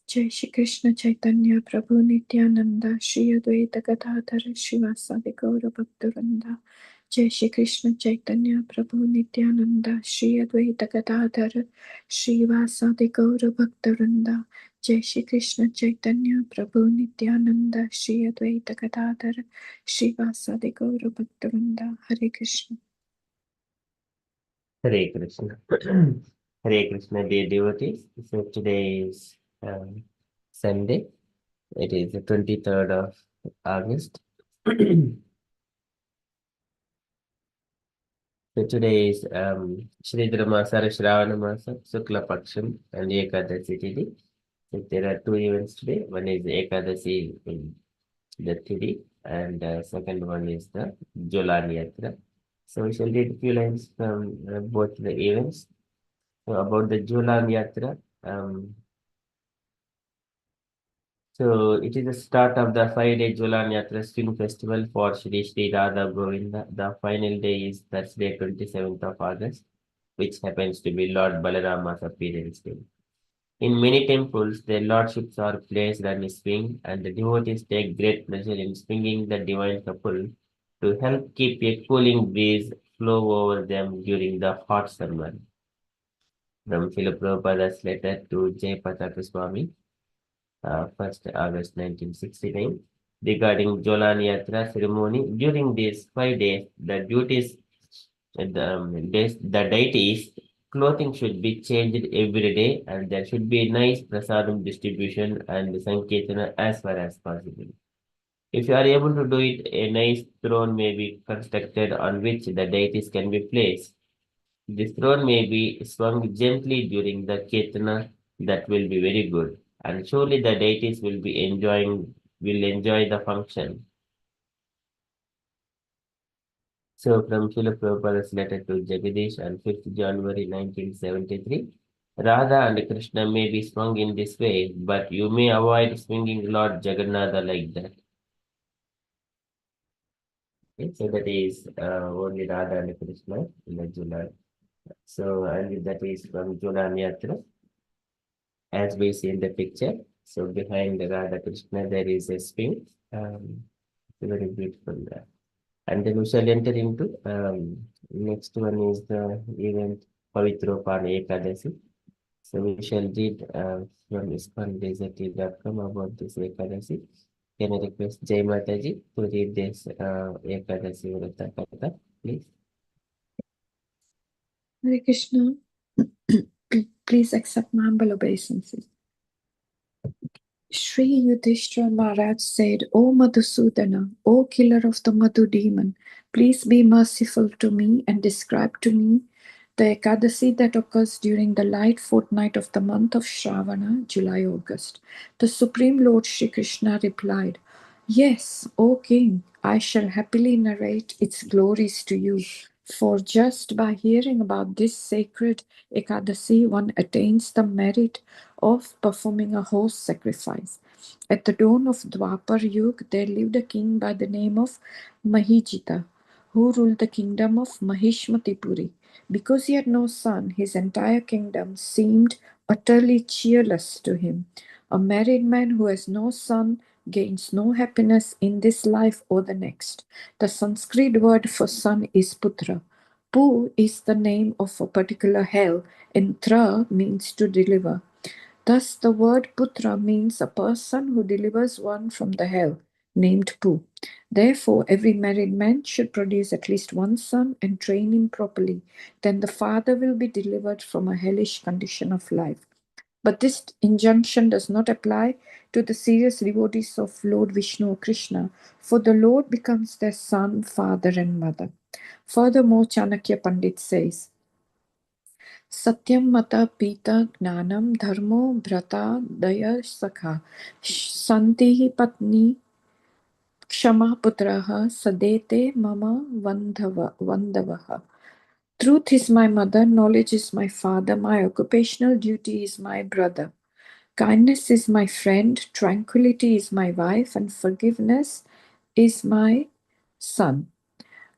Jai Shri Krishna Chaitanya Prabhu Nityananda Shri Advaita Gadadhara Srivasadi Gaura Bhaktivinoda. Jai Shri Krishna Chaitanya Prabhu Nityananda Shri Advaita Gadadhara Srivasadi Gaura Bhaktivinoda. Jai Shri Krishna Chaitanya Prabhu Nityananda Shri Advaita Gadadhara Srivasadi Gaura Bhaktivinoda. Hare Krishna. Hare Krishna. Hare Krishna, dear devotees. So today is Sunday. It is the 23rd of August. So today is Shridhara Masa, Shravana Masa, Sukla Paksham, and Ekadasi Tithi. So there are two events today. One is Ekadasi in the Tithi, and second one is the Jolan Yatra. So we shall read a few lines from both the events. So about the Jolan Yatra. So it is the start of the 5-day Jolan Yatra spring festival for Shri Shri Radha Govinda. The final day is Thursday, 27th of August, which happens to be Lord Balarama's appearance day. In many temples, their lordships are placed on a swing, and the devotees take great pleasure in swinging the divine couple to help keep a cooling breeze flow over them during the hot summer. From Srila Prabhupada's letter to Jai Pataka Swami, 1st August 1969, regarding Jolan Yatra ceremony. During these 5 days, the deities' clothing should be changed every day, and there should be nice prasadam distribution and sankirtana as far as possible. If you are able to do it, a nice throne may be constructed on which the deities can be placed. This throne may be swung gently during the kirtana. That will be very good, and surely the deities will enjoy the function. So from Srila Prabhupada's letter to Jagadish on 5th January 1973, Radha and Krishna may be swung in this way, but you may avoid swinging Lord Jagannatha like that. Okay, so that is only Radha and Krishna in the Julan. So and that is from Julan Yatra, as we see in the picture. So behind the Radha Krishna there is a swing. Very beautiful there. And then we shall enter into next one is the event Pavitropan Ekadasi. So we shall read from ISKCON.com about this Ekadasi. Can I request Jai Mataji to read this Ekadasi Vrata Katha, please? Hare Krishna. Please accept my humble obeisances. Sri Yudhishthira Maharaj said, O Madhusudana, O killer of the Madhu demon, please be merciful to me and describe to me the Ekadasi that occurs during the light fortnight of the month of Shravana, July-August. The Supreme Lord Shri Krishna replied, Yes, O king, I shall happily narrate its glories to you. For just by hearing about this sacred Ekadasi, one attains the merit of performing a horse sacrifice. At the dawn of Dwapar Yuga, there lived a king by the name of Mahijita, who ruled the kingdom of Mahishmatipuri. Because he had no son, his entire kingdom seemed utterly cheerless to him. A married man who has no son gains no happiness in this life or the next. The Sanskrit word for son is putra. Pu is the name of a particular hell, and tra means to deliver. Thus, the word putra means a person who delivers one from the hell, named Pu. Therefore, every married man should produce at least one son and train him properly. Then the father will be delivered from a hellish condition of life. But this injunction does not apply to the serious devotees of Lord Vishnu or Krishna, for the Lord becomes their son, father, and mother. Furthermore, Chanakya Pandit says, Satyam mata pita gnanam dharmo bhrata daya sakha santihi patni kshama putraha sadete mama vandavaha. Truth is my mother, knowledge is my father, my occupational duty is my brother. Kindness is my friend, tranquility is my wife, and forgiveness is my son.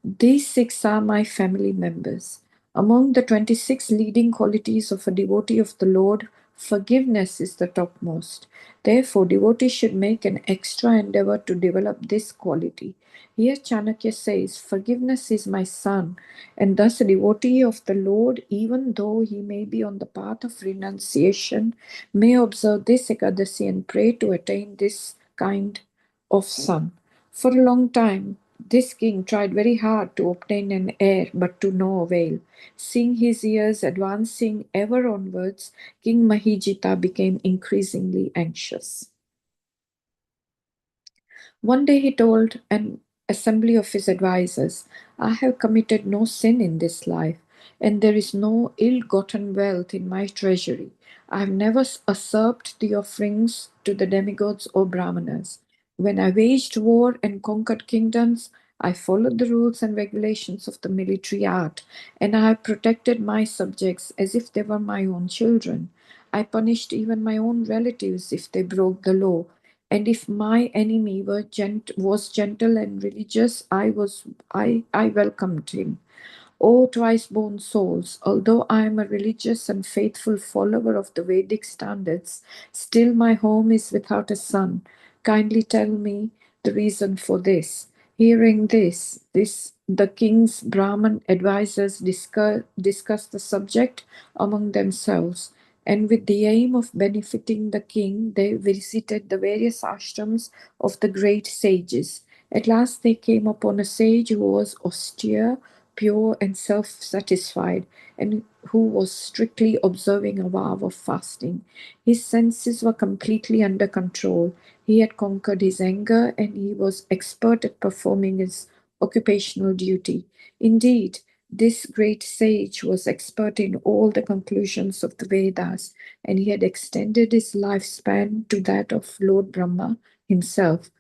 These 6 are my family members. Among the 26 leading qualities of a devotee of the Lord Forgiveness is the topmost. Therefore, devotees should make an extra endeavor to develop this quality. Here Chanakya says, forgiveness is my son, and thus a devotee of the Lord, even though he may be on the path of renunciation, may observe this Ekadasi and pray to attain this kind of son. For a long time, this king tried very hard to obtain an heir, but to no avail. Seeing his years advancing ever onwards, King Mahijita became increasingly anxious. One day he told an assembly of his advisers, I have committed no sin in this life, and there is no ill-gotten wealth in my treasury. I have never usurped the offerings to the demigods or brahmanas. When I waged war and conquered kingdoms, I followed the rules and regulations of the military art, and I have protected my subjects as if they were my own children. I punished even my own relatives if they broke the law, and if my enemy was gentle and religious, I welcomed him. O twice-born souls, although I am a religious and faithful follower of the Vedic standards, still my home is without a son. Kindly tell me the reason for this. Hearing this the king's Brahman advisers discussed the subject among themselves, and with the aim of benefiting the king, they visited the various ashrams of the great sages. At last they came upon a sage who was austere, pure, and self-satisfied, and who was strictly observing a vow of fasting. His senses were completely under control. He had conquered his anger, and he was expert at performing his occupational duty. Indeed, this great sage was expert in all the conclusions of the Vedas, and he had extended his lifespan to that of Lord Brahma himself.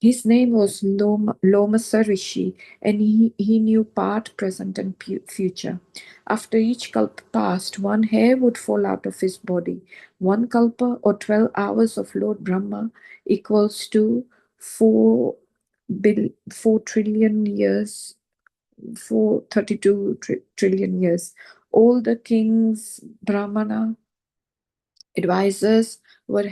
His name was Lomasa Rishi, and he knew part, present, and future. After each kalpa passed, one hair would fall out of his body. One kalpa, or 12 hours of Lord Brahma, equals to 4 trillion years, 432 trillion years. All the king's Brahmana advisors were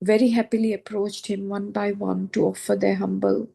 very happily approached him one by one to offer their humble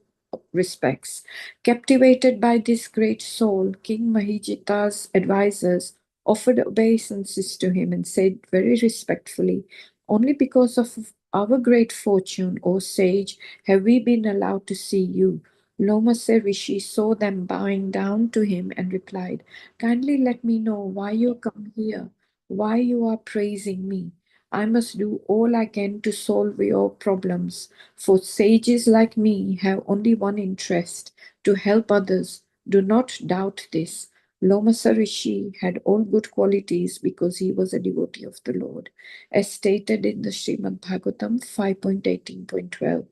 respects. Captivated by this great soul, King Mahijita's advisors offered obeisances to him and said very respectfully, only because of our great fortune, O sage, have we been allowed to see you. Lomase Rishi saw them bowing down to him and replied, kindly let me know why you come here, why you are praising me. I must do all I can to solve your problems, for sages like me have only one interest, to help others. Do not doubt this. Lomasa Rishi had all good qualities because he was a devotee of the Lord, as stated in the Srimad Bhagavatam 5.18.12.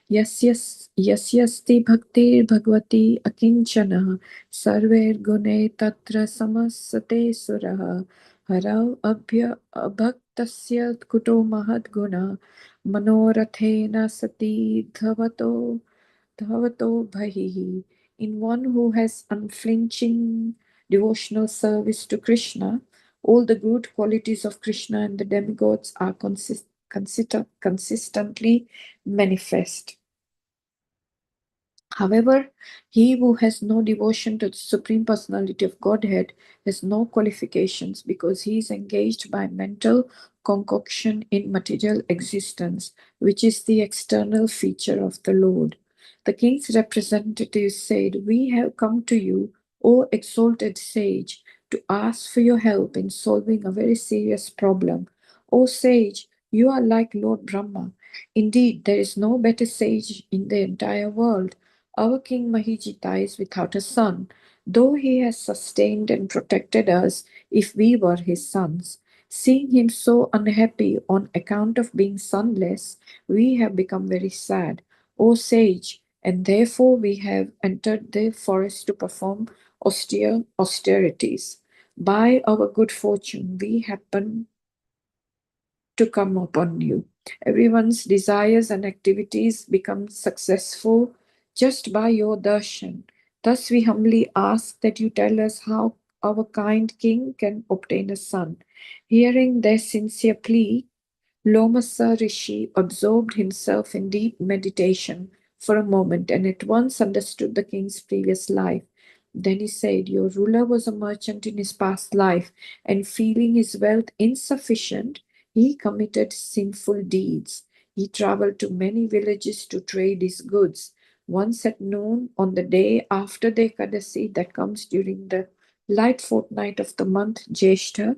Yasyasti bhaktir bhagavati akinchana sarver gune tatra samasate suraha harav abhaktasya kuto mahadguna manorathena sati dhavato bhahihi. In one who has unflinching devotional service to Krishna, all the good qualities of Krishna and the demigods are consistently manifest. However, he who has no devotion to the Supreme Personality of Godhead has no qualifications because he is engaged by mental concoction in material existence, which is the external feature of the Lord. The king's representatives said, we have come to you, O exalted sage, to ask for your help in solving a very serious problem. O sage, you are like Lord Brahma. Indeed, there is no better sage in the entire world. Our King Mahijita is without a son, though he has sustained and protected us if we were his sons. Seeing him so unhappy on account of being sonless, we have become very sad, O sage, and therefore we have entered the forest to perform austerities. By our good fortune, we happen to come upon you. Everyone's desires and activities become successful just by your darshan. Thus, we humbly ask that you tell us how our kind king can obtain a son. Hearing their sincere plea, Lomasa Rishi absorbed himself in deep meditation for a moment and at once understood the king's previous life. Then he said, "Your ruler was a merchant in his past life, and feeling his wealth insufficient, he committed sinful deeds. He traveled to many villages to trade his goods. Once at noon, on the day after the Ekadasi that comes during the light fortnight of the month Jeshta,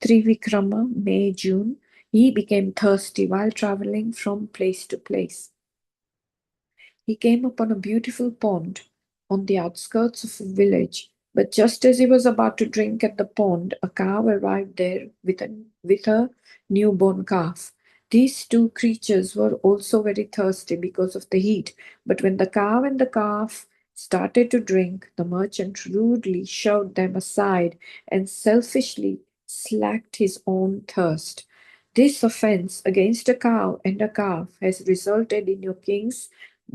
Trivikrama, May, June, he became thirsty while traveling from place to place. He came upon a beautiful pond on the outskirts of a village, but just as he was about to drink at the pond, a cow arrived there with a newborn calf. These two creatures were also very thirsty because of the heat, but when the cow and the calf started to drink, the merchant rudely shoved them aside and selfishly slaked his own thirst. This offense against a cow and a calf has resulted in your king's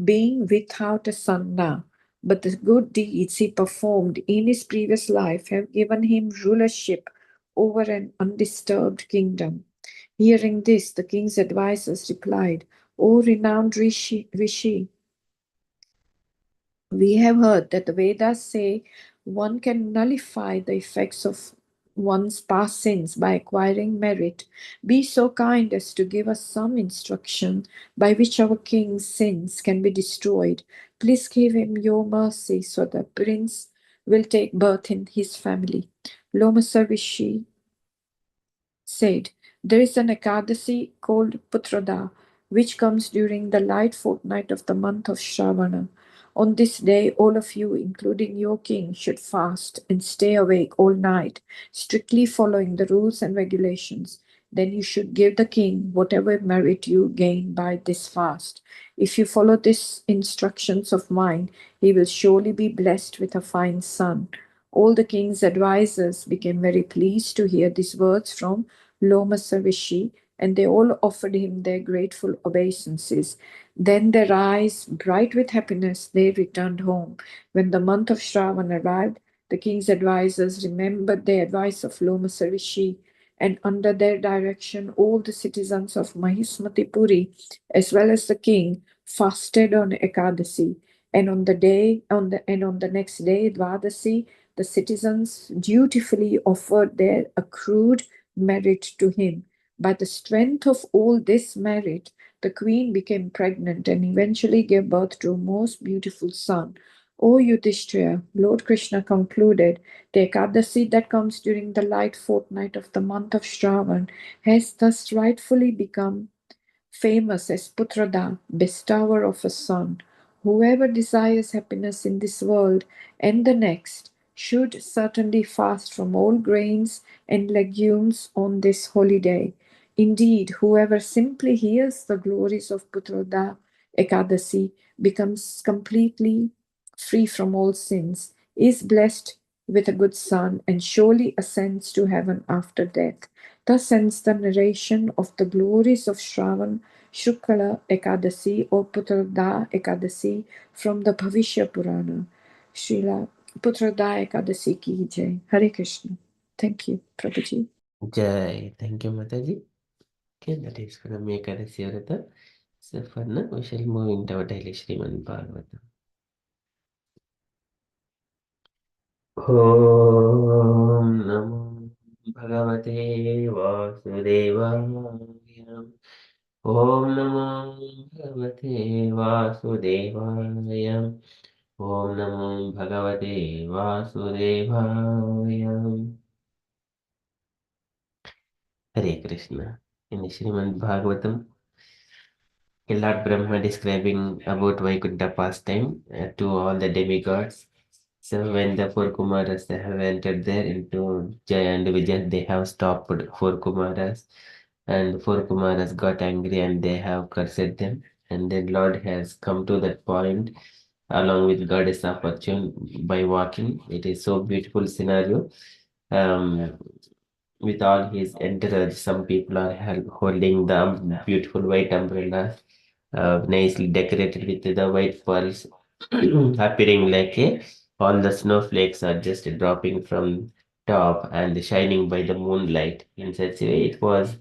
being without a son now, but the good deeds he performed in his previous life have given him rulership over an undisturbed kingdom. Hearing this, the king's advisers replied, O renowned Rishi, we have heard that the Vedas say one can nullify the effects of one's past sins by acquiring merit. Be so kind as to give us some instruction by which our king's sins can be destroyed. Please give him your mercy so the prince will take birth in his family. Lomasa Rishi said, "There is an Ekadasi called Putrada, which comes during the light fortnight of the month of Shravana. On this day, all of you, including your king, should fast and stay awake all night, strictly following the rules and regulations. Then you should give the king whatever merit you gain by this fast. If you follow these instructions of mine, he will surely be blessed with a fine son." All the king's advisers became very pleased to hear these words from Lomasa Rishi, and they all offered him their grateful obeisances. Then, their eyes bright with happiness, they returned home. When the month of Shravan arrived, the king's advisers remembered the advice of Lomasa Rishi, and under their direction, all the citizens of Mahismati Puri, as well as the king, fasted on Ekadasi. And on the next day, Dvadasi, the citizens dutifully offered their accrued merit to him. By the strength of all this merit, the queen became pregnant and eventually gave birth to a most beautiful son. O Yudhishthira, Lord Krishna concluded, the Ekadasi that comes during the light fortnight of the month of Shravan has thus rightfully become famous as Putrada, bestower of a son. Whoever desires happiness in this world and the next should certainly fast from all grains and legumes on this holy day. Indeed, whoever simply hears the glories of Putrada Ekadasi becomes completely free from all sins, is blessed with a good son, and surely ascends to heaven after death. Thus ends the narration of the glories of Shravan Shukla Ekadasi or Putrada Ekadasi from the Bhavishya Purana. Srila Putrada Ekadasi ki jai. Hare Krishna. Thank you, Prabhuji. Jai. Thank you, Mataji. Okay, that is for the Ekadasi Vrata. So for now, we shall move into our daily Srimad Bhagavatam. ॐ नमो भगवते वासुदेवाय ॐ नमो भगवते वासुदेवाय ॐ नमो भगवते वासुदेवाय Hare Krishna. In the Srimad Bhagavatam, Lord Brahma describing about Vaikuntha pastime to all the demigods. So when the four Kumaras they have entered there into Jaya and Vijay, they have stopped four Kumaras, and four Kumaras got angry and they have cursed them. And then Lord has come to that point along with Goddess of Fortune by walking. It is so beautiful scenario. Um, with all his entourage, some people are holding the beautiful white umbrella, nicely decorated with the white pearls, appearing like a all the snowflakes are just dropping from top and shining by the moonlight. In such a way, it was,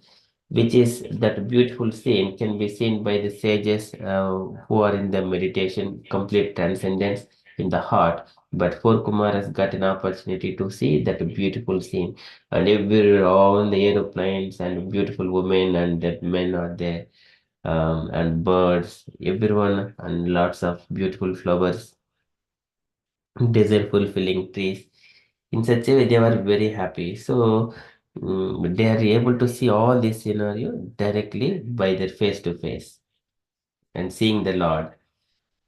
which is that beautiful scene can be seen by the sages who are in the meditation, complete transcendence in the heart. But four Kumaras got an opportunity to see that beautiful scene, and everywhere, all the aeroplanes and beautiful women and the men are there, and birds, everyone, and lots of beautiful flowers, desire fulfilling trees. In such a way, they were very happy. So they are able to see all this scenario directly by their face to face and seeing the Lord.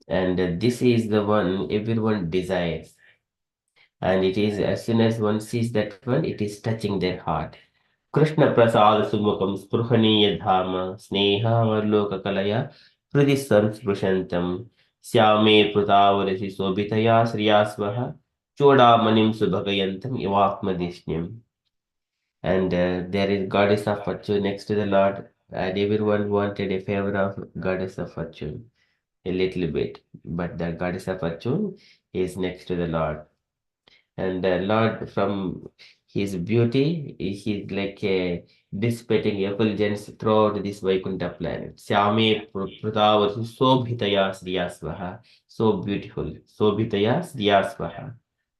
And this is the one everyone desires. And it is as soon as one sees that one, it is touching their heart. Krishna Prasad Sumukam Spruhaniya Dharma Sneha Kalaya Priti Samsprishantam Syame Prutavarasi Sobhitaya Sriyasvaha Chodamanim Subhagayantam Ivakmadishnyam. And there is goddess of fortune next to the Lord, and everyone wanted a favor of goddess of fortune a little bit, but the goddess of fortune is next to the Lord. And the Lord, from his beauty, he's like dissipating effulgence throughout this Vaikuntha planet. Syame Prutavati Sobhitaya Sriyasvaha. So beautiful. Sobhitaya Sriyasvaha.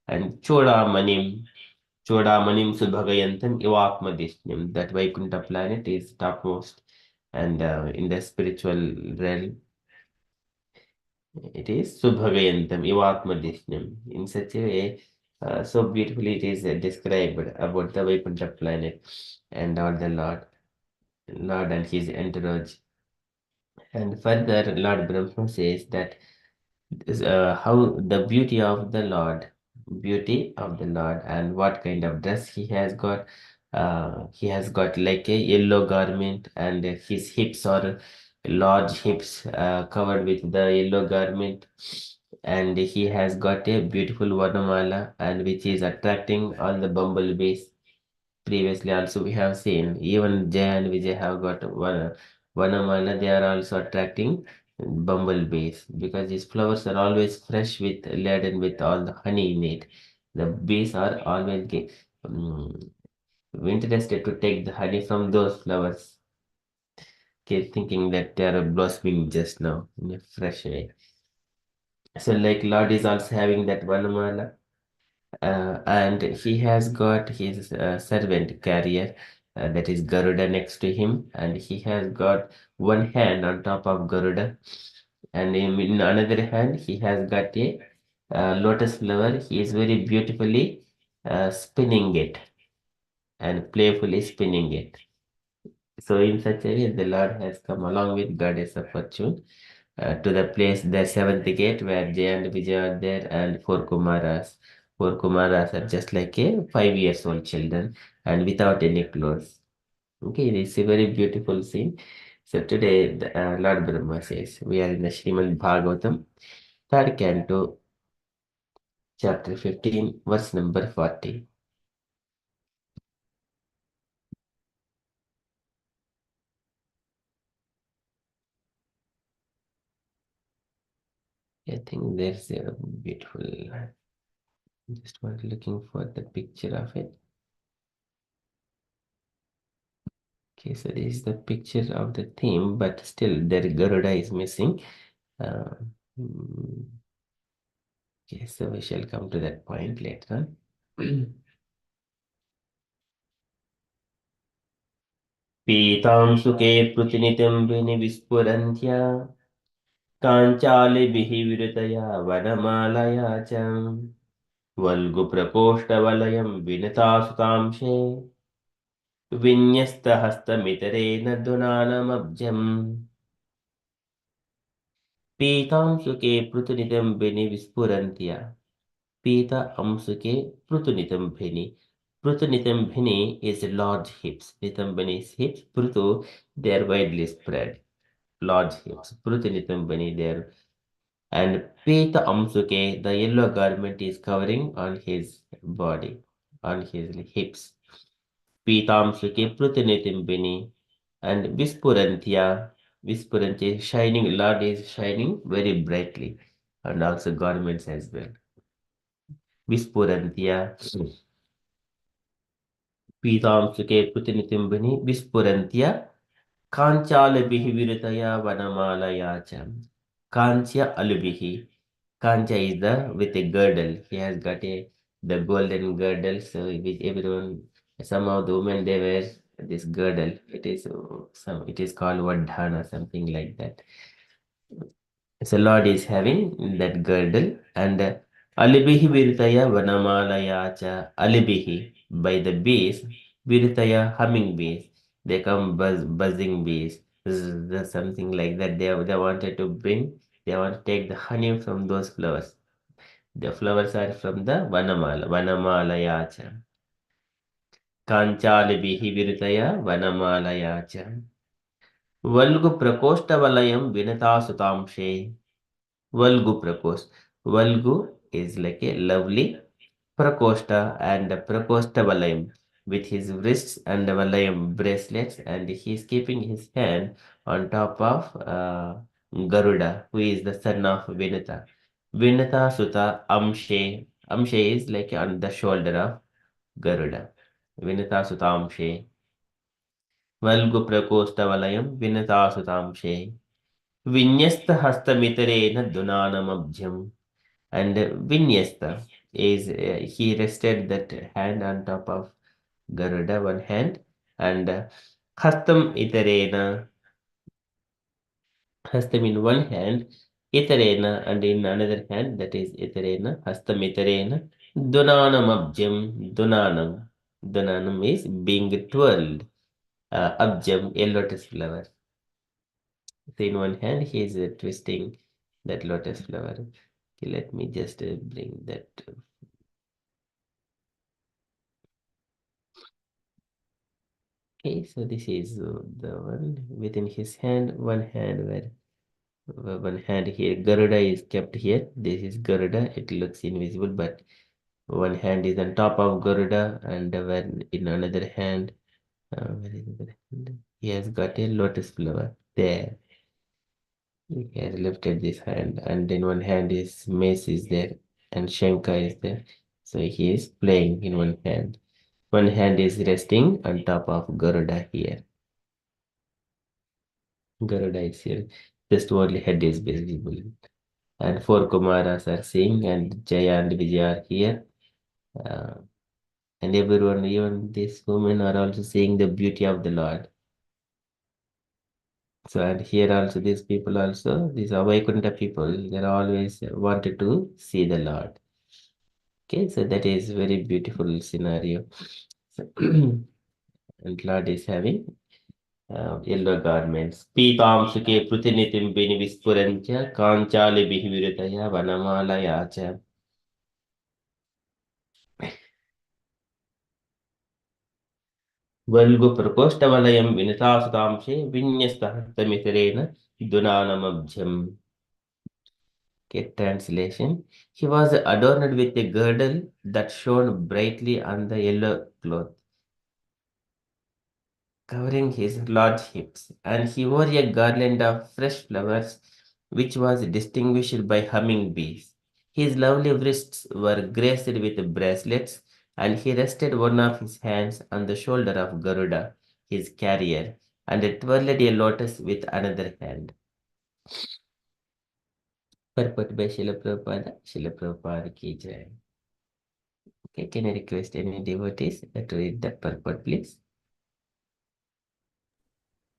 And Chodamanim Subhagayantam Ivakmadishnyam. That Vaikuntha planet is topmost. And in the spiritual realm, it is Subhagayantam Ivatmadishnam. In such a way, so beautifully it is described about the Vaikuntha planet and all the Lord and his entourage. And further, Lord Brahma says that how the beauty of the Lord, and what kind of dress he has got. He has got like a yellow garment, and his hips are large hips covered with the yellow garment, and he has got a beautiful Varnamala, and which is attracting all the bumblebees. Previously, also we have seen even Jay and Vijay have got Vanamala. They are also attracting bumblebees because these flowers are always fresh with laden with all the honey in it. The bees are always interested to take the honey from those flowers, thinking that they are blossoming just now in a fresh way. So, like Lord is also having that Vanamala, and he has got his servant carrier, that is Garuda, next to him, and he has got one hand on top of Garuda, and in another hand he has got a lotus flower. He is very beautifully spinning it and playfully spinning it. So in such a way, the Lord has come along with goddess of fortune to the place, the seventh gate, where Jay and Vijay are there, and four Kumaras. Four Kumaras are just like a 5 years old children and without any clothes. Okay, it's a very beautiful scene. So today, Lord Brahma says, we are in the Srimad Bhagavatam, third canto, chapter 15, verse number 40. I think there's a beautiful, just was looking for the picture of it. Okay, so this is the picture of the theme, but still their Garuda is missing. Uh, mm, okay, so we shall come to that point later on. पीतां सुखे प्रतिनित्यं विस्फुरन्त्या काञ्चालिभिः विरुतया वनमालया च वल्गुप्रकोष्ठवलयं विनुता सुतांशे विन्यस्तहस्तमितरेण दुनानमब्जम् पीतां सुखे प्रतिनित्यं विस्फुरन्त्या Pita Amsuke Prutunitam. Prutunitam is large hips. Nitambhini is hips. Prutu, they are widely spread. Large hips. Prutunitam, there. And Pita Amsuke, the yellow garment is covering on his body, on his hips. Pita Amsuke Prutunitam. And Vispurantia, shining, Lord is shining very brightly. And also garments as well. Vispurantia. पीतांशुके प्रतिनितिम्बिनि विस्फुरन्त्य काञ्चालभिः विरतया वनमालया च. Kancha alubihi. Kancha is the with a girdle. He has got the golden girdle. So which everyone, some of the women they wear this girdle. It is called Vadhana, something like that. So Lord is having that girdle and alibihi viritaya vanamalaya cha alibihi by the bees viritaya humming bees. They come buzzing bees. Something like that. They wanted to bring. They want to take the honey from those flowers. The flowers are from the vanamalaya cha. Kanchalibihi viritaya vanamalaya cha. Valgu prakoshtavalayam vinata sutamshe. Valgu Prakost. Valgu is like a lovely Prakosta and Prakosta Valayam with his wrists and Valayam bracelets, and he is keeping his hand on top of Garuda, who is the son of Vinata. Vinata Sutta Amshe. Amshe is like on the shoulder of Garuda. Vinata Sutta Amshe. Valgu Prakosta Valayam Vinata Sutta Amshe. Vinyasta Hastamitarena Dunanamabjam. And Vinyasta is he rested that hand on top of Garuda, one hand, and Hastam Itarena, Hastam in one hand, Itarena, and in another hand, that is Itarena, Hastam Itarena, Dunanam Abjam, Dunanam. Dunanam is being twirled, Abjam, a lotus flower. So in one hand, he is twisting that lotus flower. Okay, let me just bring that. Okay, so this is the one within his hand, one hand one hand here. Garuda is kept here. This is Garuda. It looks invisible, but one hand is on top of Garuda, and when in another hand, where is the other hand? He has got a lotus flower there. He has lifted this hand, and in one hand his mace is there, and Shanka is there. So he is playing in one hand. One hand is resting on top of Garuda here. Garuda is here. Just only head is visible. And four Kumaras are seeing, and Jaya and Vijay are here. And everyone, even these women, are also seeing the beauty of the Lord. So, and here also, these people also, these Vaikunta people, they always wanted to see the Lord. Okay, so that is very beautiful scenario. So, and Lord is having yellow garments. Pītāṁ prutinitim bini vispurantya kāñcāli bihiviritaya vanamalaya cha. Valgu prakoštavalayam vinitasutamshe vinyastahastamitarena dunanamabjam. Okay, translation. He was adorned with a girdle that shone brightly on the yellow cloth, covering his large hips, and he wore a garland of fresh flowers, which was distinguished by humming bees. His lovely wrists were graced with bracelets, and he rested one of his hands on the shoulder of Garuda, his carrier, and twirled a lotus with another hand. Purport by Srila Prabhupada. Srila Prabhupada ki jai. Okay, can I request any devotees to read that purport, please?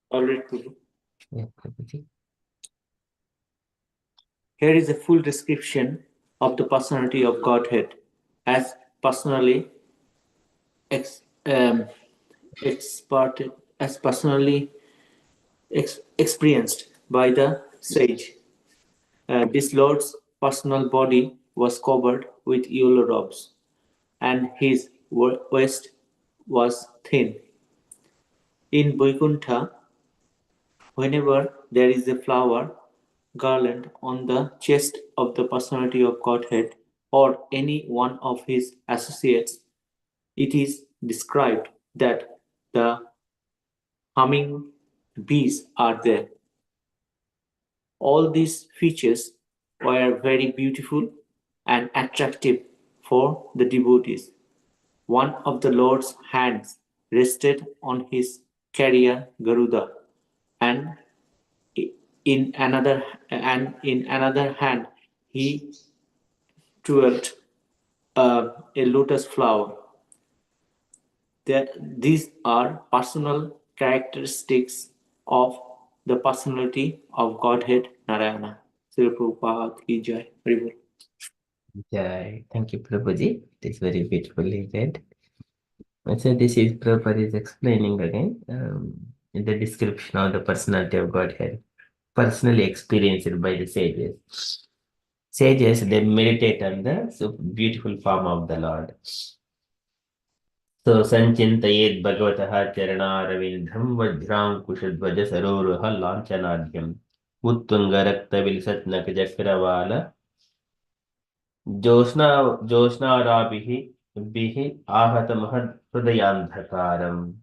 All right, Prabhu. Yeah, Prabhuji. Here is a full description of the personality of Godhead as personally experienced by the sage. This Lord's personal body was covered with yellow robes, and his waist was thin. In Vaikuntha, whenever there is a flower garland on the chest of the personality of Godhead or any one of his associates, it is described that the humming bees are there. All these features were very beautiful and attractive for the devotees. One of the Lord's hands rested on his carrier Garuda, and in another hand he twirled a lotus flower. These are personal characteristics of the personality of Godhead Narayana. Srila Prabhupada ki jai. Haribol. Jai. Thank you, Prabhuji. It is very beautifully read. So this is Prabhupada is explaining again in the description of the personality of Godhead, personally experienced by the sages. Sages, they meditate on the beautiful form of the Lord. So Sanchintayet Bhagavataha Charanaravindham Vajraṅkuṣadvaja Saroruha Lanchanadhyam Uttunga Rakta Vilsatnaka Chakravala Joshnarabihi Bihi Ahatamahad Hridayandhakaram.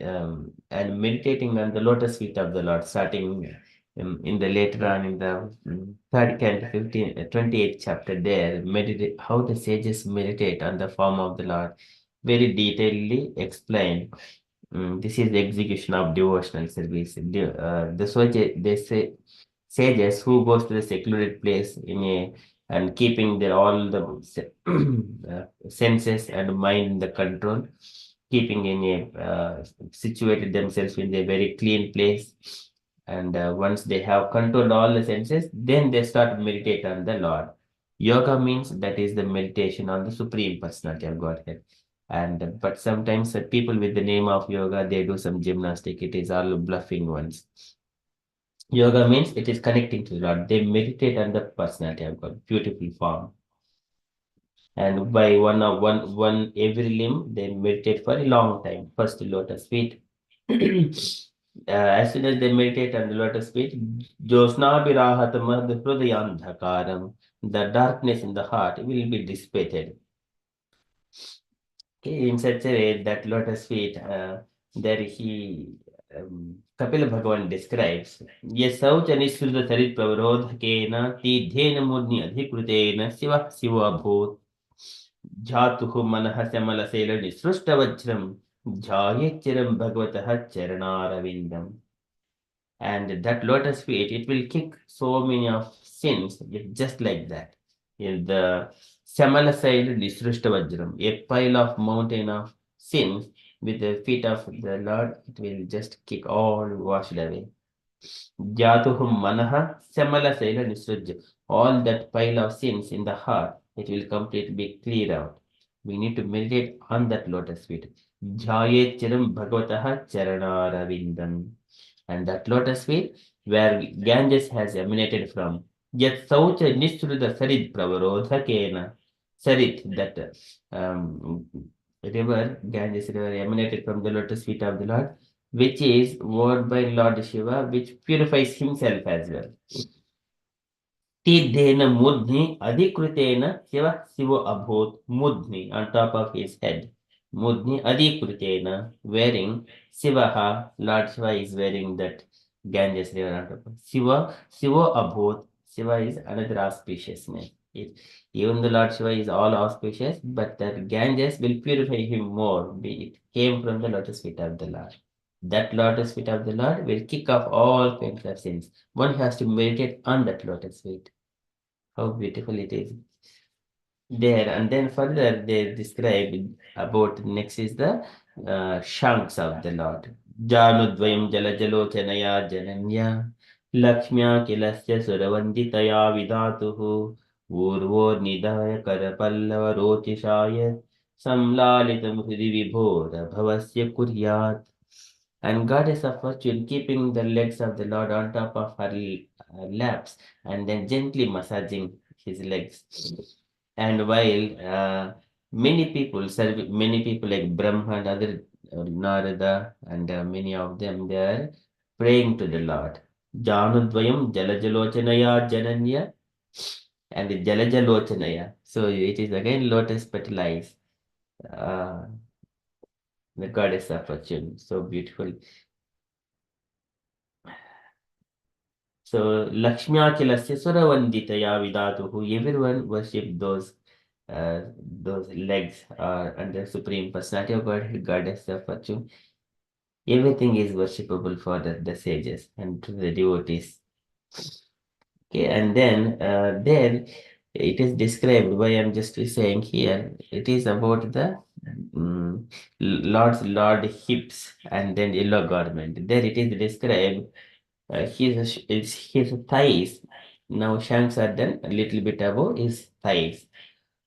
And meditating on the lotus feet of the Lord, starting in the later on in the third canto, 28th chapter, there, meditate how the sages meditate on the form of the Lord, very detailedly explained. This is the execution of devotional service. They say sages who goes to the secluded place and keeping all the senses and mind in the control, keeping situated themselves in a very clean place. And once they have controlled all the senses, then they start meditate on the Lord. Yoga means that is the meditation on the Supreme Personality of Godhead. And but sometimes people with the name of yoga, they do some gymnastic. It is all bluffing ones. Yoga means it is connecting to the Lord. They meditate on the personality of God, beautiful form. And by one every limb, they meditate for a long time. First lotus feet. As soon as they meditate on the lotus feet, Josna Birahatamad Hrudayandhakaram, the darkness in the heart will be dissipated. Okay, in such a way that lotus feet, there Kapila Bhagavan describes, Yesaucha Nishuddha Sarit Pravarodhakena Tidhena Mudni Adhikrutena Siva Siva Bhut Jhatuhu Manaha Samala Sela Nisrushta Vajram Jayetchiram Bhagavataha Charanaravindam. And that lotus feet, it will kick so many of sins just like that. In the Samala side, Nisrushta Vajram, a pile of mountain of sins with the feet of the Lord, it will just kick all washed away. Jatuhum Manaha Samala Saila Nisrujya. All that pile of sins in the heart, it will completely be cleared out. We need to meditate on that lotus feet. Jayet Chiram Bhagavataha Charanaravindam. And that lotus feet where Ganges has emanated from. Yet Saucha Nisruda Sarid Pravarodhakena. Sarit, that river, Ganges river emanated from the lotus feet of the Lord, which is word by Lord Shiva, which purifies himself as well. Tidhena Mudni Adhikrutena Shiva Sivo Abhut Mudni on top of his head. Mudni Adhikrutena wearing Sivaha, Lord Shiva is wearing that Ganges river on top of Siva Sivo Abhut. Siva is another auspicious name. Even the Lord Shiva is all auspicious, but that Ganges will purify him more. It came from the lotus feet of the Lord. That lotus feet of the Lord will kick off all kinds of sins. One has to meditate on that lotus feet. How beautiful it is. There, and then further they describe about next is the shanks of the Lord. Janudvayam Jalajalochanaya Jananya Lakshmya Kilasya Suravanditaya Vidatuhu Urvor Nidaya Karapallava Rochishaya Samlalitam Hridi Vibhora Bhavasya Kuryat. And goddess of fortune keeping the legs of the Lord on top of her laps and then gently massaging his legs. And while many people like Brahma and other Narada and many of them, they are praying to the Lord. Janudvayam Jalajalochanaya Jananya and Jalajalochanaya. So it is again lotus petal eyes. The goddess of fortune, so beautiful. So Lakshmya Kilasya Suravanditaya Vidatuhu, everyone worship those those legs are under Supreme Personality of God, Goddess of Fortune. Everything is worshipable for the sages and to the devotees. Okay, and then there it is described why I'm just saying here. It is about the Lord hips and then yellow garment. There it is described his thighs. Now shanks are done a little bit above his thighs.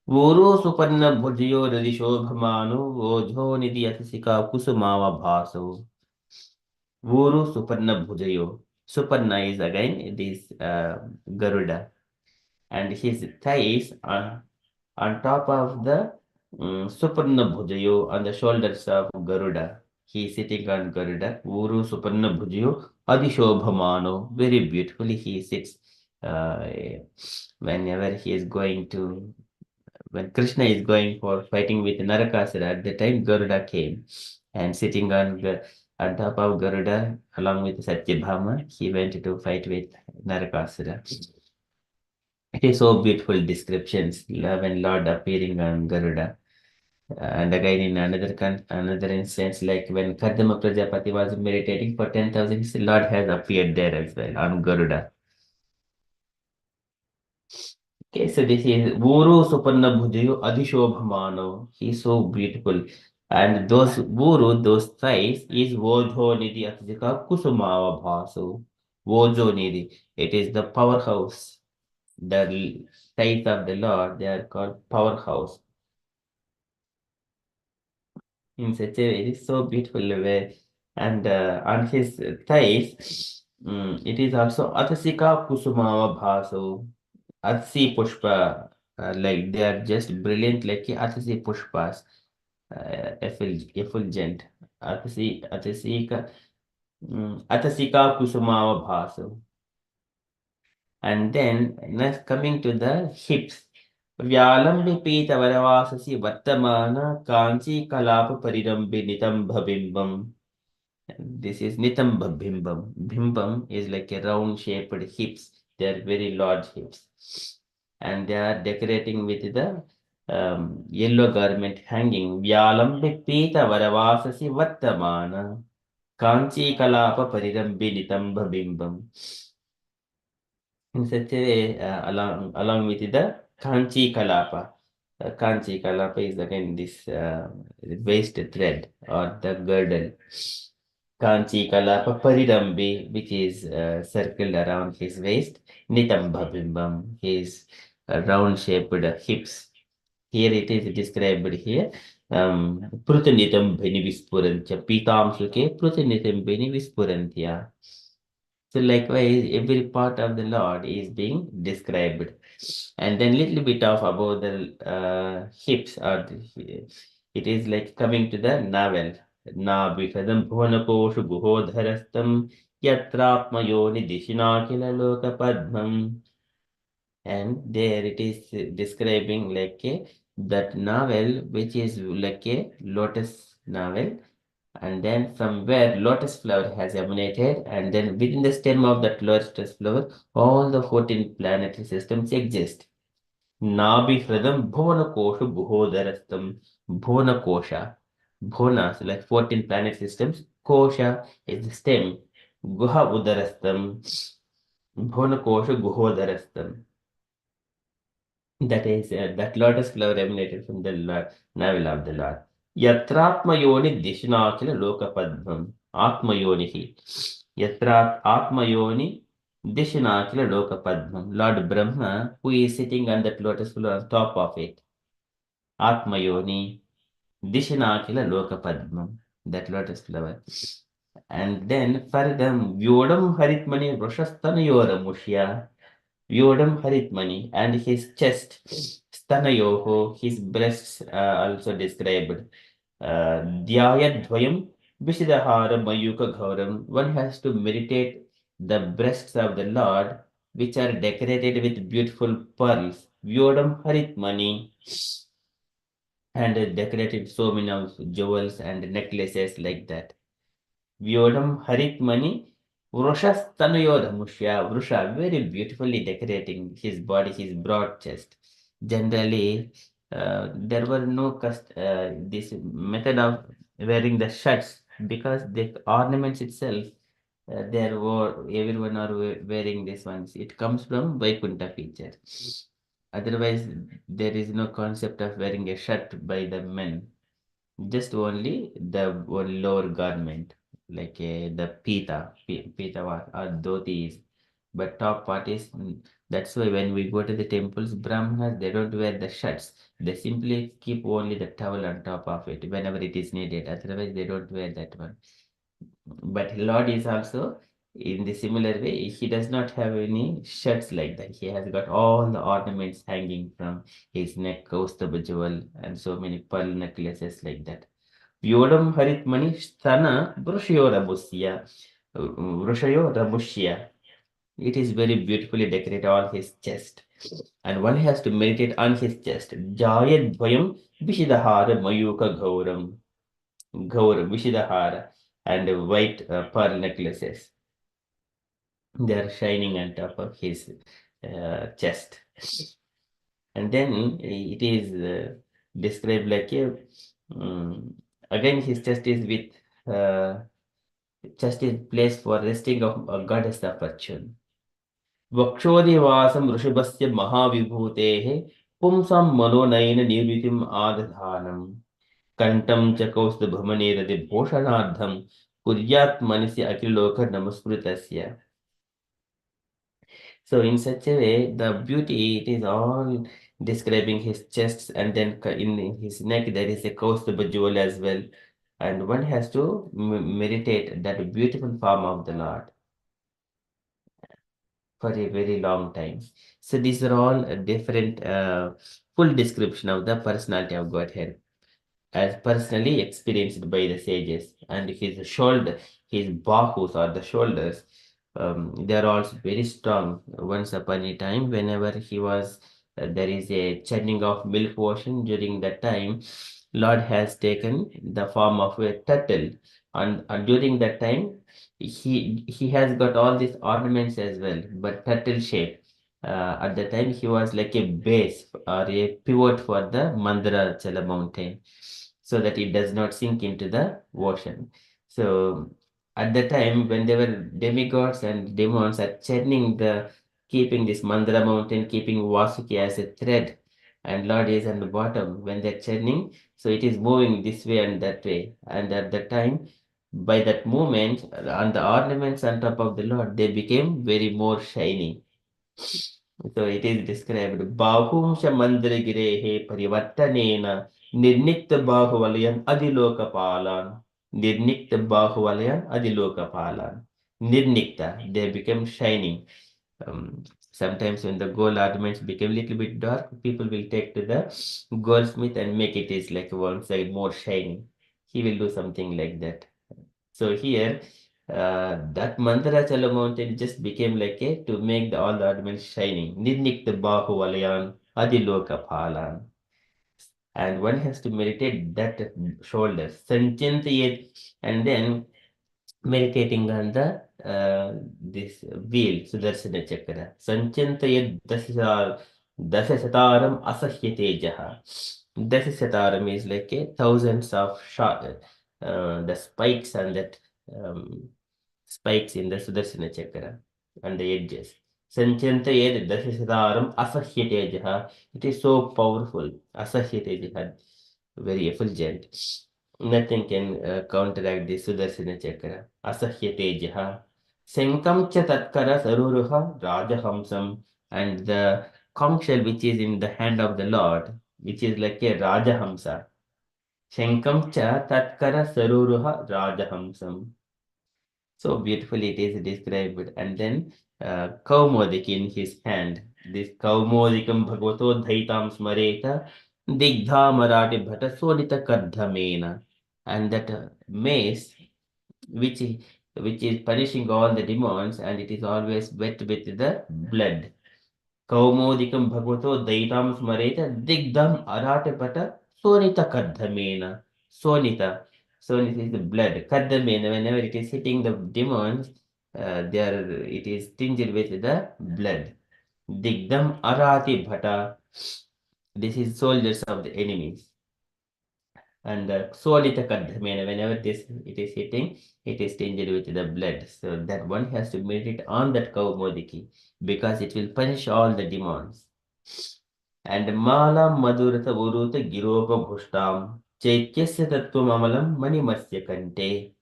Voro supanna bhujyo radishobhamano vojho nidhi atisika kusumava bhaso. Voro supanna bhujayo. Supanna is again this Garuda. And his thighs are on top of the Supanna Bhujayo on the shoulders of Garuda. He is sitting on Garuda. Uru Supanna Bhujayo Adishobhamano. Very beautifully he sits whenever he is going to, when Krishna is going for fighting with Narakasura, at the time Garuda came and sitting on top of Garuda along with Satyabhama, he went to fight with Narakasura. It is so beautiful descriptions, love and Lord appearing on Garuda. And again, in another instance, like when Kardama Prajapati was meditating for 10,000 years, Lord has appeared there as well on Garuda. Okay, so this is Vuru Supanna Bhujayo Adhishobhamano. He is so beautiful. And those Vuru, those thighs, is Vodho Nidhi Atjika Kusumava Bhasu. Vodho Nidhi. It is the powerhouse. The thighs of the Lord, they are called powerhouse. In such a very so beautiful way. And on his thighs, it is also Atasika Kusumava Bhasu. Atsi Pushpa, like they are just brilliant, like Atasi Pushpas, effulgent. Atasika Kusumava Bhasu. And then next coming to the hips. Vyalambi Varavasasi Vattamana Kanchi Kalapa Parirambi Nitam Bimbam. This is Nitam Bimbam. Bimbam is like a round shaped hips. They are very large hips. And they are decorating with the yellow garment hanging. Vyalambi Varavasasi Vattamana Kanchi Kalapa Parirambi Nitam Bimbam. In such a way, along with the Kanchi Kalapa. Kanchi Kalapa is again this waist thread or the girdle. Kanchi Kalapa Parirambi, which is circled around his waist. Nitamba Bimbam, his round shaped hips. Here it is described here. Prutanitam Bhini Vispurancha, Pitam Suke, Prutanitam Bhini Vispurantya. So likewise, every part of the Lord is being described. And then little bit of about the hips or it is like coming to the navel. Na bifadam bhuvanakoshu guhodharastam yatrapmayoni dishinakila loka padmam. And there it is describing like that navel which is like a lotus navel, and then from where lotus flower has emanated, and then within the stem of that lotus flower all the 14 planetary systems exist. Nabi hridam bhuvana kosha guhodarastam. Bhuvana kosha, bhuvana, so like 14 planet systems. Kosha is the stem. Guha udarastam. Bhuvana kosha guhodarastam. That is, that lotus flower emanated from the navel of the Lord. Yatratmayoni dishnakila lokapadmam. Atmayonihi. Atmayoni dishnakila lokapadmam. Lord Brahma, who is sitting on that lotus flower on top of it. Atmayoni dishnakila lokapadmam. That lotus flower. And then for them, Vyodam Haritmani Roshastanayoramushya. Vyodam Haritmani, and his chest, Stanayoho, his breasts also described. Dhyayadvayam Vishidahara Mayuka Gauram. One has to meditate the breasts of the Lord, which are decorated with beautiful pearls. Vyodam Haritmani, and decorated so many of jewels and necklaces like that. Vyodam Haritmani. Vrusha, very beautifully decorating his body, his broad chest. Generally, there were no this method of wearing the shirts, because the ornaments itself, there were everyone are wearing these ones. It comes from Vaikuntha feature. Otherwise, there is no concept of wearing a shirt by the men. Just only the one lower garment, like the pita or dhotis. But top part is, that's why when we go to the temples, Brahmanas, they don't wear the shirts. They simply keep only the towel on top of it whenever it is needed. Otherwise, they don't wear that one. But Lord is also in the similar way. He does not have any shirts like that. He has got all the ornaments hanging from his neck, Kaustubha jewel, and so many pearl necklaces like that. Vyodam Haritmani Sthana Vrushayo Rabushya. It is very beautifully decorated on his chest. And one has to meditate on his chest. Jayad Dvayam Vishidahara Mayuka Gauram Vishidahara, and white pearl necklaces. They are shining on top of his chest. And then it is described like a again his chest is with chest is placed for resting of a goddess of fortune. वक्षोदिवासं ऋषभस्य महाविभूतेः पुंसां मनोनयन निर्वृतिम् आदधानम् कंठं च कौस्तुभमणिरतिभूषणार्थं कुर्यात् मनसि अखिलोक नमस्कृतस्य. So in such a way, the beauty, it is all describing his chest, and then in his neck there is a Kaustubha jewel as well. And one has to meditate that beautiful form of the Lord for a very long time. So these are all a different full description of the personality of Godhead, as personally experienced by the sages. And his shoulder, his bahus or the shoulders, they are also very strong. Once upon a time, whenever he was, there is a churning of milk ocean. During that time, Lord has taken the form of a turtle, and during that time, he has got all these ornaments as well, but turtle shape. At the time, he was like a base or a pivot for the Mandarachala mountain, so that it does not sink into the ocean. So at the time when they were demigods and demons are churning keeping this Mandara mountain, keeping Vasuki as a thread, and Lord is on the bottom when they're churning, so it is moving this way and that way. And at that time, by that movement, and the ornaments on top of the Lord, they became very more shiny. So it is described, Bahumsha Mandrigirehe Parivartanena Nirnikta Bahuvalayan Adilokapalan. Nirnikta Bahuvalayan Adilokapalan. Nirnikta, they become shining. Sometimes when the gold ornaments become a little bit dark, people will take to the goldsmith and make it is like one side more shiny. He will do something like that. So here, that Mandarachala mountain just became like a to make all the ornaments shining. Nirnik the Bahuvalayan Adiloka Phalan. And one has to meditate that shoulder. Sanchantayet, and then meditating on the this wheel, Sudarsana Chakra. Sanchantayet Dasasataram Asahyatejaha. Dasasataram is like a thousands of shot, the spikes and that spikes in the Sudarsana Chakra and the edges. Sanchantayet Dasasataram Asahyatejaha. It is so powerful. Asahyatejaha, very effulgent. Nothing can counteract the Sudarsana Chakra. Asahya Tejaha. Senkam cha tatkara saruruha rajahamsam. And the conch shell which is in the hand of the Lord, which is like a rajahamsa. Shankam cha tatkara saruruha rajahamsam. So beautifully it is described. And then Kaumodik in his hand. This Kaumodikam Bhagavato Dhaitam Smareta Digdha Marati Bhata Solita Kardhamena. And that mace which is, which is punishing all the demons, and it is always wet with the blood. Kaumodikam Bhagavato Daitam Smareta Digdam Aratapata Sonita Kardhamena. Sonita. Sonita is the blood. Kardhamena, whenever it is hitting the demons, it is tinged with the blood. Digdam Arati Bhata. This is soldiers of the enemies. And Solita Kadhamena, whenever it is hitting, it is tinged with the blood. So that one has to meditate on that Kaumodiki because it will punish all the demons. And Mala Madurata Uruta Giropa Bhushtam, Chaityasya Tattvam Amalam Manimasya Kante.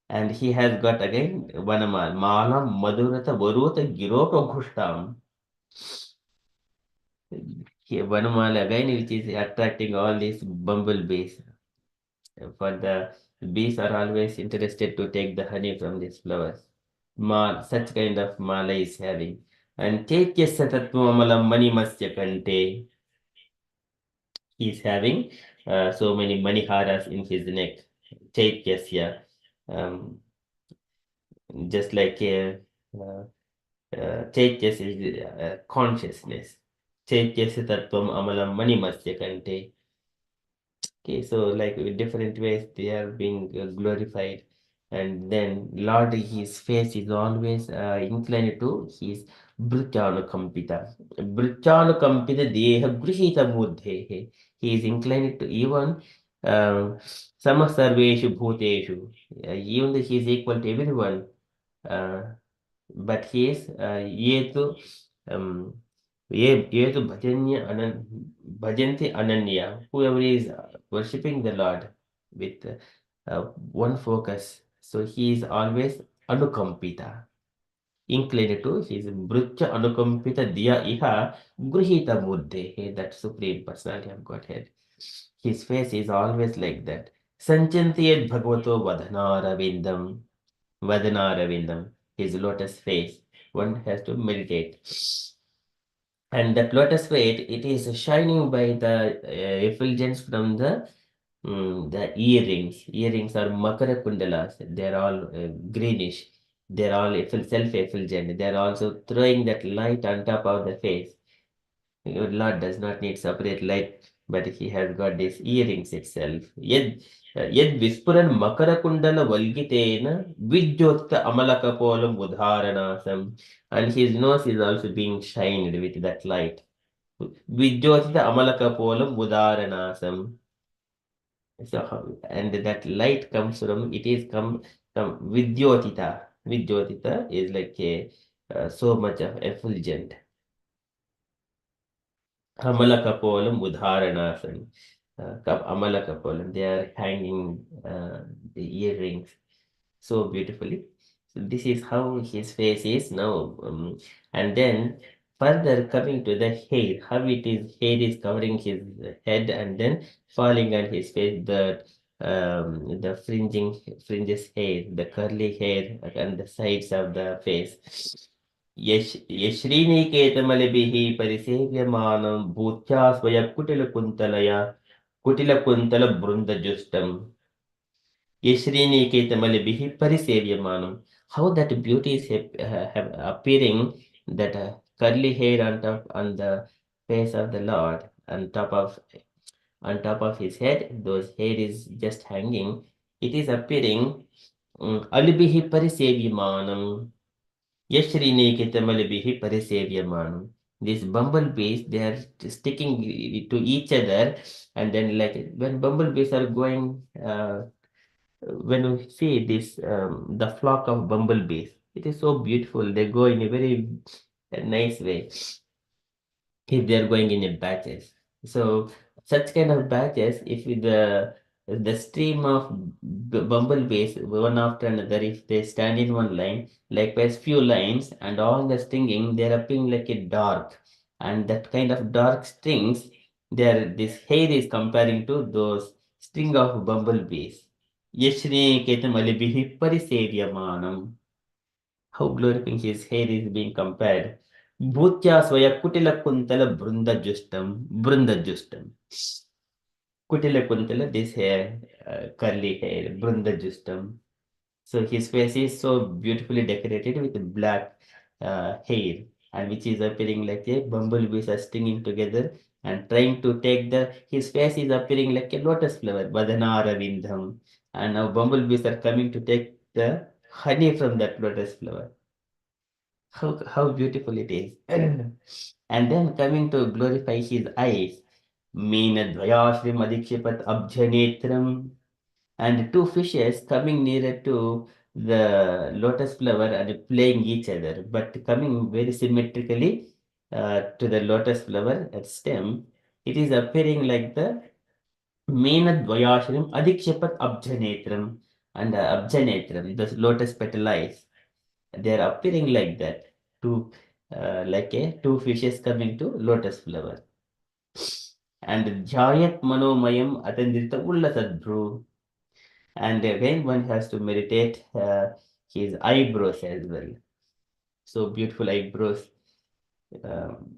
And he has got again Vanamal, Mala Madurata Varuta Giropa Bhushtam. Vanamal again, which is attracting all these bumblebees. For the bees are always interested to take the honey from these flowers. Such kind of mala is having. And Chaityasya Tattvamalam Manimasya Kante. He is having so many maniharas in his neck. Chaityasya. Um, just like Chaityas is consciousness. Chaityasya Tattvam Amalam Manimasya Kante. Okay, so like with different ways they are being glorified, and then Lord, his face is always inclined to his Brutyanukampita. Brutyanukampita Deha Grihita Mudhehe. He is inclined to even Samasarveshu Bhuteshu. Even though he is equal to everyone, uh, but he is Yetu um, Yetu Bhajanya Bhajanti Ananya. Whoever is worshipping the Lord with one focus. So he is always Anukampita, inclined to his Brutya Anukampita Diya Iha Gruhita Muddhe, that Supreme Personality of Godhead. His face is always like that. Sanchantiyat Bhagavato Vadhanaravindam. Vadhanaravindam, his lotus face. One has to meditate. And that lotus face, it is shining by the effulgence from the earrings. Earrings are Makara Kundalas. They're all greenish. They're all self-effulgent. They're also throwing that light on top of the face. Your Lord does not need separate light, but he has got these earrings itself. Yed Vispuran Makara Kundala Valgitena Vijyotka Amalakapolam Udharanasam. And his nose is also being shined with that light. Vijyotita Amalakapolam Udharanasam. And that light comes from, it is come Vidyotita. Vidyotita is like so much of effulgent. Amalakapolam Udharanasam. Amalakapolam. They are hanging the earrings so beautifully. So this is how his face is now. And then further coming to the hair, how it is, hair is covering his head and then falling on his face, the fringes hair, the curly hair on the sides of the face. यश्रीनिकेतमलिभिः परिसेव्यमानं भूत्या स्वयकुटिलकुन्तलया कुटिलकुन्तलबृन्दजुष्टम् यश्रीनिकेतमलिभिः परिसेव्यमानं. How that beauty is appearing, that curly hair on the face of the Lord, on top of his head, those hair is just hanging. It is appearing alibihi parisevyamanam. Yashrinekitamalbihi parisevyamanu. These bumblebees, they are sticking to each other, and then like when bumblebees are going, when we see this, the flock of bumblebees, it is so beautiful. They go in a very nice way if they are going in a batches. So such kind of batches, if the stream of bumblebees one after another, if they stand in one line, likewise few lines, and all the stinging, they're appearing like a dark, and that kind of dark strings, there this hair is comparing to those string of bumblebees. Yashri ketam alibihi parisevyamanam. How glorifying his hair is being compared. Bhutya swaya kutila kuntala brunda justam. Brunda justam. Kutila kuntala, this hair, curly hair, brunda justam. So his face is so beautifully decorated with black hair, and which is appearing like a bumblebees are stinging together and trying to take his face is appearing like a lotus flower, Badhanara Vindham. And now bumblebees are coming to take the honey from that lotus flower. How beautiful it is. And then coming to glorify his eyes. Meenadvayashrim adikshipat abjanetram. And two fishes coming nearer to the lotus flower and playing each other, but coming very symmetrically to the lotus flower at stem. It is appearing like the Meenadvayashrim adikshipat abjanetram and abjanetram, the lotus petal eyes. They are appearing like that, two like a two fishes coming to lotus flower. And Jayat Manomayam Atandrita Ullasadbru. And again, one has to meditate his eyebrows as well. So beautiful eyebrows. Um,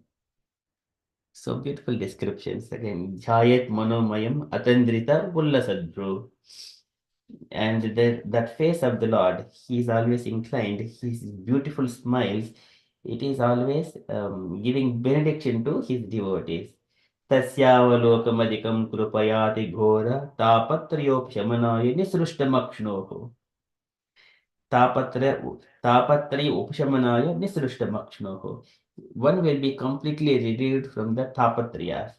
so beautiful descriptions. Again, Jayat Manomayam Atandrita Ullasadbru. And that face of the Lord, he is always inclined, his beautiful smiles, it is always giving benediction to his devotees. तस्यावलोकमधिकं कृपयाति घोर तापत्रयोपशमनाय निसृष्टमक्ष्णोः तापत्र तापत्रय उपशमनाय निसृष्टमक्ष्णोः. One will be completely relieved from the tapatriyas.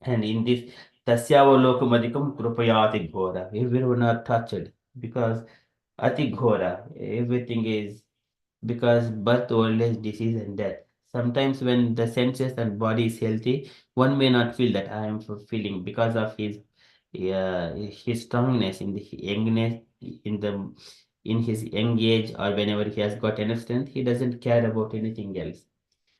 And in this tasyavalokamadikam krupayati ghora, everyone are touched because ati ghora, everything is because birth, old age, disease, and death. Sometimes when the senses and body is healthy, one may not feel that I am feeling because of his strongness in the youngness, in his young age, or whenever he has got enough strength, he doesn't care about anything else.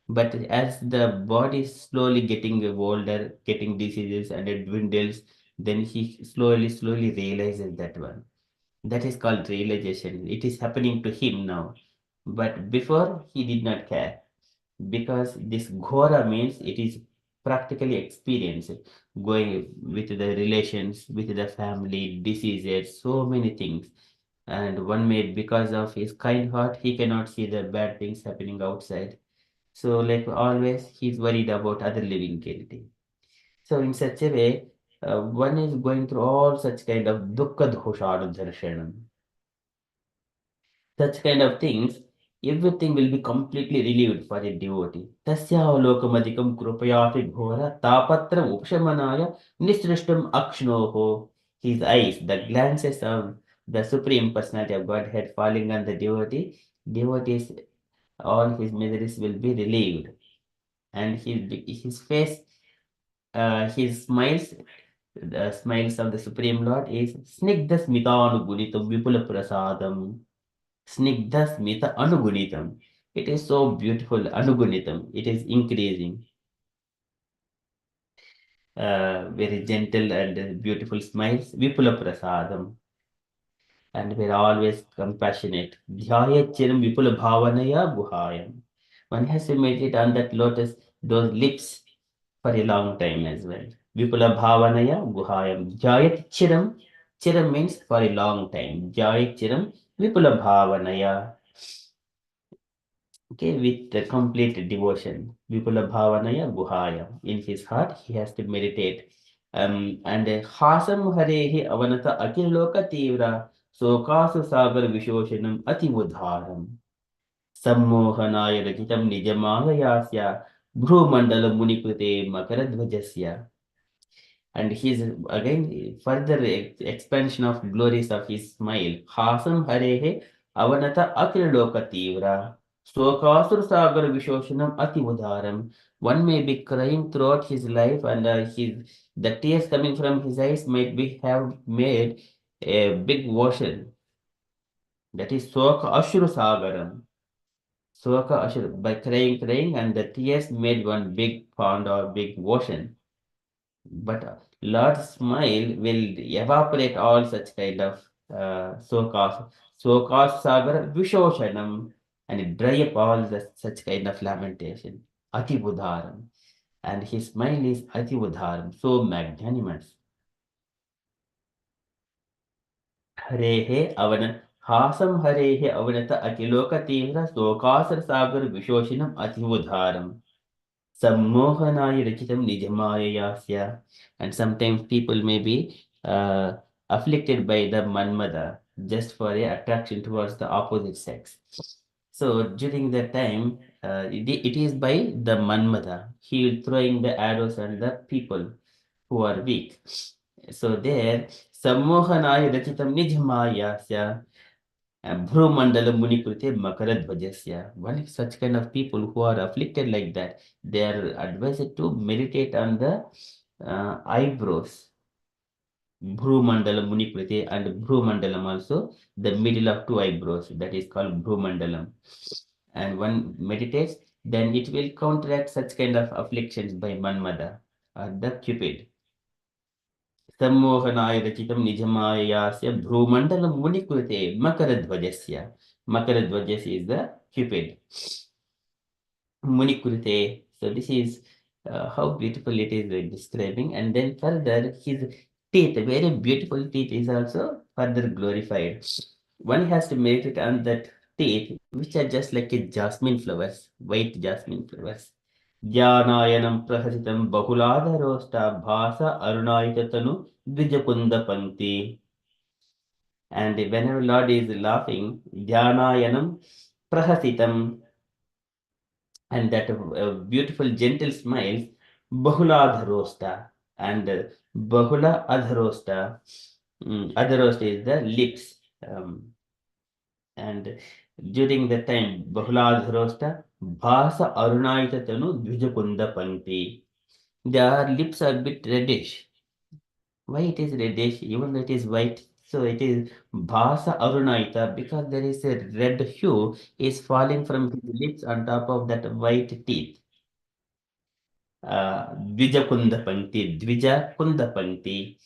But as the body is slowly getting older, getting diseases and it dwindles, then he slowly realizes that one. That is called realization. It is happening to him now. But before, he did not care because this ghora means it is practically experience going with the relations, with the family, diseases, so many things. And one may, because of his kind heart, he cannot see the bad things happening outside. So, like always, he's worried about other living entity. So, in such a way, one is going through all such kind of dukkha dhoshadu darshanam. Such kind of things, everything will be completely relieved for a devotee. Tasyaavalokamadikam krupayati ghora tapatra upshamanaya nisrishtam akshnoho. His eyes, the glances of the Supreme Personality of Godhead falling on the devotee, devotees, all his miseries will be relieved. And his face, his smiles, the smiles of the Supreme Lord is snigdha smitanu vipula prasadam. Snigdha smita anugunitam. It is so beautiful, anugunitam. It is increasing. Very gentle and beautiful smiles. Vipula prasadam. And we're always compassionate. Dhyayachiram vipula bhavanaya guhayam. One has to meditate on that lotus, those lips for a long time as well. Vipula bhavanaya guhayam. Jayat chiram. Chiram means for a long time. Jayat chiram vipula bhavanaya. Okay, with the complete devotion. Vipula bhavanaya guhaya. In his heart, he has to meditate. And hasam harehi avanata akiloka tivra sokasu sagar vishoshanam ati udharam. Sammohanaya rajitam nijamaya yasya bhrumandalam munikrute makaradvajasya. And his again further expansion of glories of his smile. Hasam harehe avanata akilaloka tivra. Swakasur sagar vishoshanam ati udaram. One may be crying throughout his life, and the tears coming from his eyes might be have made a big ocean. That is Swaka Ashuru Sagaram. Swaka Ashuru, by crying, and the tears made one big pond or big ocean. But Lord's smile will evaporate all such kind of sokas sagar vishoshanam, and dry up all such kind of lamentation. Ati budharam. And his smile is ati budharam, so magnanimous. Harehe avana hasam harehe avanata akiloka tivra sokasar sagar vishoshanam ati budharam. Sammohanaya rachitam nijamaya yasya. And sometimes people may be afflicted by the manmada just for a attraction towards the opposite sex. So during that time, it is by the Manmada. He will throwing the arrows at the people who are weak. So there, Sammohanaya Rachitam Nijmayasya Bhrumandala Munikrute Makaradvajasya. One such kind of people who are afflicted like that, they are advised to meditate on the eyebrows. Bhrumandalam Munikrite and Bhrumandalam also, the middle of two eyebrows, that is called Bhrumandalam. And one meditates, then it will counteract such kind of afflictions by Manmada or the Cupid. Sammohanaaya rachitam nijamaya Bhrumandalam Munikrite Makaradvajasya. Makaradvajas is the Cupid. Munikrite. So this is how beautiful it is describing. And then further, his teeth, very beautiful teeth, is also further glorified. One has to meditate on that teeth, which are just like a jasmine flowers, white jasmine flowers. Jnanayanam prahasitam bahuladharosta bhasa arunayitatanu dvijakunda pankti. And whenever Lord is laughing, Jnanayanam prahasitam, and that beautiful gentle smiles, bahula adharosta, and bahula adharosta. Adharosta is the lips. And during the time, bahula adharosta, bhasa arunaita tanu dvijakunda panti. Their lips are a bit reddish. Why it is reddish? Even though it is white. So it is bhasa arunaita, because there is a red hue is falling from his lips on top of that white teeth. Dvija Kunda Pankti. Dvija Kunda Pankti.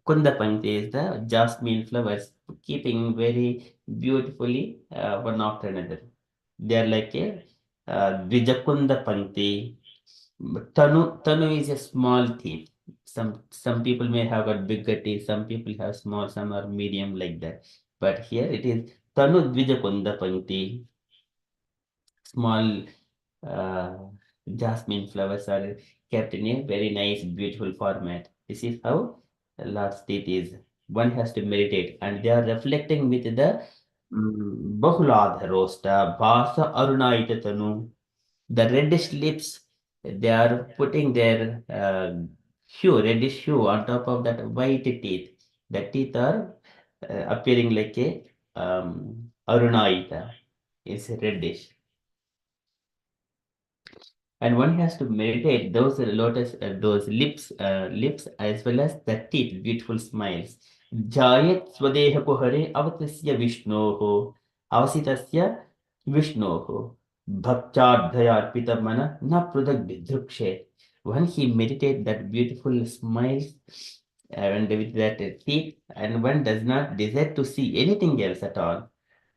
Kunda Pankti is the jasmine flowers, keeping very beautifully one after another. They are like a Dvija Kunda Pankti. Tanu is a small teeth. Some people may have got bigger teeth, some people have small, some are medium like that. But here it is Tanu Dvija Kunda Pankti. Small uh, jasmine flowers are kept in a very nice, beautiful format. This is how Lord's teeth is. One has to meditate, and they are reflecting with the Bahuladharosta, Bhasa Arunaita Tanu, the reddish lips. They are putting their reddish hue on top of that white teeth. The teeth are appearing like a Arunaita. It's reddish. And one has to meditate those those lips as well as the teeth, beautiful smiles. Jayat swadeha kuhare avatasya vishnoho, avasitasya vishnoho, bhakchadhayarpita mana na pradak vidrukshe. When he meditate that beautiful smiles and with that teeth, and one does not desire to see anything else at all.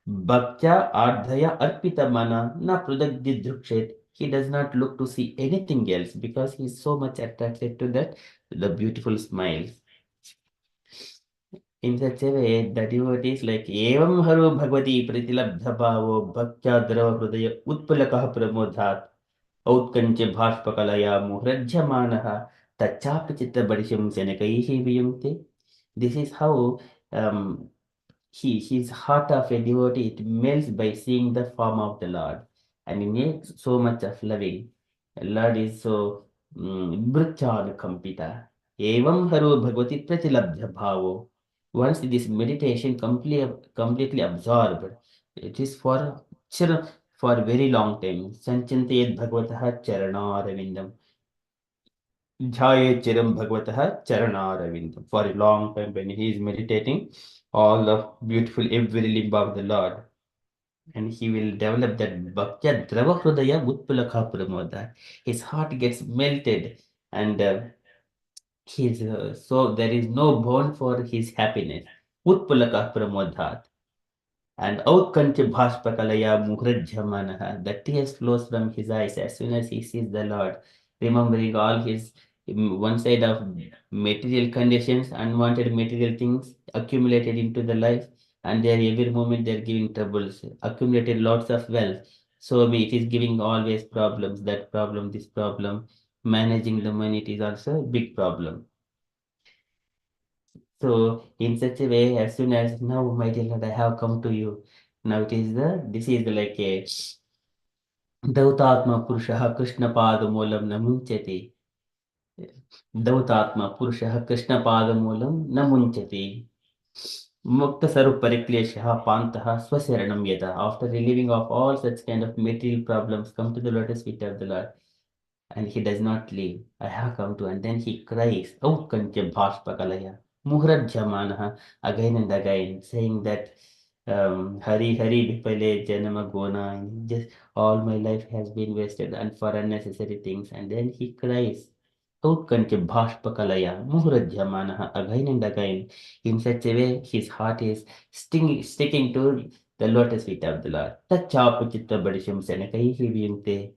Bhaktya ardhaya arpita mana na pradagdi drukshet. He does not look to see anything else because he is so much attracted to that, the beautiful smiles. In such a way, the devotee is like, Evam haru bhagavati pratilabdha bhavo bhaktya drava hridaya utpalakah pramodhat outkanche bhashpakalaya muhrajyamanaha tachapi chitta barisham senakaihi viyamte. This is how his heart of a devotee, it melts by seeing the form of the Lord, and he makes so much of loving. Lord is so Brichan Kampita. Evam Haru Bhagavati Pratilabdha Bhavo. Once this meditation completely absorbed, it is for a very long time. Sanchintayet Bhagavataha Charana Ravindam. Jhaye Chiram Bhagavataha Charana Ravindam. For a long time when he is meditating, all the beautiful every limb of the Lord. And he will develop that Bhaktya Drava Hrudaya Utpulakha Pramoda. His heart gets melted, and so there is no bond for his happiness. Utpulakha Pramodhat. And Outkanti Bhashpakalaya Muhrajamanaha. The tears flows from his eyes as soon as he sees the Lord, remembering all his one side of material conditions, unwanted material things accumulated into the life, and there every moment they're giving troubles, accumulated lots of wealth. So it is giving always problems, that problem, this problem. Managing the money, it is also a big problem. So in such a way, as soon as now, my dear Lord, I have come to you. Now this is like a Dautatma Purushaha Krishna Padamulam Namunchati. Dautatma Purushaha Krishna Padamulam Namunchati. Mukta Sarup Parikleshaha Pantaha Swasyaranam Yada. After relieving of all such kind of material problems, come to the lotus feet of the Lord. And he does not leave. I have come to, and then he cries, Autkantya Bhashpakalaya, Muhrajamanaha, again and again, saying that Hari Hari Vipale Janama Gona, just all my life has been wasted and for unnecessary things. And then he cries, Autkantya Bhashpakalaya, Muhrajamanaha, again and again, in such a way his heart is sticking to the lotus feet of the Lord. Tachapuchitta Badisham Senekai Hivinte.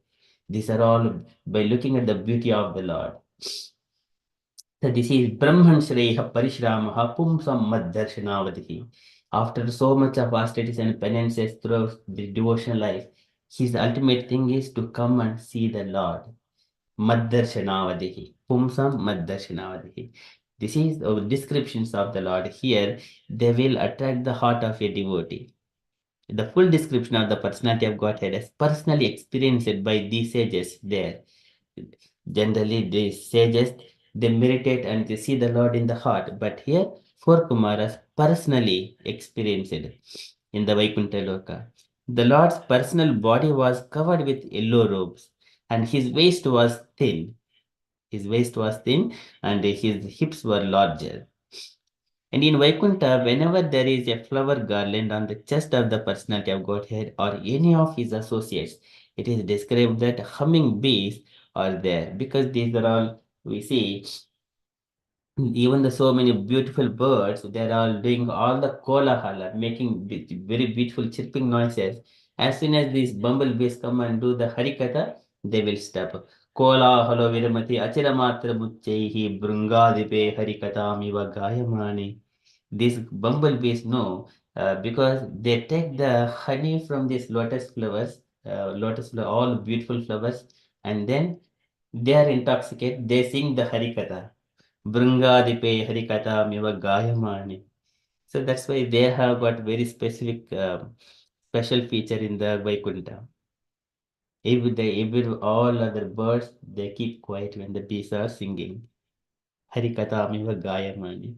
These are all by looking at the beauty of the Lord. So this is Brahman Shreya Parishramaha Pumsam Mad Darshanavadihi. After so much of austerities and penances throughout the devotional life, his ultimate thing is to come and see the Lord. Mad Darshanavadihi. Pumsam Mad Darshanavadihi. This is the descriptions of the Lord. Here, they will attract the heart of a devotee. The full description of the personality of Godhead is personally experienced by these sages there. Generally, these sages, they meditate and they see the Lord in the heart. But here, four Kumaras personally experienced it in the Vaikuntha Loka. The Lord's personal body was covered with yellow robes, and his waist was thin. His waist was thin, and his hips were larger. And in Vaikuntha, whenever there is a flower garland on the chest of the personality of Godhead or any of his associates, it is described that humming bees are there, because these are all we see. Even the so many beautiful birds, they're all doing all the kolahala, making very beautiful chirping noises. As soon as these bumblebees come and do the harikatha, they will stop. Kola halo viramati achiramatra muchaihi brungadipe harikatamiva gayamani. These bumblebees know, because they take the honey from these lotus flowers, all beautiful flowers, and then they are intoxicated. They sing the harikatha. Brungadipe harikatha miva gayamani. So that's why they have got very specific, special feature in the Vaikuntha. If all other birds, they keep quiet when the bees are singing. Harikatha miva gayamani.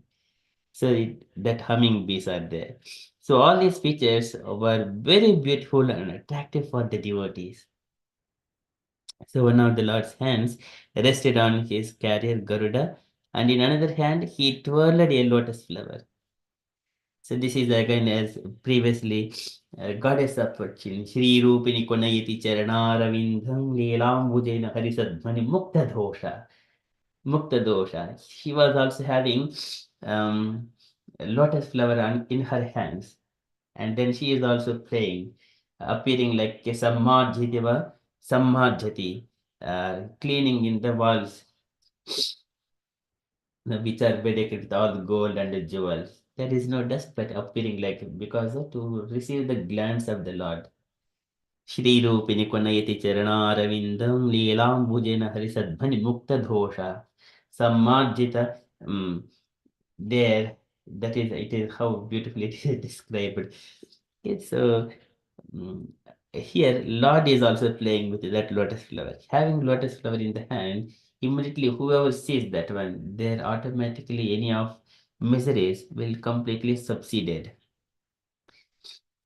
So that humming bees are there. So all these features were very beautiful and attractive for the devotees. So one of the Lord's hands rested on his carrier Garuda, and in another hand he twirled a lotus flower. So this is again as previously, goddess of fortune, Shri Rupini Konayati Charanaravintham Leelambujena Harisadhvani Mukta Dosha. Mukta Dosha. She was also having a lotus flower in her hands. And then she is also praying, appearing like a Sammadjitiva, Sammadjati, cleaning in the walls, which are bedecked with all the gold and the jewels. There is no dust, but appearing like, because to receive the glance of the Lord. Shri Rupini Konayati Charanaravindam Leelambujena Harisadhvani Mukta Dhosha Sammadjita. There, that is, it is how beautifully it is described. Okay, so mm, here Lord is also playing with that lotus flower. Having lotus flower in the hand, immediately whoever sees that one, there automatically any of miseries will completely subsided.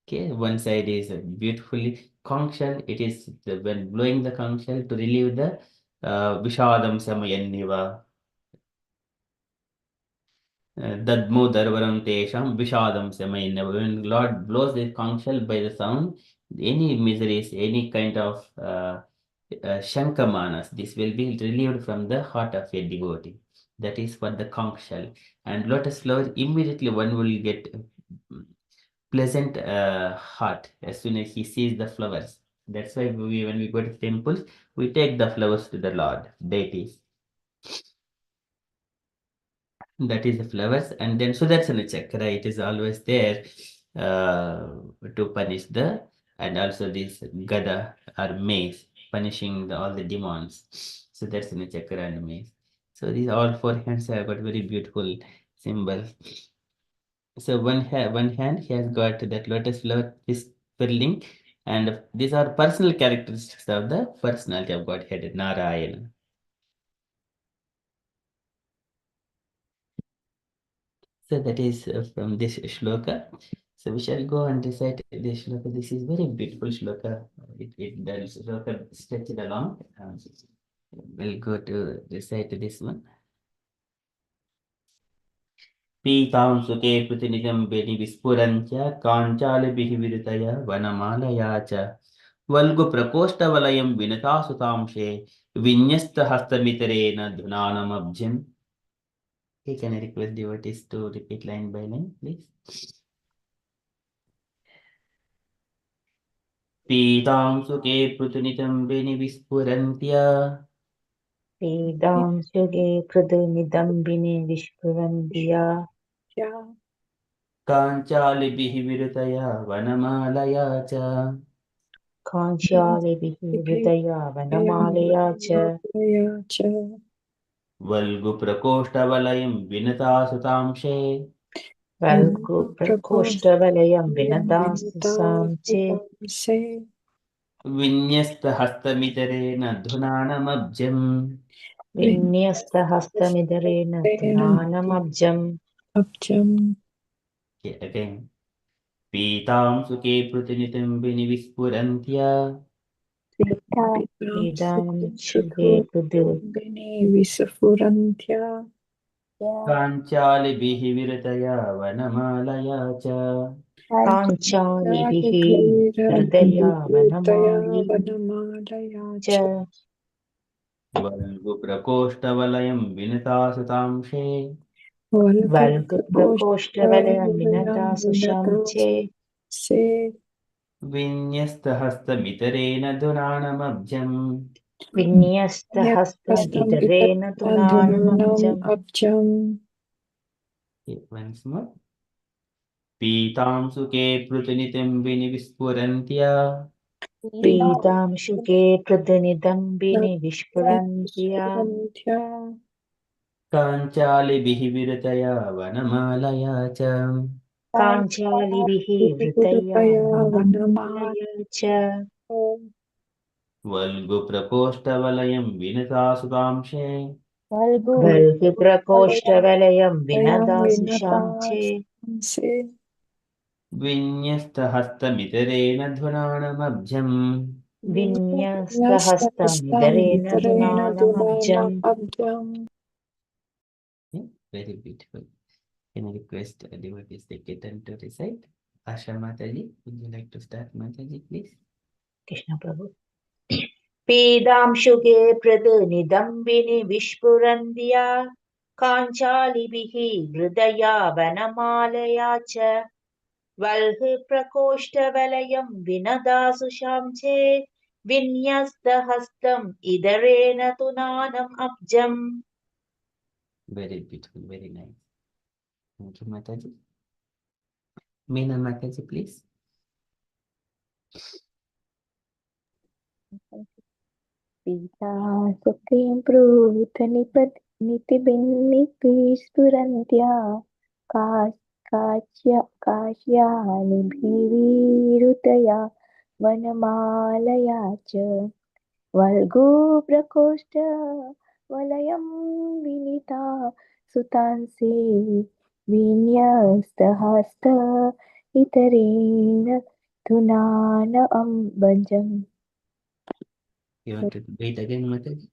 Okay, one side is beautifully conch shell. It is when blowing the conch shell to relieve the Vishadam Samayanniva. Dadmu Darvaram Tesham Vishadam Samayanniva. When Lord blows the conch shell by the sound, any miseries, any kind of Shankamanas, this will be relieved from the heart of a devotee. That is for the conch shell. And lotus flower, immediately one will get pleasant heart as soon as he sees the flowers. That's why when we go to temples, we take the flowers to the Lord, deities. That is the flowers, and then Sudarsana Chakra, it is always there to punish and also this Gada or mace, punishing all the demons. Sudarsana Chakra and mace. So these all four hands have got very beautiful symbols. So one hand he has got that lotus flower is twirling, And these are personal characteristics of the personality of Godhead, Narayana. So that is from this shloka. So we shall go and recite this shloka. This is very beautiful shloka. The shloka stretched along. We'll go to recite this one. पीतां सुखे पृथिनिजम्बिनि विस्फुरन्त्य काञ्चालिभिः विरुतय वनमालया च वल्गुप्रकोष्ठवलयं विनतासुतांशे विन्यस्तहस्तमितरेण धुनानमब्जिम्. Can I request devotees to repeat line by line, please? पीतां सुखे पृथुनितम्बिनि विस्फुरन्त्य पीतां सुगे पृथुनिदम्बिनि विस्फुरन्त्या काञ्चालिभिः विरुतया वनमालया च काञ्चालिभिः हृदया वनमालया च वल्गुप्रकोष्ठवलयं विनतासुतांशे वल्गुप्रकोष्ठवलयं विनदांसां चे विन्यस्तहस्तमितरेण धुनानमब्जम्. विन्यस्तहस्तमिदरेण धुनानमब्जम्. Okay, again. पीतां सुखे पृथुनितम्बिनि विस्फुरन्त्या पीतां सुगे पृथु विस्फुरन्त्या काञ्चालिभिः विरतया वनमालया च काञ्चालिभिः हृदया वनमाली वनमालया च वल्गुप्रकोष्ठवलयं विनतासुतांशे वल्गुप्रकोष्ठवलयं विनतासुषं चे विन्यस्तहस्तमितरेण धुनानमब्जम्. विन्यस्तहस्तम् इतरेण धुनानमब्जम्. Once more. पीतां सुखे पृथुनितम्बिनि विस्फुरन्त्या पीतां शुके पृथुनिदम्बिनि विस्फुरन्त्या काञ्चालिभिः विरतया वनमालया च काञ्चालिभिः हृदया वनमालया च वल्गुप्रकोष्ठवलयं विनतासुतांशे वल्गुप्रकोष्ठवलयं विनदासुषां चे विन्यस्तहस्तमितरेण धुनानमब्जम्. विन्यस्तहस्तमिदरेण धुनानमब्जम्. Very beautiful. Can I request devotees to get and to recite? Asha Mataji, would you like to start, Mataji, please? Krishna प्रभु. पीतां शुके पृथुनिदम्बिनि विस्फुरन्त्या काञ्चालिभिः हृदया वनमालया च वल्गुप्रकोष्ठवलयं विनदासुषां चे विन्यस्तहस्तम् इदरेण धुनानम् अब्जम्. Very beautiful, very nice. Thank you, Mataji. Meena Mataji, please. पीता सुखीं प्रूतनितिबिन्निस्फुरन्त्या काश्यालिभिरुतया वनमालया च वल्गुप्रकोष्ठवलयं Vinita सुतांसे विन्यस्तहस्त इतरेण धुनान अम्बजम्. You want to do it again, Mataji?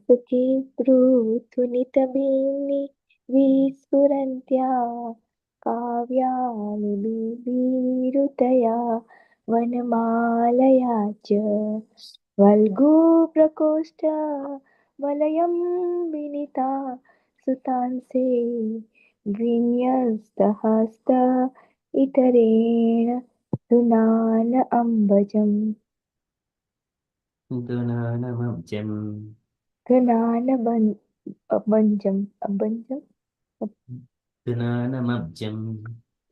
सुखी पृथुनितबिन्नि विस्फुरन्त्या काव्यालिभिरुतया वनमालया च वल्गुप्रकोष्ठवलयं Vinita सुतांसे विन्यस्तहस्त इतरेण धुनान अम्बजम्. Dhunanamabjam. Dhunanabhanjam.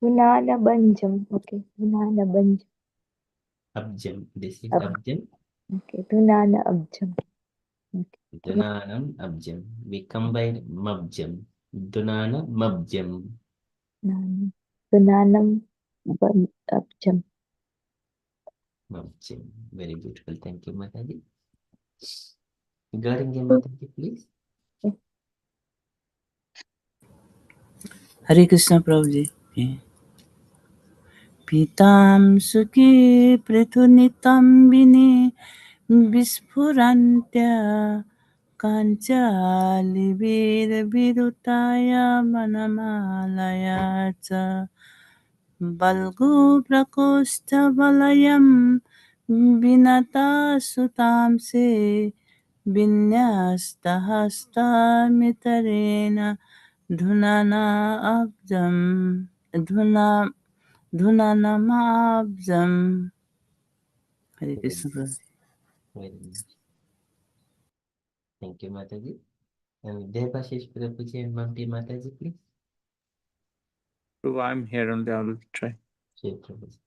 Dhunanabhanjam. Okay. Dhunanabhanjam. Abjam. This is abjam. Okay. Dhunanabhanjam. Okay. Dhunanam abjam. We combine mabjam. Dhunana mabjam. Dunanam Abjam. Okay, very beautiful. Thank you, Mataji. Garinge Mataji, please. Hare Krishna Prabhuji. Pitam Suki Pritunitam Bini Vispurantya Kanchali Vir Virutaya Manamalaya Cha Balgu Prakosta Valayam Vinata Sutam Se Vinyasta Hasta Mitarena Dhunana Abjam Dhunanamabjam. Hare Krishna Prabhu. Very nice. Thank you, Mataji. And Devashish Prabhuji and Mampi Mataji, please. So I'm here only. I will try. Shri Prabhuji.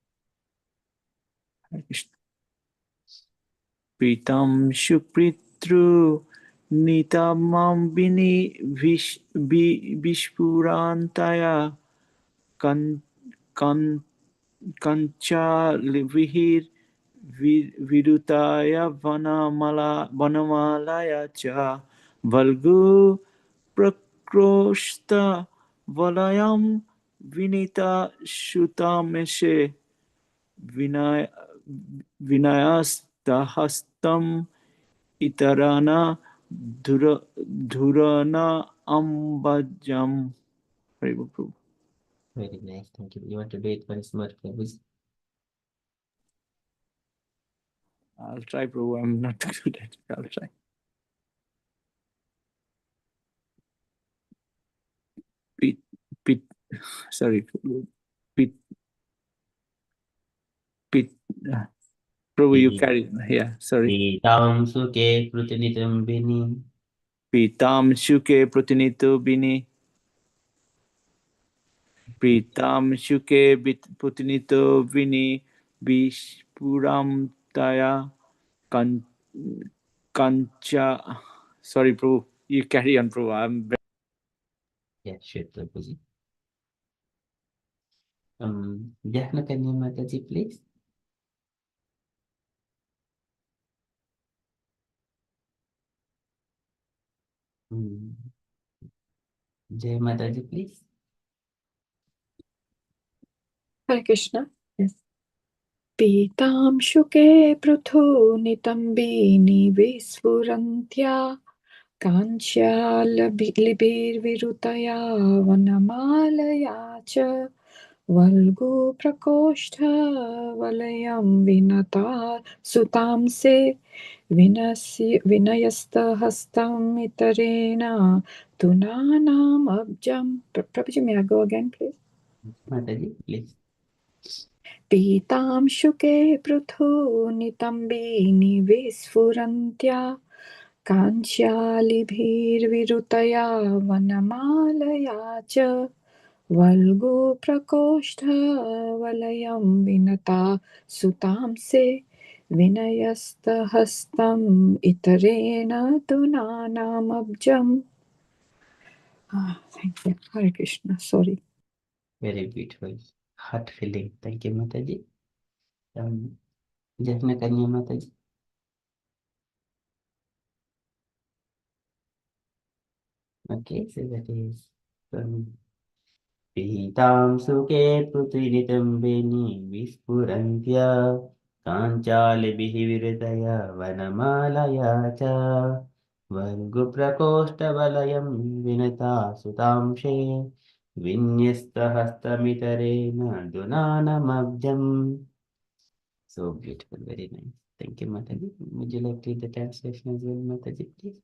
Hare Krishna. Pritam Shupritru Nitamam Bini Vishpurantaya kan kan Kancha Vihir Vidutaya Vanamalaya Cha Valgu Prakroshta Valayam Vinita Shutameshe Vinayastahastam Itarana Dhurana Ambajam. Very good, Prabhu. Very nice. Thank you. You want to do it once more, Prabhuji? I'll try, Prabhu. I'm not good at it. I'll try. Pit, pit, sorry. Pit, pit. Prabhu, you carry. Yeah, sorry. Pitam Suke Prutinitam Bini. Pitam Shuke Pratinito Bini. Pitam Shuke Pratinito Bini. Bishpuram Taya Kancha. Sorry, Prabhu. You carry on, Prabhu. I'm Yeah, sure, Prabhuji. Jahna Kanya Mataji, please. Jai Mataji, please. Hare Krishna. Yes. Pitam Shuke Pruthu Nitambini Visfurantya Kanchya Libir Virutaya Vanamalaya Cha Valgu Prakoshta Valayam Vinata Sutamse Vinayasta Hastam Itarena Tunanam Abjam. Prabhuji, may I go again, please? Mataji, please. Pitam Shuke Pruthu Nitambini Visfurantya Kanchya Vanamalaya Cha Valgu Prakoshta Valayam Vinata Sutamse Vinayasta Hastam Itarena Tunanam Abjam. Thank you. Hare Krishna. Sorry. Very beautiful. Heart filling. Thank you, Mataji. Jahna Kanya Mataji. Okay, so that is Pitam Suke Prutinitam Bini Vispurantya Kanchali Bihiviritaya Vanamalaya Cha Valgu Prakoshta Valayam Vinata Sutamshe Vinyasta Hastamitarena Dunanamabjam. So beautiful, very nice. Thank you, Mataji. Would you like to read the translation as well, Mataji, please?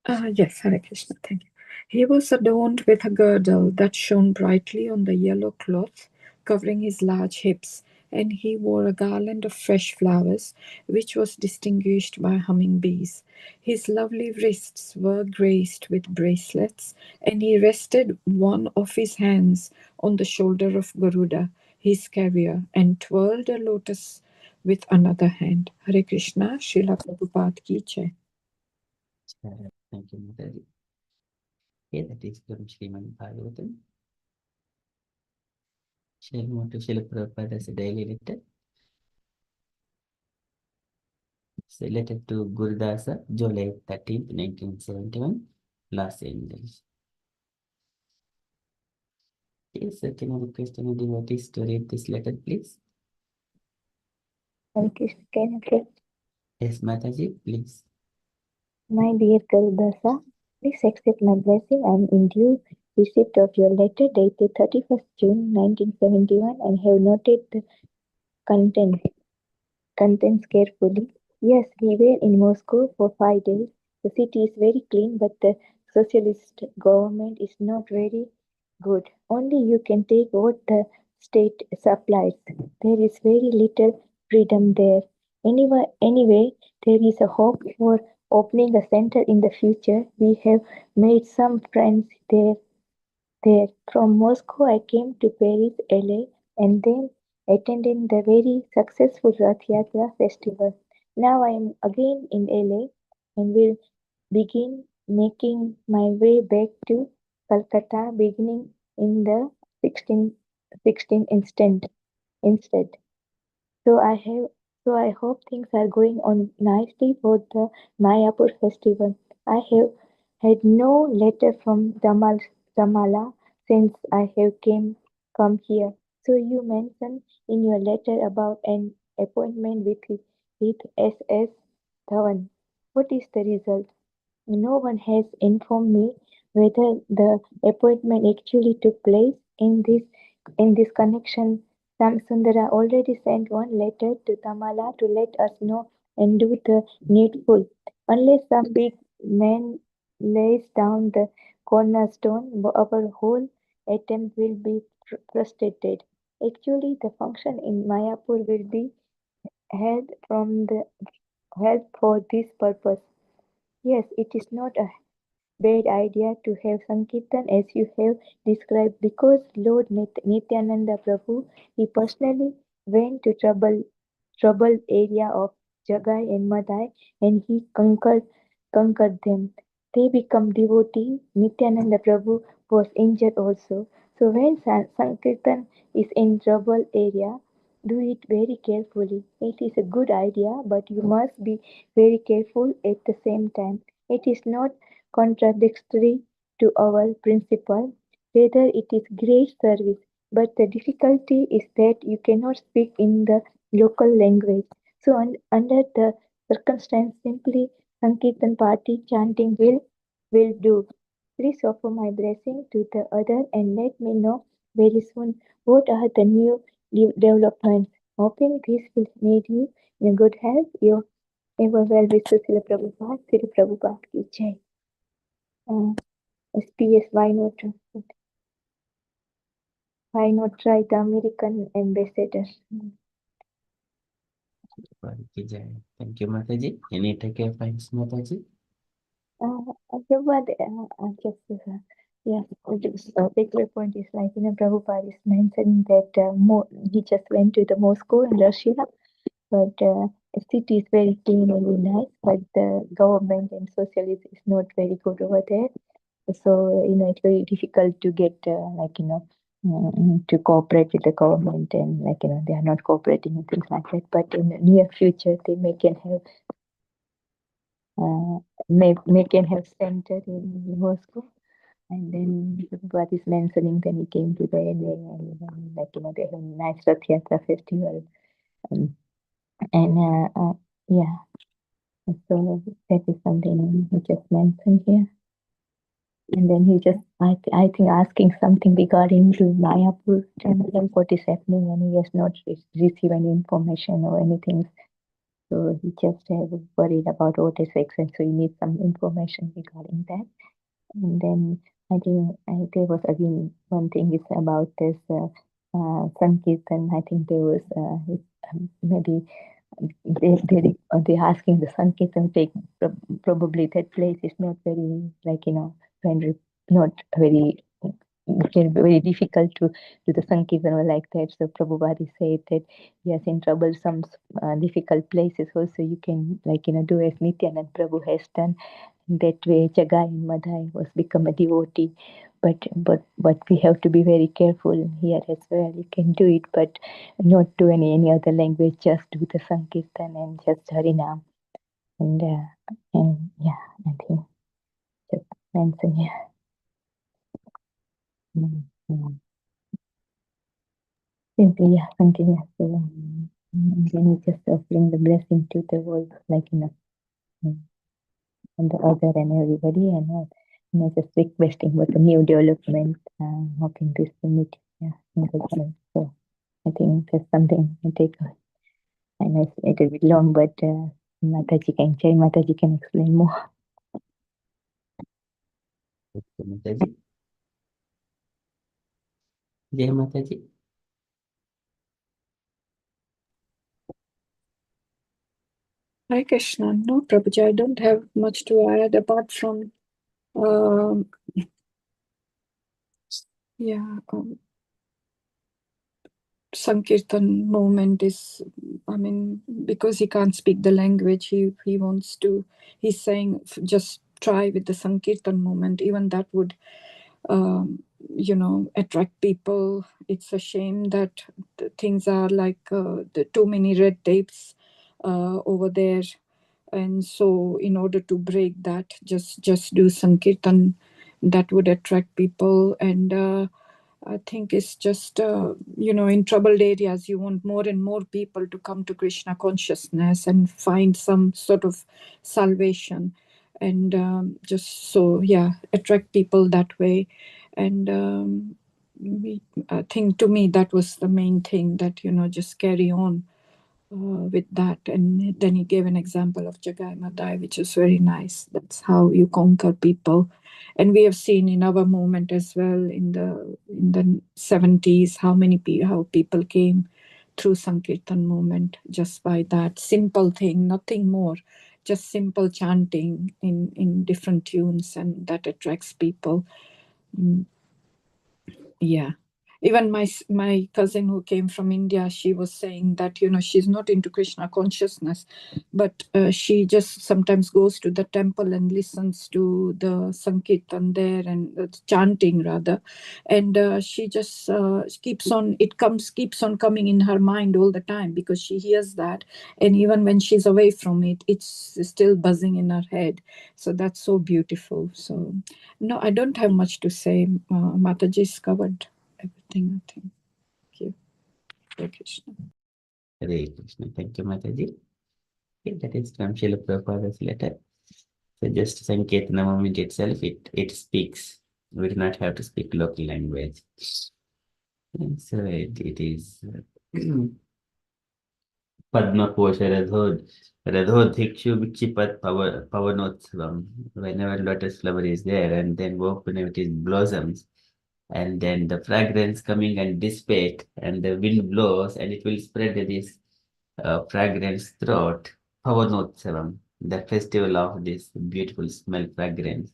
Yes, Hare Krishna, thank you. He was adorned with a girdle that shone brightly on the yellow cloth, covering his large hips, and he wore a garland of fresh flowers, which was distinguished by humming bees. His lovely wrists were graced with bracelets, and he rested one of his hands on the shoulder of Garuda, his carrier, and twirled a lotus with another hand. Hare Krishna, Srila Prabhupada Ki Jai. Thank you, Mataji. Okay, that is from Srimad Bhagavatam. Shall we move to Srila Prabhupada's daily letter? So letter to Gurudasa, July 13th, 1971, Los Angeles. Yes, sir, can I request any devotees to read this letter, please? Hare Krishna, can I read? Yes, Mataji, please. My dear Gurudasa, please accept my blessing. I am in due receipt of your letter dated 31st June 1971 and have noted the contents carefully. Yes, we were in Moscow for 5 days. The city is very clean, but the socialist government is not very good. Only you can take what the state supplies. There is very little freedom there. Anyway, there is a hope for opening a center in the future. We have made some friends there. From Moscow, I came to Paris, LA, and then attended the very successful Rath Yatra festival. Now I am again in LA and will begin making my way back to Calcutta beginning in the 16 instead. So I have so I hope things are going on nicely for the Mayapur festival. I have had no letter from Damala since I have come here. So you mentioned in your letter about an appointment with SS Dhawan. What is the result? No one has informed me whether the appointment actually took place. In this connection, Samsundara already sent one letter to Tamala to let us know and do the needful. Unless some big man lays down the cornerstone, our whole attempt will be frustrated. Actually, the function in Mayapur will be held held for this purpose. Yes, it is not a bad idea to have Sankirtan as you have described because Lord Nityananda Prabhu, he personally went to troubled area of Jagai and Madai and he conquered them. They become devotee. Nityananda Prabhu was injured also. So when Sankirtan is in troubled area, do it very carefully. It is a good idea, but you must be very careful at the same time. It is not contradictory to our principle. Rather, it is great service. But the difficulty is that you cannot speak in the local language. So, under the circumstance, simply Sankirtan party chanting will do. Please offer my blessing to the other and let me know very soon what are the new developments. Hoping this will make you in good health. Your ever well wishes, Srila Prabhupada. Srila Prabhupada ki jai. SPS, why not try the American ambassador? Thank you, Mataji. Any take points, Mataji? Yes, the particular point is like, Prabhupada is mentioning that he just went to the Moscow in Russia, but the city is very clean and very nice, but the government and socialism is not very good over there. So, it's very difficult to get, to cooperate with the government and, they are not cooperating and things like that. But in the near future, they may can have center in Moscow. And then what is mentioning, then he came to the LA and, they have a nice Rath Yatra festival. Um, and yeah, so that is something he just mentioned here. And then he just, I think, asking something regarding to Mayapur temple, what is happening, and he has not received any information or anything. So he just worried about what is and so he needs some information regarding that. And then I think there was again one thing is about this Sankirtan. I think there was maybe they're asking the Sankirtan take probably that place is not very friendly, not very it can be very difficult to do the Sankirtan or like that. So Prabhupada said that yes, in troublesome difficult places also you can do as Nityanand Prabhu has done. That way Jagai and Madhai was become a devotee. but we have to be very careful here as well. You can do it, but not do any other language. Just do the Sankirtan and just Harinam. And yeah, I think just mention yeah. Simply yeah, continue. So and then we just offering the blessing to the world, like and the other and everybody, and just requesting for the new development, hoping this meet, yeah, so I think that's something I take. I know it's a little bit long, but Mataji can explain more. Okay, Mataji. Jai Mataji. Hi Krishna. No, Prabhuji, I don't have much to add apart from, Sankirtan moment is, I mean, because he can't speak the language, he wants to, he's saying just try with the Sankirtan moment. Even that would, attract people. It's a shame that things are like the too many red tapes over there. And so in order to break that, just do Sankirtan. That would attract people. And I think it's just, in troubled areas, you want more and more people to come to Krishna consciousness and find some sort of salvation. And just so, attract people that way. And I think to me, that was the main thing, that, just carry on with that. And then he gave an example of Jagai Madai, which is very nice. That's how you conquer people. And we have seen in our movement as well in the 70s how people came through Sankirtan movement just by that simple thing, nothing more, just simple chanting in different tunes, and that attracts people. Yeah. Even my cousin who came from India, she was saying that, she's not into Krishna consciousness, but she just sometimes goes to the temple and listens to the Sankirtan there, and chanting rather. And she just keeps on coming in her mind all the time, because she hears that. And even when she's away from it, it's still buzzing in her head. So that's so beautiful. So no, I don't have much to say. Mataji's covered everything, I think. Thank you. Hare Krishna. Hare Krishna. Thank you, Mataji. Okay, that is from Srila Prabhupada's letter. So just Sankirtana moment itself, it speaks. We do not have to speak local language. And so it is Padma Kosha Radhodhikshu Vichipat Pavanotsavam. Whenever lotus flower is there, and then open it is blossoms, and then the fragrance coming and dissipate, and the wind blows, and it will spread this fragrance throughout. Pavanotsavam, the festival of this beautiful smell fragrance.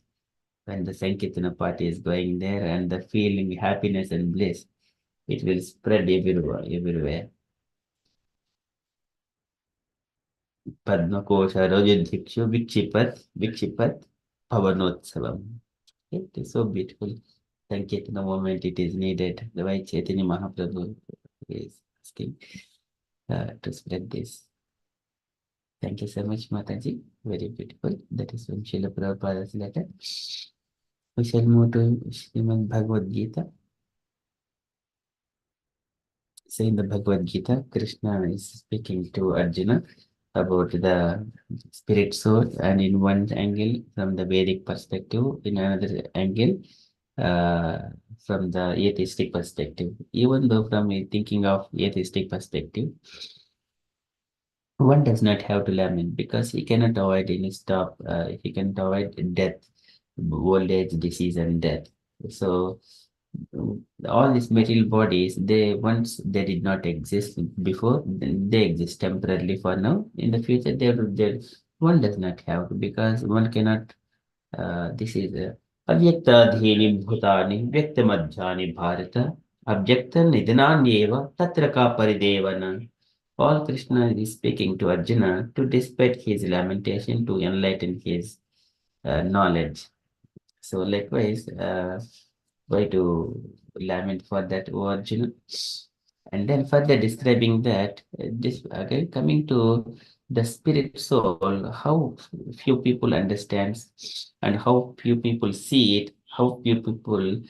When the Sankirtana party is going there, and the feeling happiness and bliss, it will spread everywhere. Padmakosha Rajadhikshu Vikshipat Pavanotsavam. It is so beautiful. Sankirtana moment it is needed. The way Chaitanya Mahaprabhu is asking to spread this. Thank you so much, Mataji. Very beautiful. That is from Srila Prabhupada's letter. We shall move to Srimad Bhagavad Gita. So in the Bhagavad Gita, Krishna is speaking to Arjuna about the spirit soul, and in one angle from the Vedic perspective, in another angle from the atheistic perspective. Even though from a thinking of atheistic perspective, one does not have to lament, because he cannot avoid any stop. He cannot avoid death, old age, disease, and death. So all these material bodies, once they did not exist before, they exist temporarily for now. In the future, one does not have to, because one cannot. This is avyakta-dhini bhutani vyakta-madhyani bharata abhyakta nidhananyeva tatra ka paridevana. All Krishna is speaking to Arjuna to dissipate his lamentation, to enlighten his knowledge. So likewise, Why to lament for that, O Arjuna? And then further describing that, this again coming to the spirit soul, how few people understands and how few people see it, how few people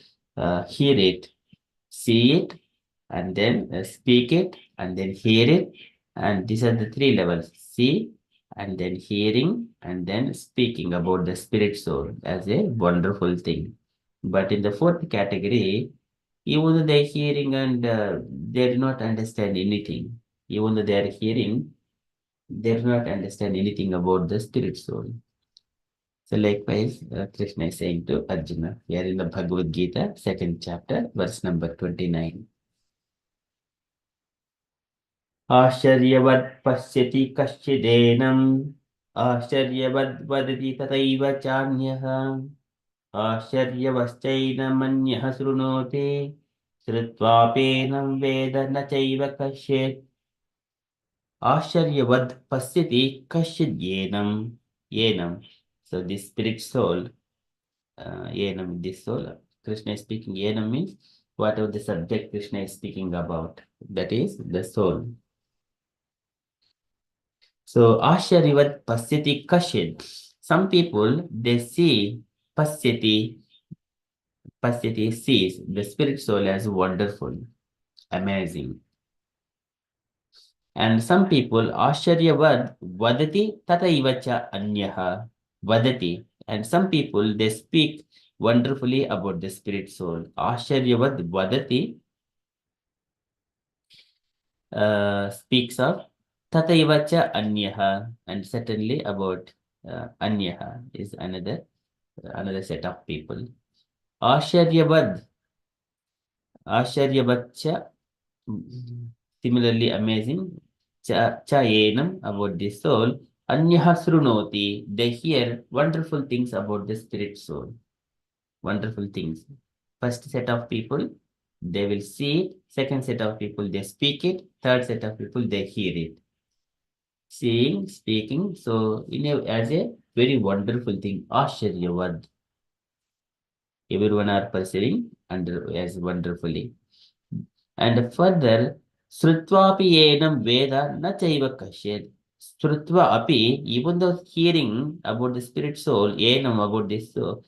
hear it, see it, and then speak it, and then hear it. And these are the three levels: see, and then hearing, and then speaking about the spirit soul as a wonderful thing. But in the fourth category, even though they're hearing and they do not understand anything, even though they are hearing, they do not understand anything about the spirit soul. So likewise, Krishna is saying to Arjuna here in the Bhagavad Gita, second chapter, verse number 29. आश्चर्यवत् पश्यति कश्चिदेनम् आश्चर्यवद् वदति तथैव चान्यः आश्चर्यवश्चैनमन्यः शृणोति श्रुत्वाप्येनं वेद न चैव कश्चित् आश्चर्यवद् पश्यति कश्चिदेनम् so this spirit soul enam, this soul, Krishna is speaking. Enam means whatever the subject Krishna is speaking about, that is the soul. So Asharivat Pasyati Kashid. Some people they see Pasyati sees the spirit soul as wonderful, amazing. And some people Asharyavad Vadati Tataivacha Anyaha Vadati. And some people they speak wonderfully about the spirit soul. Asharyavad Vadati speaks of Tataivacha Anyaha, and certainly about Anyaha is another set of people. Asharyavad Cha, similarly amazing. Cha Enam, about the soul. Anyaha Srunoti, they hear wonderful things about the spirit soul. Wonderful things. First set of people, they will see it. Second set of people, they speak it. Third set of people, they hear it. Seeing, speaking, so as a very wonderful thing. Asharyavad. Everyone are perceiving as wonderfully. And further, Srutvapi enam Veda na chaiva kashyad. Srutva api, even though hearing about the spirit soul, enam about this soul,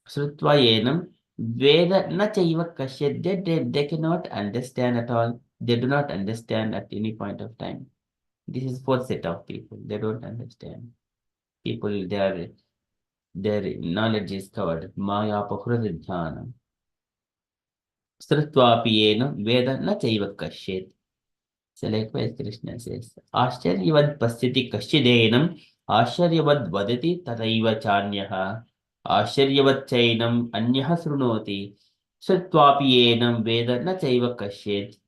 Srutva enam Veda na chaiva kashyad, they cannot understand at all. They do not understand at any point of time. This is fourth set of people. They don't understand. People, their knowledge is covered. Maya pahrata dhyana. Srutvapi enam Veda na chaiva kashyad. So likewise Krishna says, Ashcharyavad pasyati kashchidenam, Ashcharyavad vadati tataiva chanyaha, Ashcharyavad chainam anyaha srunoti, Srutvapi enam veda na chaiva kashyet.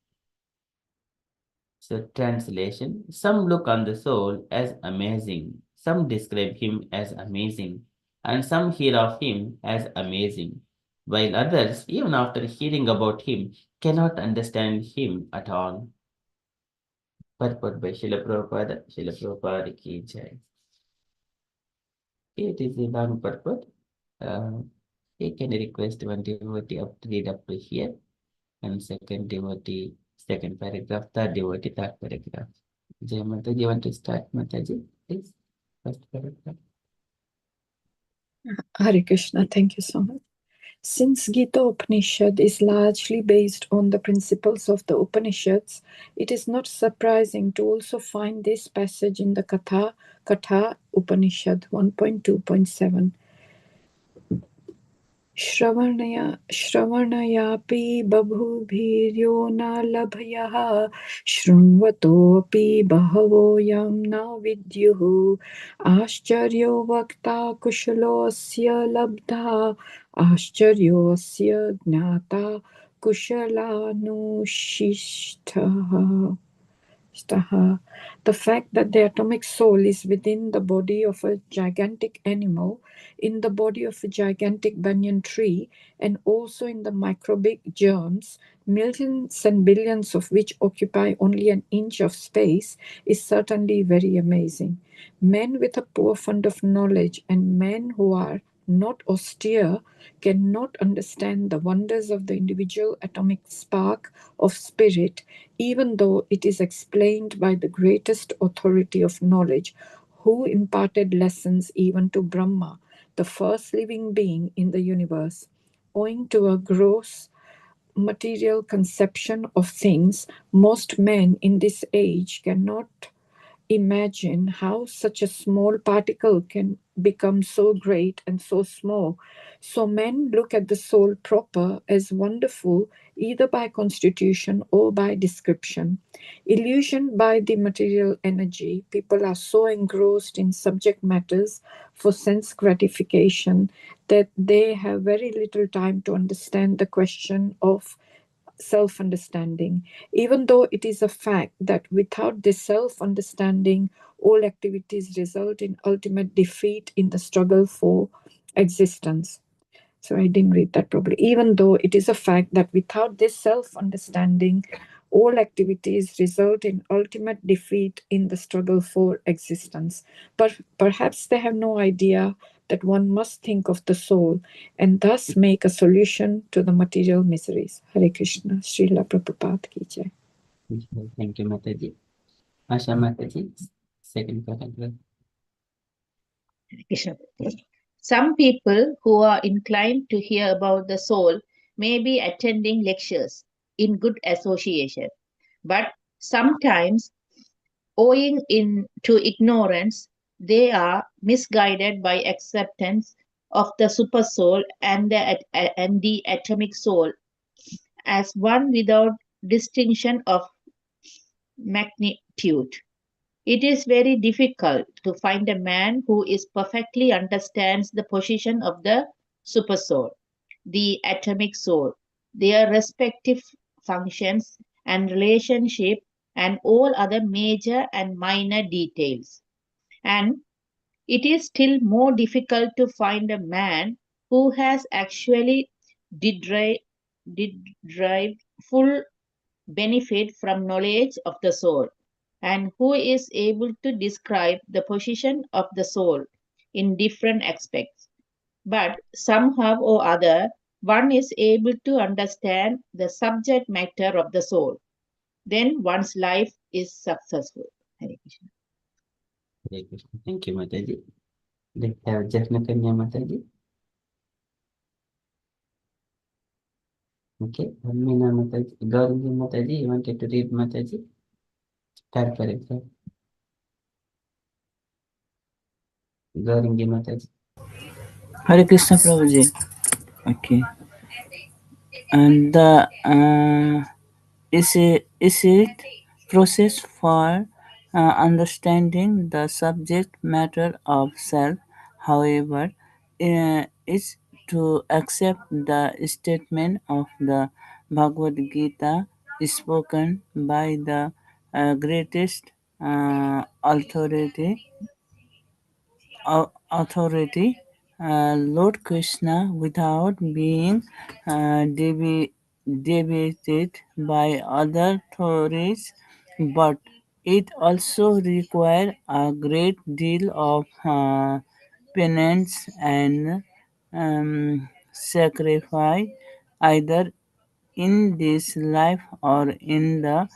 So translation, some look on the soul as amazing, some describe him as amazing, and some hear of him as amazing, while others, even after hearing about him, cannot understand him at all. Purport by Srila Prabhupada ki jai. It is a long purport. You can request one devotee to read up to here, and second devotee, second paragraph, third devotee, third paragraph. Jai Mataji, you want to start, Mataji, please? First paragraph. Hare Krishna, thank you so much. Since Gita Upanishad is largely based on the principles of the Upanishads, it is not surprising to also find this passage in the Katha Upanishad 1.2.7. श्रवणयापि बभूभिर्यो न लभयः शृण्वतोऽपि बहवो यं न विद्युः आश्चर्यो वक्ता कुशलोऽस्य लब्धा आश्चर्योऽस्य ज्ञाता कुशलानुशिष्टः. The fact that the atomic soul is within the body of a gigantic animal, in the body of a gigantic banyan tree, and also in the microbic germs, millions and billions of which occupy only an inch of space, is certainly very amazing. Men with a poor fund of knowledge and men who are not austere, cannot understand the wonders of the individual atomic spark of spirit, even though it is explained by the greatest authority of knowledge, who imparted lessons even to Brahma, the first living being in the universe. Owing to a gross material conception of things, most men in this age cannot imagine how such a small particle can become so great and so small. So men look at the soul proper as wonderful either by constitution or by description. Illusioned by the material energy, people are so engrossed in subject matters for sense gratification that they have very little time to understand the question of self understanding, even though it is a fact that without this self understanding, all activities result in ultimate defeat in the struggle for existence. So I didn't read that properly. Even though it is a fact that without this self understanding, all activities result in ultimate defeat in the struggle for existence. But perhaps they have no idea that one must think of the soul and thus make a solution to the material miseries. Hare Krishna, Srila Prabhupada ki jai. Thank you, Mataji. Asha Mataji, second paragraph. Krishna. Some people who are inclined to hear about the soul may be attending lectures in good association, but sometimes, owing to ignorance, they are misguided by acceptance of the supersoul and the atomic soul as one without distinction of magnitude. It is very difficult to find a man who is perfectly understands the position of the supersoul, the atomic soul, their respective functions and relationship, and all other major and minor details. And it is still more difficult to find a man who has actually derived full benefit from knowledge of the soul, and who is able to describe the position of the soul in different aspects. But somehow or other, one is able to understand the subject matter of the soul. Then one's life is successful. Hare Krishna. Hare Krishna. Thank you, Mataji. Let's have Jafnakanya Mataji. Okay, Amina Mataji. Gauri Mataji, you wanted to read Mataji? Third paragraph. Gauri Mataji. Hare Krishna Prabhuji. Okay. And the is it process for understanding the subject matter of self, however, is to accept the statement of the Bhagavad Gita spoken by the greatest authority, Lord Krishna, without being debated by other authorities, but it also requires a great deal of penance and sacrifice, either in this life or in the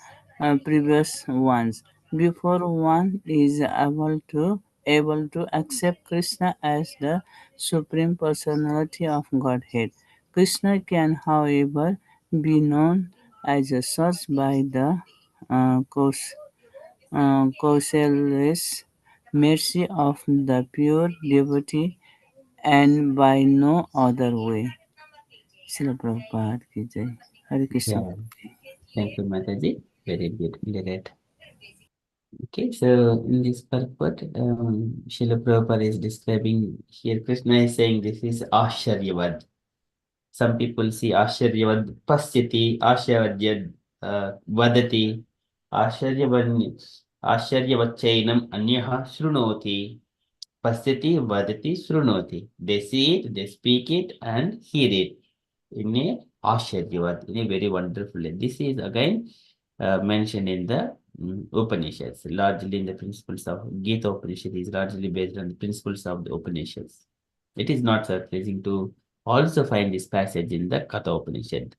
previous ones, before one is able to accept Krishna as the supreme personality of Godhead. Krishna can, however, be known as such by the causeless mercy of the pure devotee and by no other way. Srila Prabhupada ki jai. Hare Krishna. Yeah. Thank you, Mataji. Very beautifully read. Okay, so in this purport, Srila Prabhupada is describing here, Krishna is saying this is Asharyavad. Some people see Asharyavad Pasyati, Asharyavad Vadati, Asharyavacchainam Anyaha Shrunoti, Pasyati Vadati Shrunoti. They see it, they speak it, and hear it in a Asharyavad, in a very wonderful way. This is again mentioned in the Upanishads, largely in the principles of Gita Upanishad is largely based on the principles of the Upanishads. It is not surprising to also find this passage in the Katha Upanishad.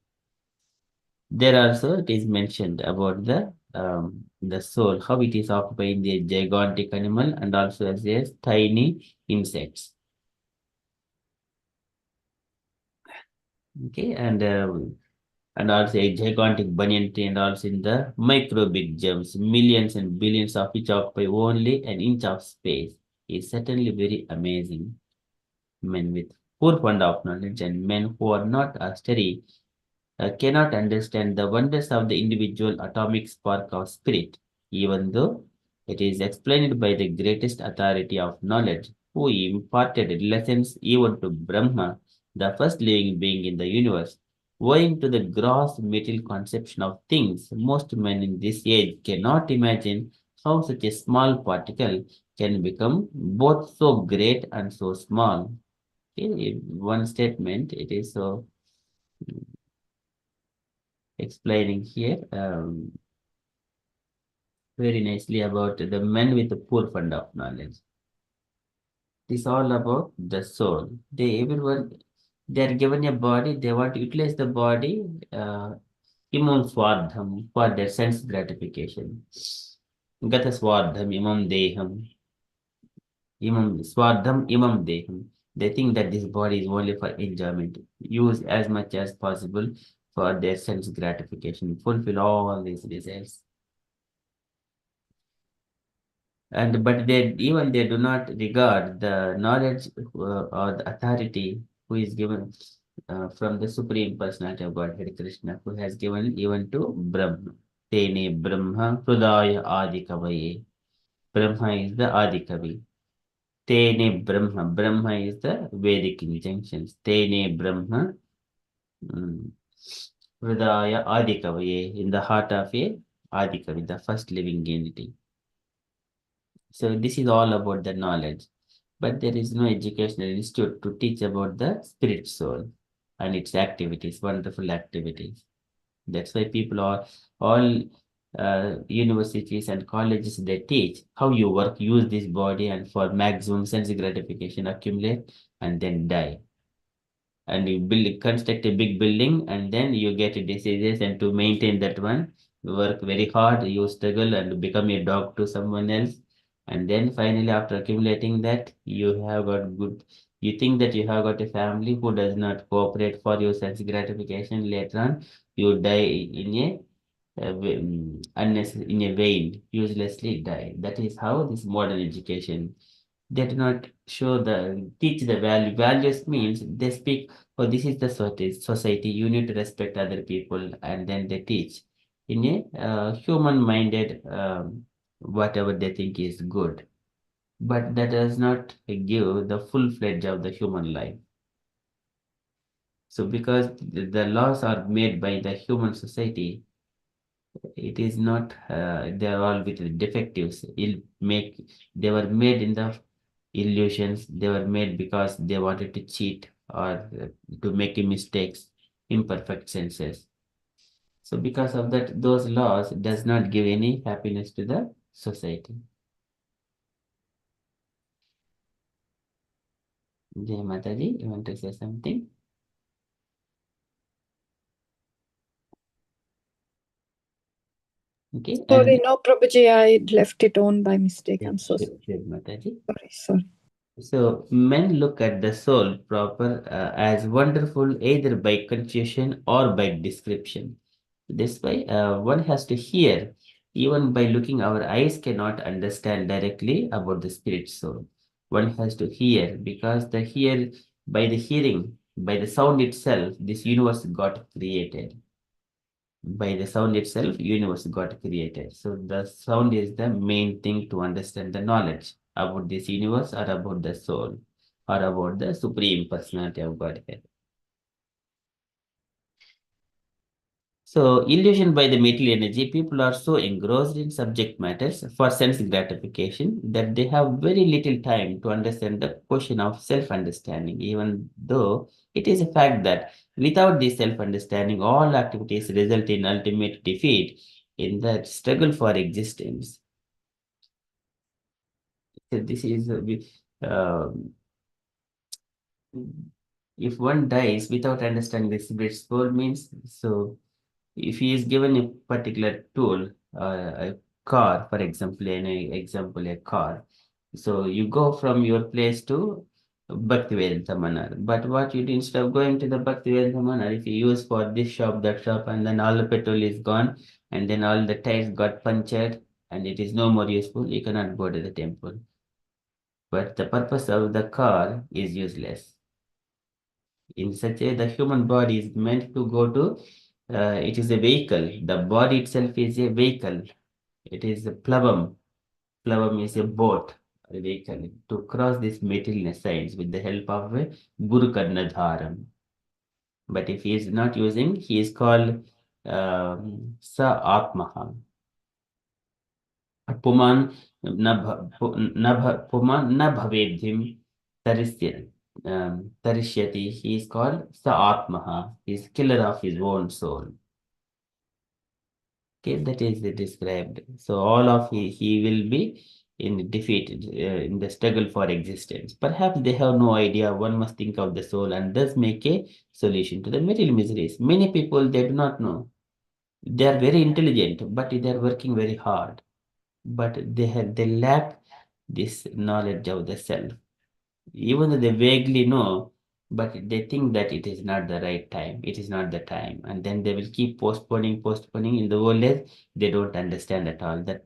There also it is mentioned about the soul, how it is occupying the gigantic animal and also as a tiny insects. Okay, and also a gigantic banyan tree, and also in the microbic germs, millions and billions of which occupy only an inch of space, is certainly very amazing. Men with poor fund of knowledge and men who are not study cannot understand the wonders of the individual atomic spark of spirit, even though it is explained by the greatest authority of knowledge, who imparted lessons even to Brahma, the first living being in the universe. Owing to the gross material conception of things, most men in this age cannot imagine how such a small particle can become both so great and so small. Okay, one statement, it is so explaining here very nicely about the men with the poor fund of knowledge. This all about the soul. They are given a body, they want to utilize the body imam swadham for their sense gratification. Gata swadham imam deham. Imam swadham imam deham. They think that this body is only for enjoyment. Use as much as possible for their sense gratification. Fulfill all these desires. And but they do not regard the knowledge or the authority who is given from the Supreme Personality of Godhead Krishna, who has given even to Brahma. Tene Brahma Hridaya Adi Kavaye. Brahma is the Adi Kavi. Tene Brahma. Brahma is the Vedic injunctions. Tene Brahma Hridaya Adi Kavaye, in the heart of a Adi Kavi, the first living entity. So this is all about the knowledge. But there is no educational institute to teach about the spirit soul and its activities, wonderful activities. That's why people are all universities and colleges, they teach how you work, use this body and for maximum sense gratification accumulate and then die. And you construct a big building and then you get diseases, and to maintain that one, you work very hard, you struggle and become a dog to someone else. And then finally, after accumulating that, you think that you have got a family who does not cooperate for your sense gratification. Later on, you die in in a vain, uselessly die. That is how this modern education, they do not teach the values means they speak, oh, this is the society, you need to respect other people, and then they teach in a human minded whatever they think is good, but that does not give the full fledged of the human life. So because the laws are made by the human society, it is not they are all with the defectives. They were made in the illusions, they were made because they wanted to cheat or to make mistakes, imperfect senses. So because of that, those laws does not give any happiness to the society. Jai Mataji, you want to say something? Okay. Sorry, no, Prabhuji, I left it on by mistake. I'm so Sure, Mataji. sorry. So men look at the soul proper as wonderful either by confusion or by description. This way, one has to hear. Even by looking, our eyes cannot understand directly about the spirit soul. One has to hear, because by the hearing, by the sound itself, this universe got created. By the sound itself, universe got created. So the sound is the main thing to understand the knowledge about this universe or about the soul or about the supreme personality of Godhead. So, illusion by the material energy, people are so engrossed in subject matters for sense gratification that they have very little time to understand the question of self-understanding, even though it is a fact that without this self-understanding, all activities result in ultimate defeat in the struggle for existence. So this is if one dies without understanding the spirit soul means, so if he is given a particular tool, a car, for example, a car. So you go from your place to Bhaktivedanta Manar. But what you do instead of going to the Bhaktivedanta Manar, if you use for this shop, that shop, and then all the petrol is gone, and then all the tires got punctured, and it is no more useful, you cannot go to the temple. But the purpose of the car is useless. In such a, the human body is meant to go to, it is a vehicle. The body itself is a vehicle. It is a plavam. Plavam is a boat, a vehicle, to cross this material science with the help of a Guru Karnadharam. But if he is not using, he is called Sa Atmaha. Puman Puman na bhavedhim tarishyati. He is called Sa Atmaha. He is killer of his own soul. Okay, that is described. So all of he will be in defeated in the struggle for existence. Perhaps they have no idea. One must think of the soul and thus make a solution to the material miseries. Many people they do not know. They are very intelligent, but they are working very hard. But they lack this knowledge of the self. Even though they vaguely know, but they think that it is not the right time, it is not the time, and then they will keep postponing. In the old age, they don't understand at all that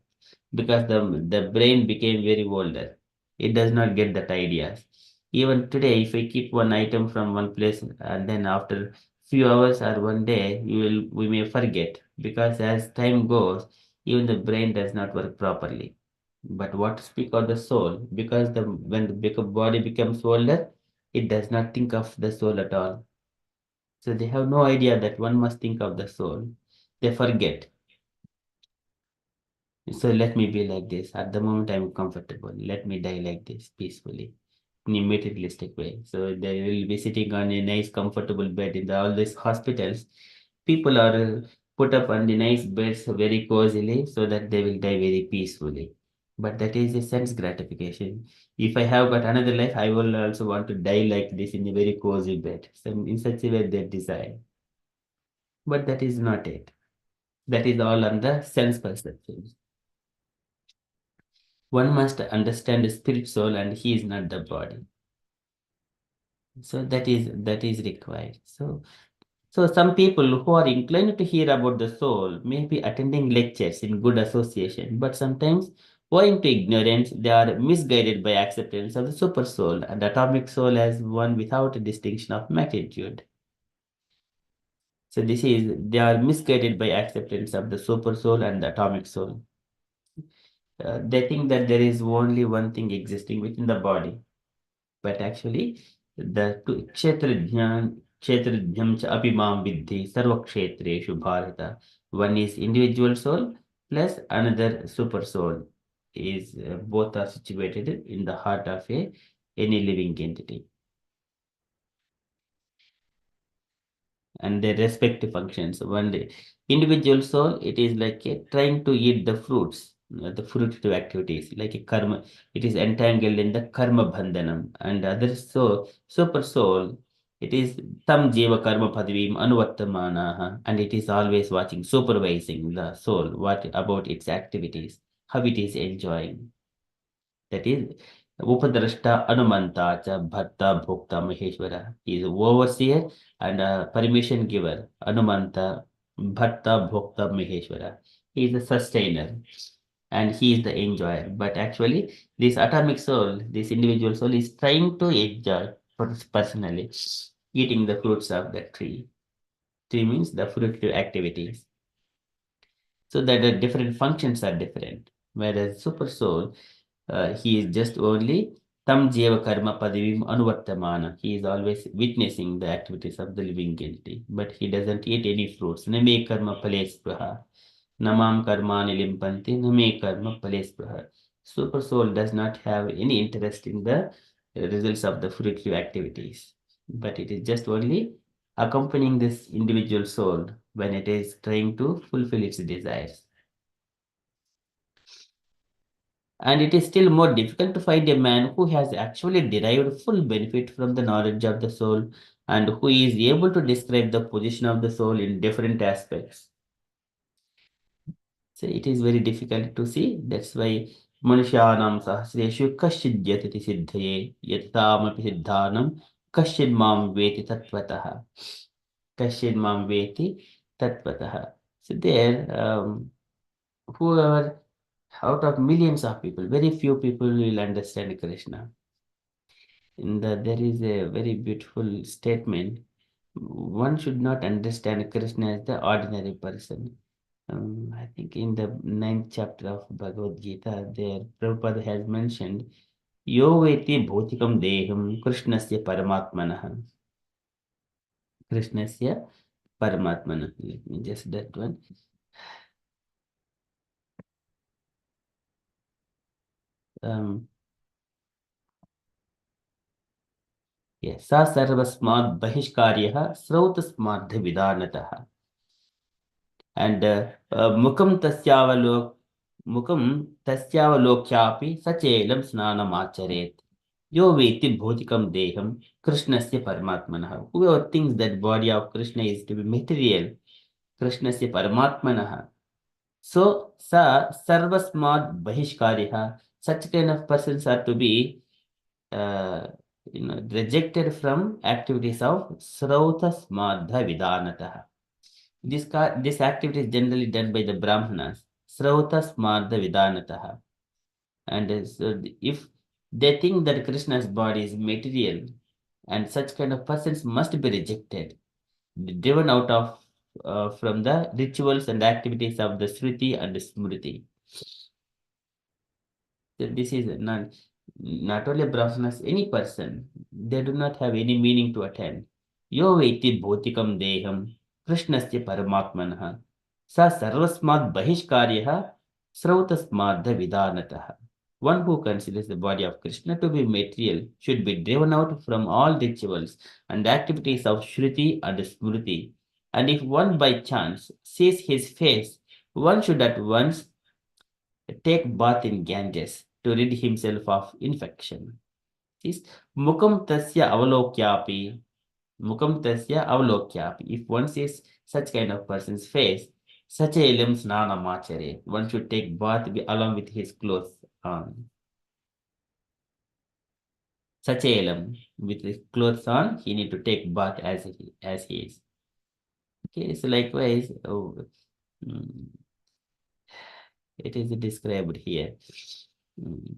because the brain became very older. It does not get that ideas. Even today, if I keep one item from one place and then after few hours or one day, we may forget because as time goes, even the brain does not work properly. But what to speak of the soul? Because when the body becomes older, it does not think of the soul at all. So they have no idea that one must think of the soul. They forget. So let me be like this. At the moment, I'm comfortable. Let me die like this peacefully, in a materialistic way. So they will be sitting on a nice, comfortable bed in all these hospitals. People are put up on the nice beds very cozily so that they will die very peacefully. But that is a sense gratification. If I have got another life, I will also want to die like this in a very cozy bed. So in such a way they desire. But that is not it. That is all on the sense perception. One must understand the spirit soul and he is not the body. So that is required. So some people who are inclined to hear about the soul may be attending lectures in good association, but sometimes owing to ignorance, they are misguided by acceptance of the super soul and atomic soul as one without a distinction of magnitude. So they are misguided by acceptance of the super soul and the atomic soul. They think that there is only one thing existing within the body, but actually the kshetrajnam cha apimam vidhi sarva kshetreshu bharata. One is individual soul plus another super soul is both are situated in the heart of any living entity. And their respective functions. One the individual soul, it is like trying to eat the fruits, the fruitive activities, like a karma. It is entangled in the karma bandhanam. And other soul, super soul, it is tam jiva karma padvim anuvattamanaha, and it is always watching, supervising the soul, what about its activities, how it is enjoying. That is Upadrashta Anumanta cha Bhatta Bhokta Maheshwara. He is overseer and a permission giver. Anumanta Bhatta Bhokta Maheshwara. He is the sustainer and he is the enjoyer. But actually, this atomic soul, this individual soul is trying to enjoy personally, eating the fruits of the tree. Tree means the fruitive activities. So that the different functions are different. Whereas super soul, he is just only tam jeva karma padivim anuvartamana. He is always witnessing the activities of the living entity, but he doesn't eat any fruits. Name karma palespraha. Namam karmani limpanti name karma palespraha. Super soul does not have any interest in the results of the fruitive activities, but it is just only accompanying this individual soul when it is trying to fulfill its desires. And it is still more difficult to find a man who has actually derived full benefit from the knowledge of the soul and who is able to describe the position of the soul in different aspects. So it is very difficult to see. That's why Manushyanam Sahasreshu Kashid Yatati Siddhaye Yatamapi Siddhanam Kashid Mam Veti Tatvataha. Kashid Mam Veti Tatvataha. So there, whoever out of millions of people, very few people will understand Krishna. There is a very beautiful statement. One should not understand Krishna as the ordinary person. I think in the 9th chapter of Bhagavad Gita, there Prabhupada has mentioned, Yo veti bhautikam deham Krishnasya paramatmanah. Krishnasya paramatmanah. Let me just that one. Yes, sa sarvasmad bahishkaryah srautasmadha vidanatah. And mukam tasyavalokkyapi sachelam snanam acharet. Yo veti bhautikam deham Krishnasya paramatmanah. Whoever thinks that body of Krishna is to be material, Krishnasya paramatmanah. So sa sarvasmad bahishkaryah. Such kind of persons are to be rejected from activities of srautasmadha vidanatah. This activity is generally done by the Brahmanas. Srauta Smartha Vidanataha. And so if they think that Krishna's body is material, and such kind of persons must be rejected, driven out of from the rituals and activities of the Sruti and Smriti. So this is not only Brahmanas, any person, they do not have any meaning to attend. Yo veti bhotikam deham Krishnasya paramatmanah sa sarvasmad bahishkaryah srautasmadha vidanatah. One who considers the body of Krishna to be material should be driven out from all rituals and activities of Shruti and Smriti. And if one by chance sees his face, one should at once take bath in Ganges to rid himself of infection. Is mukam tasya avalokyapi. Mukam tasya avalokyapi. If one sees such kind of person's face, such a ilam snana machare. One should take bath along with his clothes on. Such a ilam with his clothes on, he need to take bath as he is. Okay, so likewise, it is described here.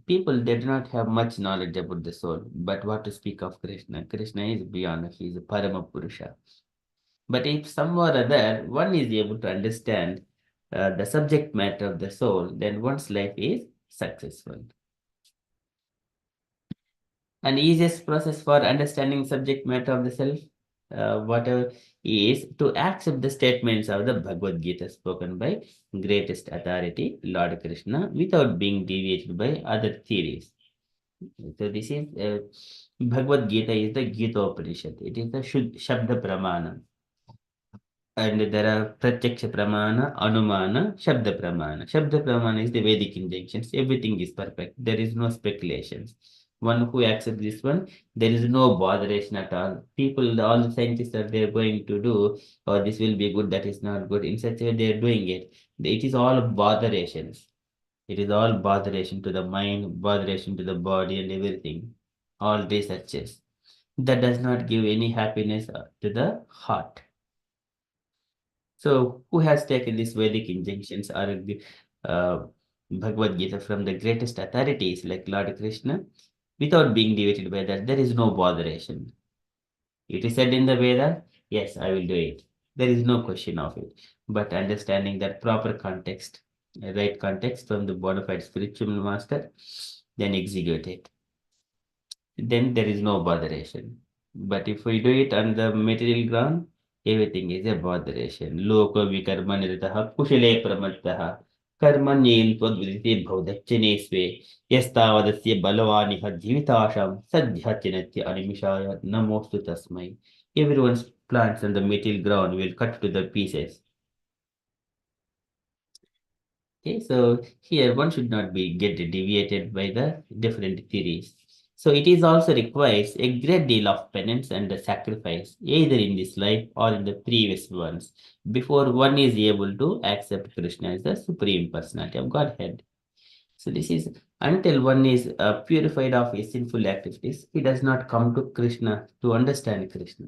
People, they do not have much knowledge about the soul, but what to speak of Krishna? Krishna is beyond, he is a Parama Purusha. But if some or other one is able to understand the subject matter of the soul, then one's life is successful. And easiest process for understanding subject matter of the self, whatever is to accept the statements of the Bhagavad Gita spoken by greatest authority, Lord Krishna, without being deviated by other theories. So this is Bhagavad Gita is the Gita Upanishad. It is the Shabda Pramana. And there are Pratyaksha Pramana, Anumana, Shabda Pramana. Shabda Pramana is the Vedic injunctions. Everything is perfect. There is no speculations. One who accepts this one, there is no botheration at all. People, all the scientists are they're going to do, or this will be good, that is not good. In such a way, they're doing it. It is all botherations. It is all botheration to the mind, botheration to the body and everything. All researches. That does not give any happiness to the heart. So, who has taken these Vedic injunctions or Bhagavad Gita from the greatest authorities like Lord Krishna without being deviated by that? There is no botheration. It is said in the Veda, yes, I will do it. There is no question of it. But understanding that proper context, right context from the bona fide spiritual master, then execute it. Then there is no botheration. But if we do it on the material ground, everything is a botheration. Loko vikarma niritaha kushale pramattaha karmanyen twadvidite bhaudachane sve yastavadasya balavaniha jivitasham sadhyachinatya animishaya namostu tasmai. Everyone's plants on the material ground will cut to the pieces. Okay, so here one should not be get deviated by the different theories. So it is also requires a great deal of penance and sacrifice, either in this life or in the previous ones, before one is able to accept Krishna as the supreme personality of Godhead. So this is until one is purified of his sinful activities, he does not come to Krishna to understand Krishna.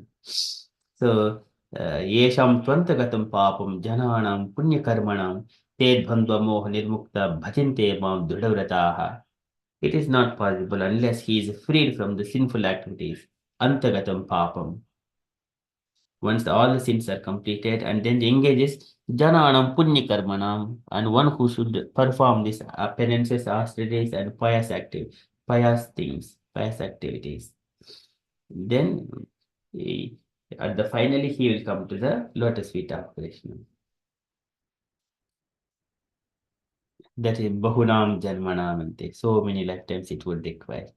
So yesham twantagatam papam jananam punyakarmanam tedbhandva moha nirmukta bhajante mam dృఢవ్రతాః. It is not possible unless he is freed from the sinful activities. Antagatam papam. Once all the sins are completed, and then engages jananam punyakarmanam, and one who should perform these penances, austerities, and pious things, pious activities. Then, at the finally, he will come to the lotus feet of Krishna. That is Bahunam Janmanamante. So many lifetimes it would require.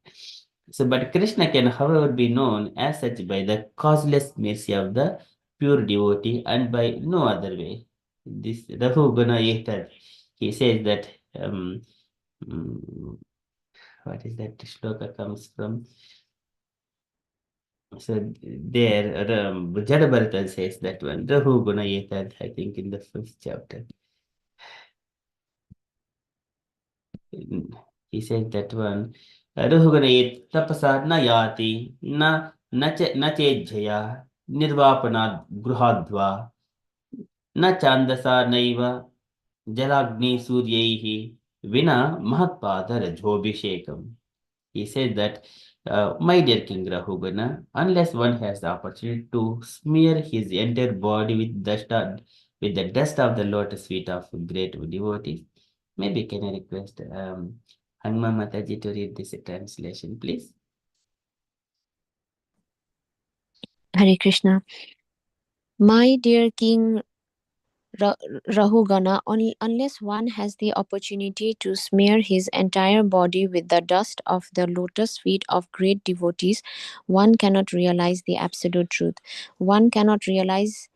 So, but Krishna can, however, be known as such by the causeless mercy of the pure devotee and by no other way. This Rahu Guna Yehtad, he says that, mm, what is that shloka comes from? So there, Jadabharata says that one, Rahu Guna Yehtad, I think in the first chapter. He says that one, Ruhugane tapasa na yati na chejjaya nirvapana gruhadva na chandasa naiva jalagni suryaihi vina mahatpada rajobhishekam. He says that, my dear King Rahugana, unless one has the opportunity to smear his entire body with the dust of the lotus feet of great devotees, maybe can I request Hanuman Mataji to read this translation, please? Hare Krishna. My dear King Rahugana, unless one has the opportunity to smear his entire body with the dust of the lotus feet of great devotees, one cannot realize the absolute truth. One cannot realize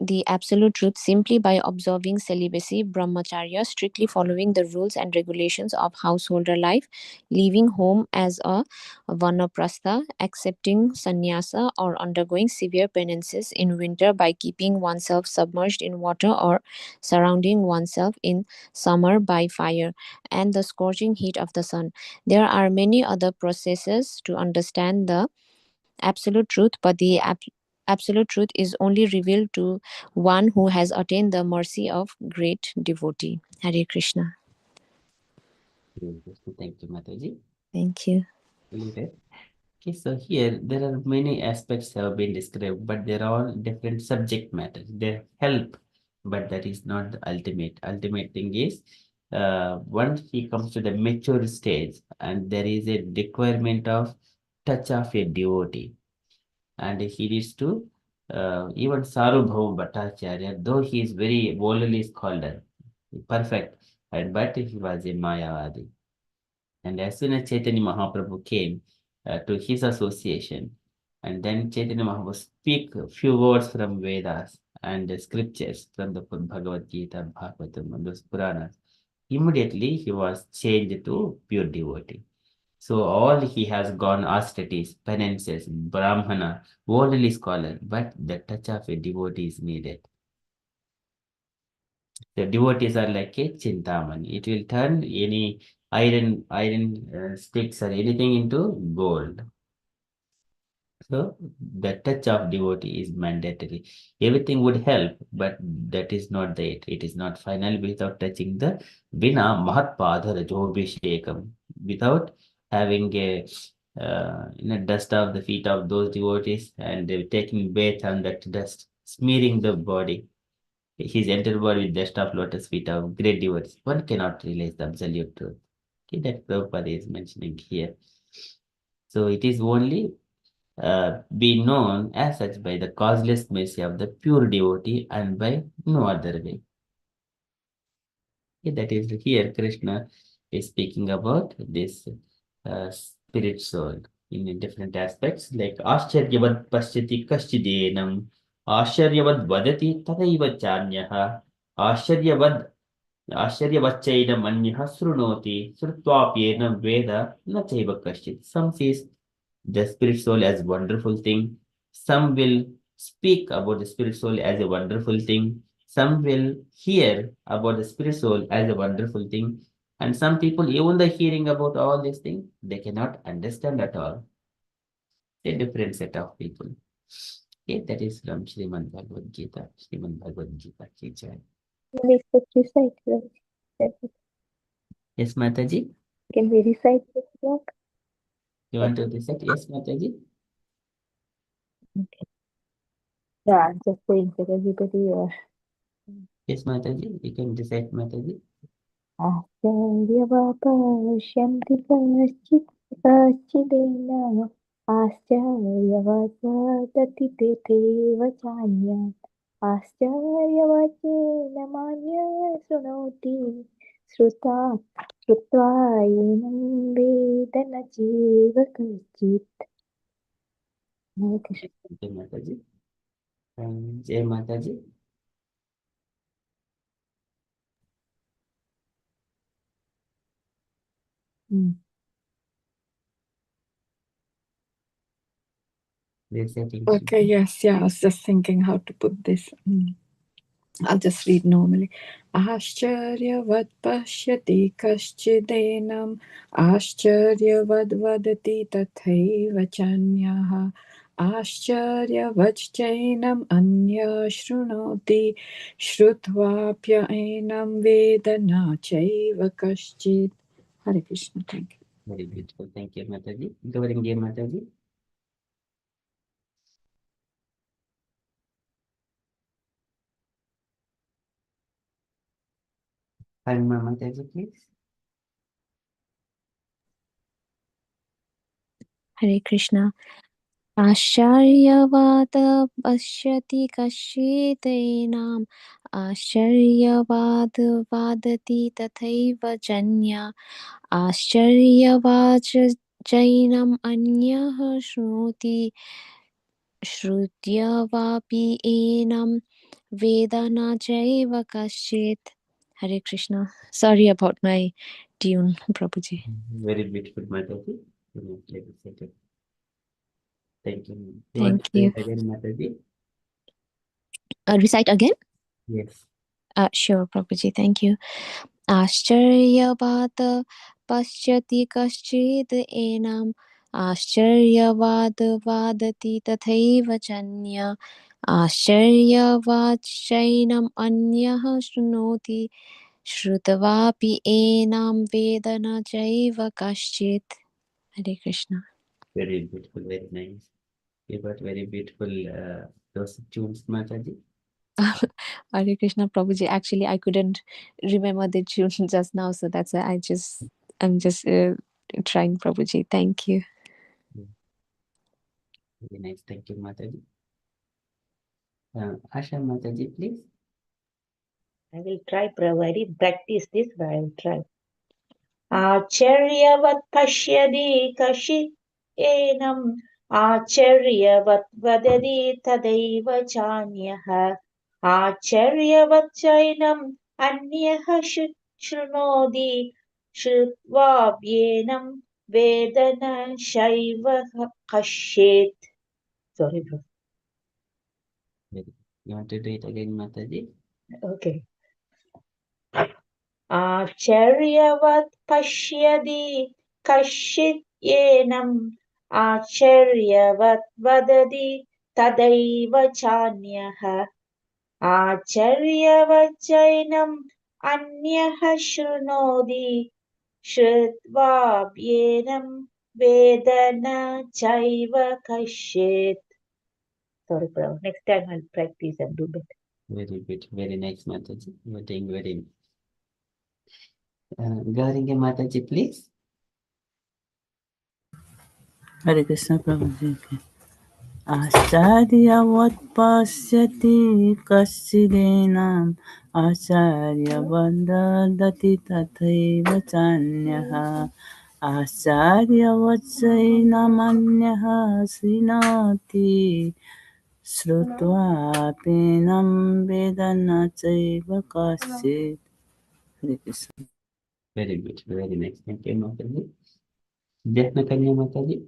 the absolute truth simply by observing celibacy, brahmacharya, strictly following the rules and regulations of householder life, leaving home as a vanaprastha, accepting sannyasa, or undergoing severe penances in winter by keeping oneself submerged in water or surrounding oneself in summer by fire and the scorching heat of the sun. There are many other processes to understand the absolute truth, but the absolute truth is only revealed to one who has attained the mercy of great devotee. Hare Krishna. Thank you, Mataji. Thank you. Okay, so here there are many aspects have been described, but they're all different subject matters. They help, but that is not the ultimate. Ultimate thing is, once he comes to the mature stage, and there is a requirement of touch of a devotee, and he needs to even Sarubhaum Bhattacharya, though he is very worldly scholar, perfect, and but he was a Mayavadi. And as soon as Chaitanya Mahaprabhu came to his association, and then Chaitanya Mahaprabhu speak a few words from Vedas and the scriptures from the Bhagavad Gita, Bhagavatam, and those Puranas, immediately he was changed to pure devotee. So all he has gone austerities, penances, Brahmana, worldly scholar, but the touch of a devotee is needed. The devotees are like a chintamani. It will turn any iron sticks or anything into gold. So the touch of devotee is mandatory. Everything would help, but that is not the it. It is not final without touching the Vina Mahatpada Rajobhishekam. Without having a dust of the feet of those devotees and taking bath on that dust, smearing the body. His entire body with dust of lotus feet of great devotees. One cannot realize the absolute truth. Okay, that Prabhupada is mentioning here. So it is only be known as such by the causeless mercy of the pure devotee and by no other way. Okay, that is here Krishna is speaking about this spirit soul in different aspects like Ascharyavad Paschati Kaschidenam, Ascharyavad Vadati Tadaiva Chanyaha, Ascharyavad आश्चर्यवच्चैनम् अन्यः शृणोति श्रुत्वाप्येनं वेद न चैव कश्चित्. Some says the spirit soul as wonderful thing. Some will speak about the spirit soul as a wonderful thing. Some will hear about the spirit soul as a wonderful thing. And some people, even the hearing about all these things, they cannot understand at all. A different set of people. Okay, that is from Srimad Bhagavad Gita. Srimad Bhagavad Gita. Ki Jai. Can we recite, right? Yes, Mataji. Can we recite this block? You want to recite? Yes, Mataji. Okay. Yeah, just saying that everybody Yes, Mataji. You can recite, Mataji. आश्चर्यवापश्यन्ति कश्चिदेन आश्चर्यवत् वदति तेथैव चान्यात् आश्चर्यवचेन मान्यः शृणोति श्रुत्वा येनं वेद न चैव कश्चित् हरे Krishna Thank you, Mataji. Jai Mataji. Reciting. Okay, yes, yeah, I was just thinking how to put this. I'll just read normally. Ascharyavat pashyati kaschidinam Ascharyavad vadati tathaiva chanyaha Ascharyavat chainam anya shrunoti Shrutvapya enam vedana chaiva kaschid. Hare Krishna, thank you. Very beautiful. Thank you, Mataji. Covering Jai Mataji. Hanma Mataji, please. Hare Krishna. आश्चर्यवाद पश्यति कश्चिदेनाम् आश्चर्यवाद वादति तथैव जन्या आश्चर्यवाच चैनम् अन्यः शृणोति श्रुत्यवापि एनं वेद न चैव कश्चित्. Hare Krishna. Sorry about my tune, Prabhuji. Very beautiful, Mataji. Thank you. Thank want to you. say it again, Mataji? Recite again? Yes. Sure, Prabhuji. Thank you. आश्चर्यवाद पश्यति कश्चिद् एनम् आश्चर्यवाद वादति तथैव चन्य आश्चर्यवाच्चैनम् अन्यः शृणोति श्रुत्वापि एनं वेद न चैव कश्चित्. Hare Krishna. Very beautiful, very nice. You got very beautiful those tunes, Mataji. Hare Krishna, Prabhuji. Actually, I couldn't remember the tune just now, so that's why I'm just trying, Prabhuji. Thank you. Very nice. Thank you, Mataji. Asha Mataji, please. I will try, Prabhu. I didn't practice this, but I will try. Acharyavat pashyadi kashit enam Acharyavat vadadi tadaiva chanyaha Acharyavat chainam anyaha shrunodi Shrutva vedana shaiva kashet. Sorry, bro. You want to do it again, Mataji? Okay. Acharyavat pashyadi kashit yenam Acharyavat vadadi tadaiva chanyaha Acharyavat jainam anyaha shrunodi Shrutva yenam vedana chaiva kashet. Sorry, bro. Next time I'll practice and do better. Very good. Very nice, Mataji. You are doing very Garinge Mataji, please. Hare Krishna Prabhuji. Acharyavat pashyati kaschidinam Acharyavadadati tathaiva chanyaha Acharyavatsainamanyaha srinati Shrutva penam vedana chaiva kaschit. Hare Krishna. Very good. Very nice. Thank you, Mataji. Jayatna Kanya Mataji.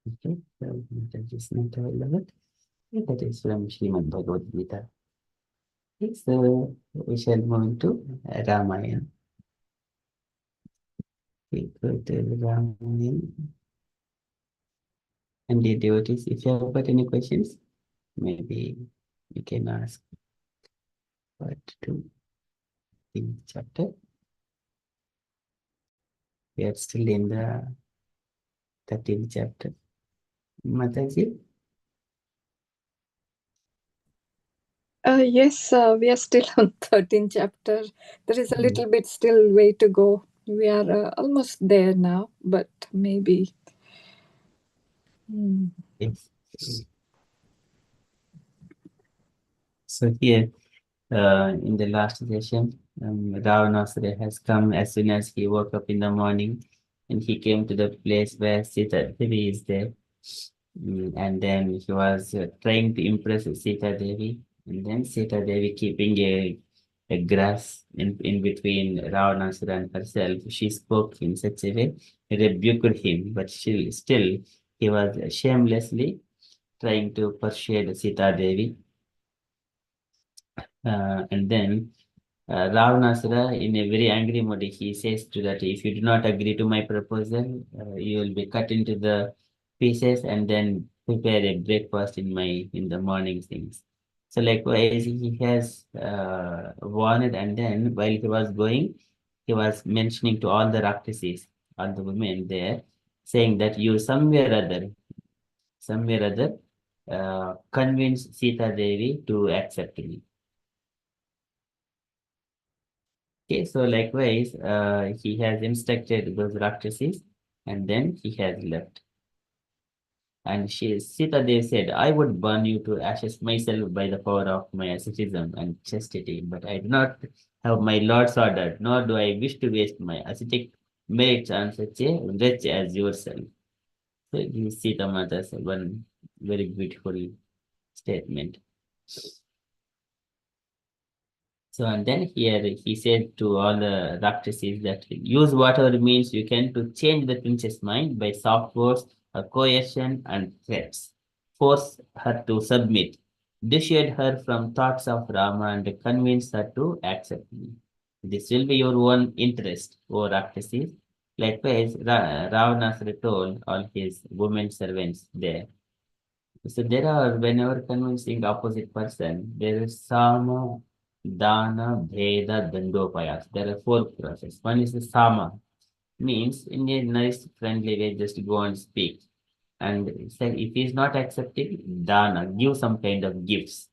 Okay. So Mataji is not available. That is from Srimad Bhagavad Gita. Okay, so we shall move to Ramayana. We go to Ramayana. And the devotees, if you have got any questions, maybe you can ask. Part2, the chapter. We are still in the 13th chapter. Mataji? Yes, we are still on 13th chapter. There is a little bit still way to go. We are almost there now, but maybe. Yes. So here, in the last session, Ravanasura has come as soon as he woke up in the morning, and he came to the place where Sita Devi is there. And then he was trying to impress Sita Devi, and then Sita Devi keeping a grass in between Ravanasura and herself. She spoke in such a way, rebuked him, but still he was shamelessly trying to persuade Sita Devi. And then Ravanasura, in a very angry mood, he says to that, if you do not agree to my proposal, you will be cut into the pieces and then prepare a breakfast in the morning things. So likewise, he has warned, and then while he was going, he was mentioning to all the Rakshasis, all the women there, saying that you somewhere other, convince Sita Devi to accept me. Okay, so likewise, he has instructed those Rakshasis, and then he has left. And Sita Devi said, I would burn you to ashes myself by the power of my asceticism and chastity, but I do not have my Lord's order, nor do I wish to waste my ascetic merits on such a wretch as yourself. So this is Sita Mata's one very beautiful statement. So, and then here he said to all the Rakshasis that use whatever means you can to change the princess' mind by soft words, coercion, and threats. Force her to submit. Dissuade her from thoughts of Rama and convince her to accept me. This will be your own interest, O Rakshasis. Likewise, Ravanasura told all his women servants there. So there are, whenever convincing opposite person, there is Sama, Dana, Bheda, Dandopayas. There are four processes. One is the Sama, means in a nice, friendly way, just go and speak. And if he is not accepting, Dana, give some kind of gifts.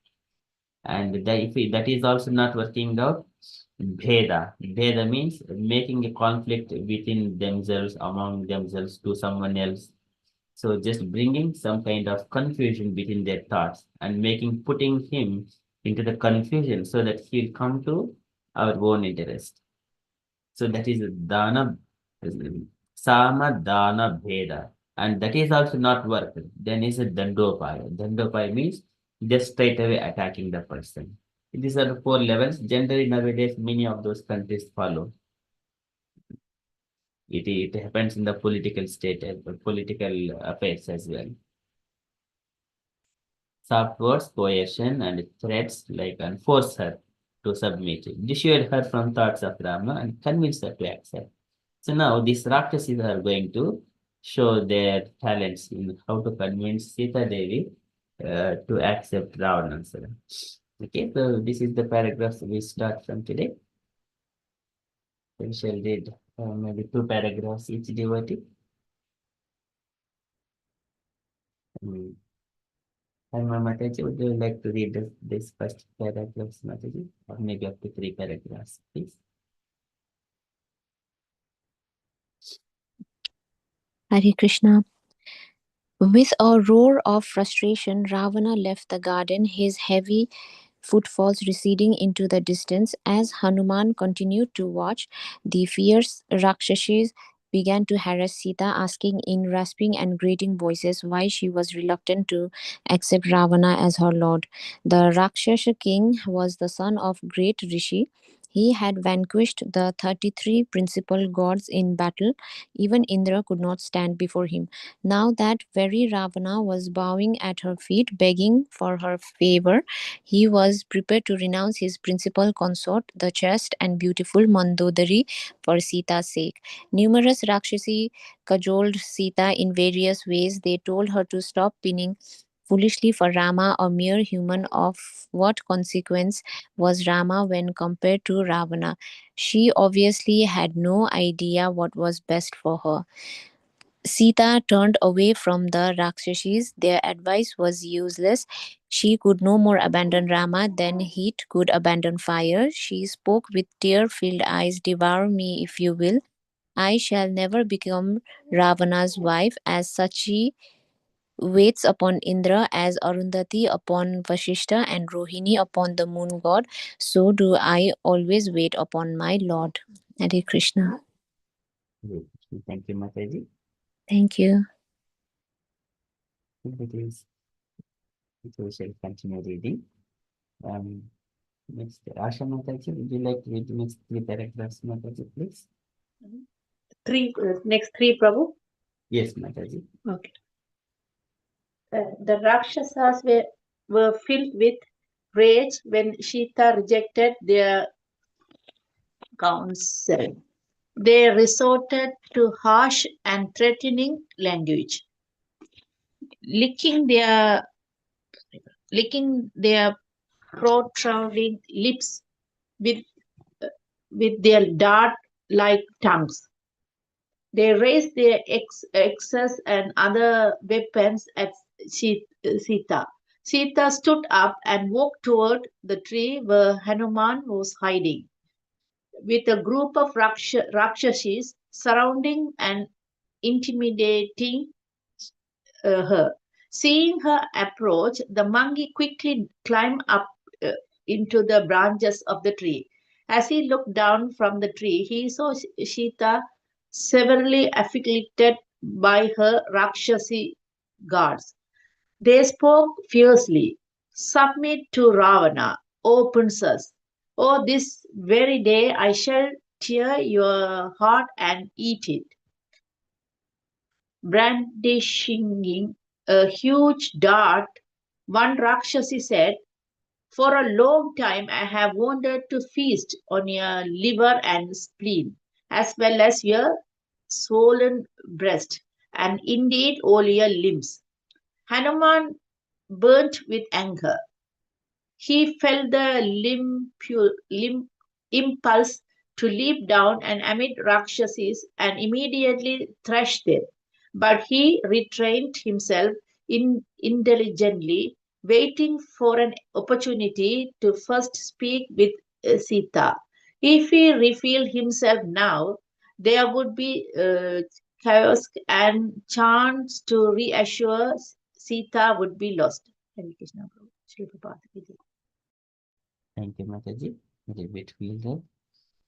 And if that is also not working out, Bheda. Bheda means making a conflict within themselves, among themselves to someone else. So just bringing some kind of confusion between their thoughts and putting him into the confusion so that he'll come to our own interest. So that is dana, sama, dana, bheda. And that is also not work. Then is a dandopaya. Dandopaya means just straight away attacking the person. These are the four levels. Generally nowadays, many of those countries follow. It happens in the political state, political affairs as well. Soft words, coercion, and threats like and force her to submit. Dissuade her from thoughts of Rama and convince her to accept. So now these Rakshasis are going to show their talents in how to convince Sita Devi to accept Ravanansara. Okay, so this is the paragraphs we start from today. We shall read maybe 2 paragraphs each devotee. And Mataji, would you like to read this first paragraph, Mataji? Or maybe up to 3 paragraphs, please. Hare Krishna. With a roar of frustration, Ravana left the garden, his heavy footfalls receding into the distance as Hanuman continued to watch the fierce Rakshasas began to harass Sita, asking in rasping and grating voices why she was reluctant to accept Ravana as her lord. The Rakshasa king was the son of great Rishi. He had vanquished the 33 principal gods in battle. Even Indra could not stand before him. Now that very Ravana was bowing at her feet, begging for her favor. He was prepared to renounce his principal consort, the chaste and beautiful Mandodari, for Sita's sake. Numerous Rakshasi cajoled Sita in various ways. They told her to stop pining foolishly for Rama, a mere human. Of what consequence was Rama when compared to Ravana? She obviously had no idea what was best for her. Sita turned away from the Rakshashis. Their advice was useless. She could no more abandon Rama than heat could abandon fire. She spoke with tear filled eyes. Devour me if you will. I shall never become Ravana's wife, as Sachi waits upon Indra, as Arundhati upon Vashishta, and Rohini upon the moon god. So do I always wait upon my Lord. Hare Krishna. Thank you, Mataji. Thank you. It we shall continue reading. Next, Asha Mataji, would you like to read the next 3 paragraphs, Mataji, please? Next three, Prabhu. Yes, Mataji. Okay. The Rakshasas were filled with rage when Sita rejected their counsel. They resorted to harsh and threatening language, licking their protruding lips with their dart-like tongues. They raised their axes and other weapons at Sita. Sita stood up and walked toward the tree where Hanuman was hiding, with a group of Rakshasas surrounding and intimidating her. Seeing her approach, the monkey quickly climbed up uh, into the branches of the tree. As he looked down from the tree, he saw Sita severely afflicted by her Rakshasi guards. They spoke fiercely. Submit to Ravana, O princess. Oh, this very day I shall tear your heart and eat it. Brandishing a huge dart, one Rakshasi said, for a long time I have wanted to feast on your liver and spleen, as well as your swollen breast, and indeed all your limbs. Hanuman burnt with anger. He felt the impulse to leap down and amid Rakshasas and immediately thrash them. But he restrained himself intelligently, waiting for an opportunity to first speak with Sita. If he revealed himself now, there would be chaos, and chance to reassure Sita would be lost. Hare Krishna, Prabhu. Shri Prabhupada ki jai. Thank you, Mataji. Very beautiful there.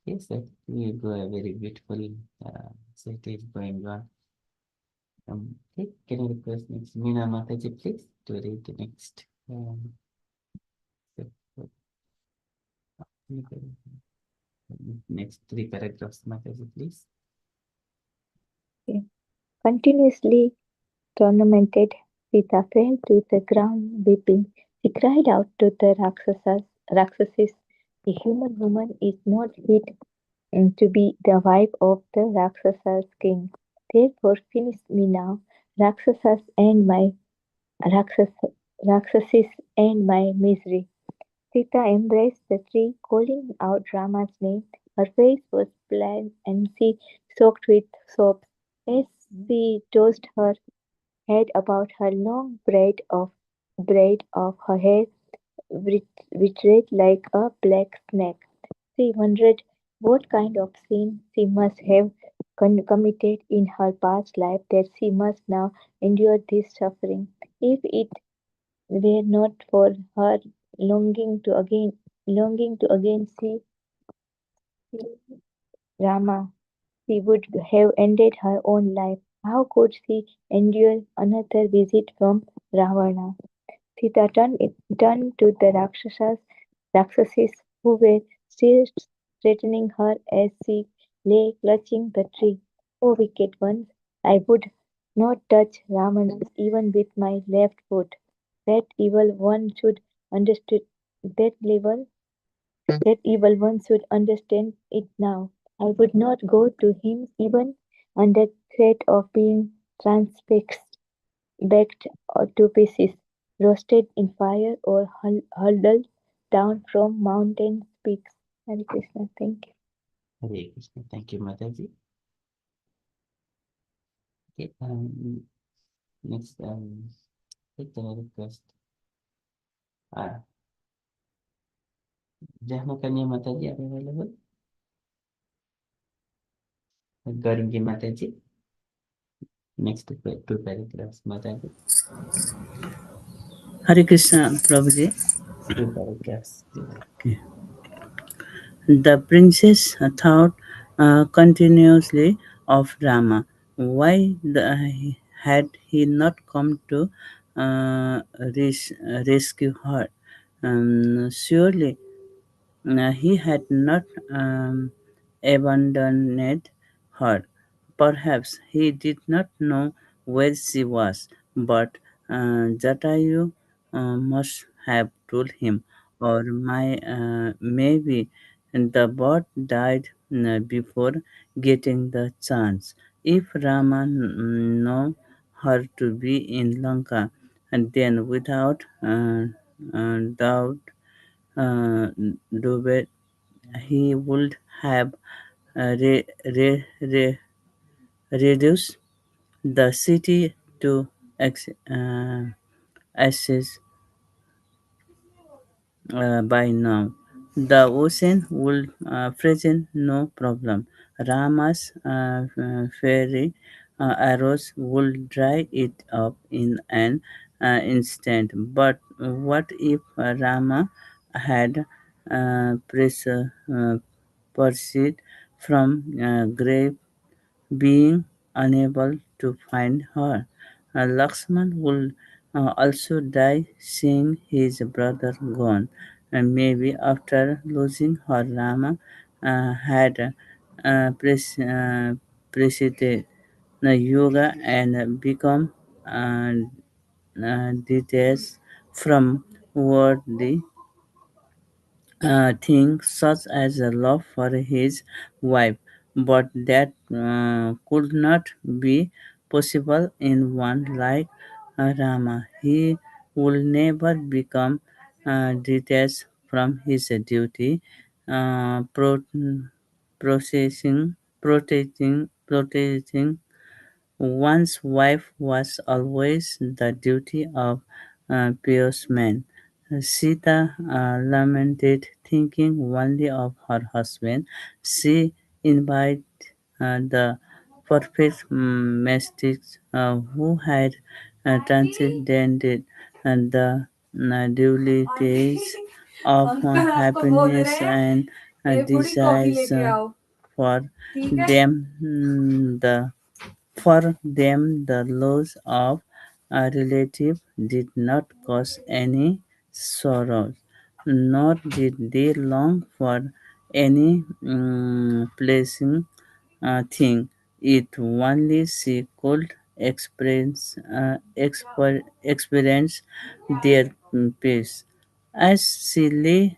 Yes, that we go a very beautiful set is going on. Okay, can you request next Meena Mataji, please, to read the next step, next 3 paragraphs, Mataji, please. Continuously tormented, Sita fell to the ground weeping. She cried out to the Rakshasas, a human woman is not fit to be the wife of the Rakshasas king. Therefore finish me now, Rakshasas and my Rakshasas and my misery. Sita embraced the tree, calling out Rama's name. Her face was blank and she soaked with sobs. As she tossed her head about, her long braid of her hair writhed like a black snake. She wondered what kind of sin she must have committed in her past life that she must now endure this suffering. If it were not for her longing to again see Rama, she would have ended her own life. How could she endure another visit from Ravana? Sita turned to the Rakshasas who were still threatening her as she lay clutching the tree. O wicked ones, I would not touch Ramana even with my left foot. That evil one should understand that evil that evil one should understand it now. I would not go to him even under threat of being transfixed, baked to pieces, roasted in fire, or hurled down from mountain peaks. Hare Krishna, thank you. Hare Krishna. Thank you, Mataji. Okay, next, take the request. Jahmakanya Mataji, are you available? Garingi Mataji. Next two paragraphs, Mataji. Hare Krishna, Prabhuji. Two paragraphs. Okay. The princess thought continuously of Rama. Why had he not come to rescue her? Surely he had not abandoned her. Perhaps he did not know where she was, but Jatayu must have told him, or maybe the bird died before getting the chance. If Rama know her to be in Lanka, and then without doubt, uh, Dubet, he would have reduced the city to ashes by now. The ocean would present no problem. Rama's fairy arrows would dry it up in an instant. But what if Rama had proceed from grave being unable to find her? Lakshman would also die seeing his brother gone, and maybe after losing her, Rama had preceded yoga and become uh, detached from worldly things such as a love for his wife, but that could not be possible in one like Rama. He will never become detached from his duty, protecting one's wife was always the duty of pious man. Sita lamented, thinking only of her husband. She invited the perfect mystics who had transcended the dualities of happiness and desires for them. The loss of a relative did not cause any sorrow, nor did they long for any pleasing thing. It only she could experience their peace. As she lay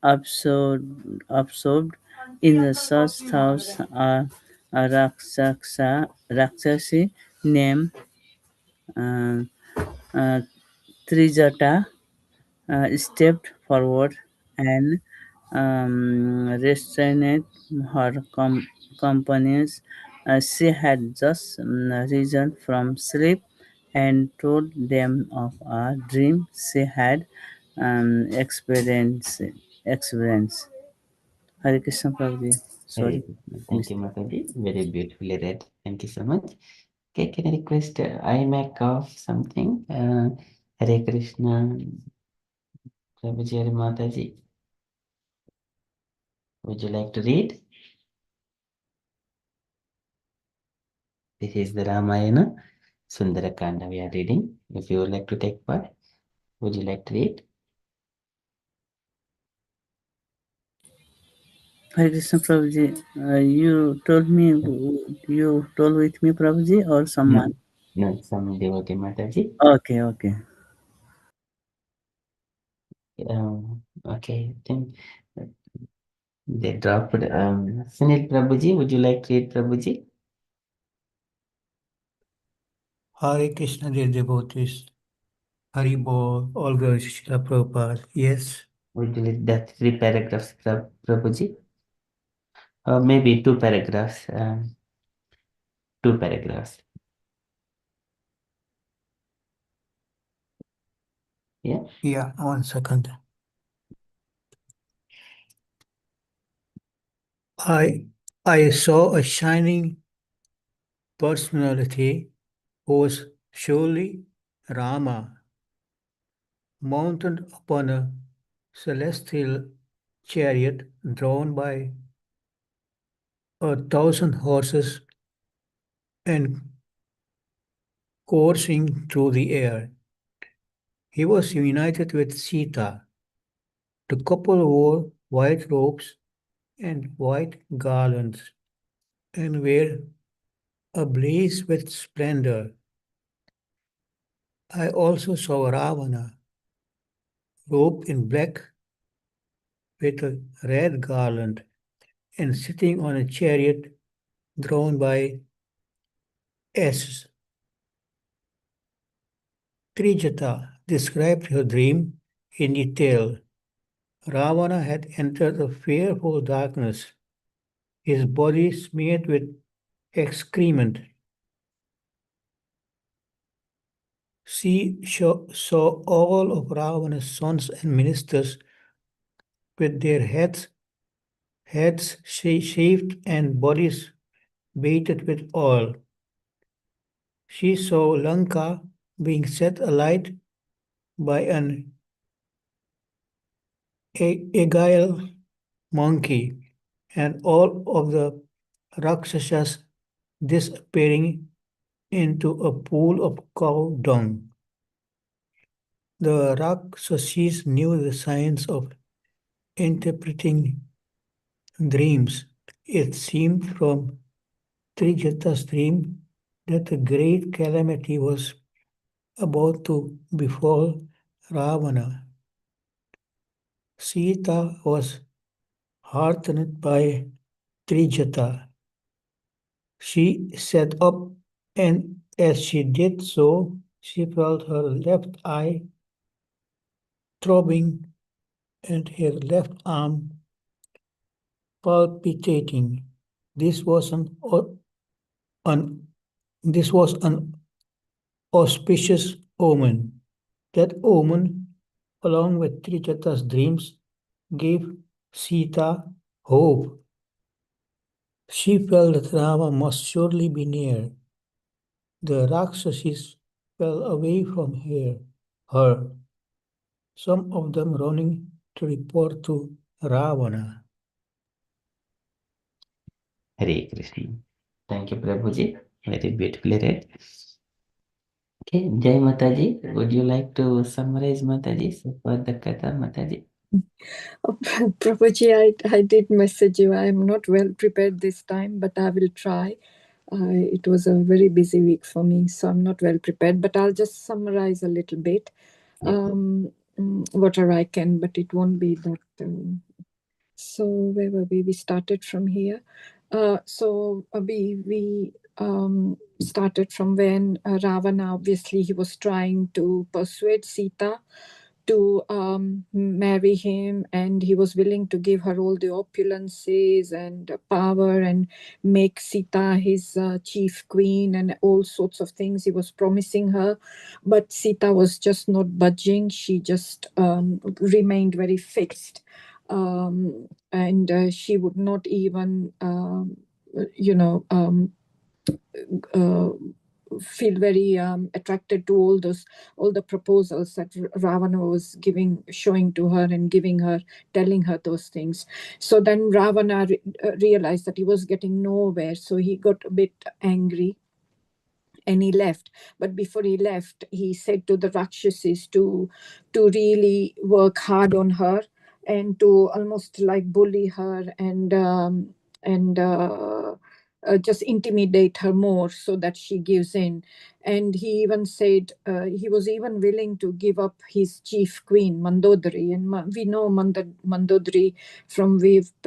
absorbed in the such thoughts, a Rakshasi named uh, uh, Trijata stepped forward and restrained her companions. She had just risen from sleep and told them of a dream she had experienced. experienced. Hare Krishna Prabhuji. Hare Sorry. Krishna. Thank you, Mataji. Very beautifully read. Thank you so much. Okay, can I request iMac of something? Hare Krishna, Prabhuji or Mataji. Would you like to read? This is the Ramayana Sundarakanda we are reading. If you would like to take part, would you like to read? Hare Krishna Prabhuji, you told with me Prabhuji or someone? No, some devotee Mataji. Okay. Okay, I think they dropped. Sunil Prabhuji, would you like to read Prabhuji? Hare Krishna, dear devotees. Hari Bol, all girls, Srila Prabhupada. Yes. Would you read the 3 paragraphs, Prabhuji? Or maybe 2 paragraphs. 2 paragraphs. Yeah. Yeah, 1 second. I saw a shining personality who was surely Rama, mounted upon a celestial chariot drawn by 1,000 horses and coursing through the air. He was united with Sita. The couple wore white robes and white garlands and were ablaze with splendor. I also saw Ravana, robed in black with a red garland and sitting on a chariot drawn by asses. Trijata described her dream in detail. Ravana had entered a fearful darkness, his body smeared with excrement. She saw all of Ravana's sons and ministers with their heads shaved and bodies bathed with oil. She saw Lanka being set alight by an agile monkey, and all of the Rakshasas disappearing into a pool of cow dung. The Rakshasas knew the science of interpreting dreams. It seemed from Trijata's dream that a great calamity was about to befall Ravana. Sita was heartened by Trijata. She sat up, and as she did so, she felt her left eye throbbing and her left arm palpitating. This was an this was an auspicious omen. That omen, along with Trijata's dreams, gave Sita hope. She felt that Rama must surely be near. The Rakshasas fell away from her, some of them running to report to Ravana. Hare Krishna. Thank you, Prabhuji. Very beautifully read. Okay, Jai Mataji, would you like to summarize Mataji? So for the Katha, Mataji. Prabhuji, I did message you. I'm not well prepared this time, but I will try. It was a very busy week for me, so I'm not well prepared, but I'll just summarize a little bit, whatever I can, but it won't be that. So where were we? We started from here. We started from when Ravana, obviously, he was trying to persuade Sita to marry him, and he was willing to give her all the opulences and power and make Sita his chief queen and all sorts of things he was promising her. But Sita was just not budging. She just remained very fixed. And she would not even, feel very attracted to all the proposals that Ravana was showing to her and giving her, telling her those things. So then Ravana realized that he was getting nowhere, so he got a bit angry. and he left. But before he left, he said to the Rakshasis to really work hard on her and to almost like bully her and just intimidate her more so that she gives in. And he even said he was even willing to give up his chief queen, Mandodari. And we know Mandodari from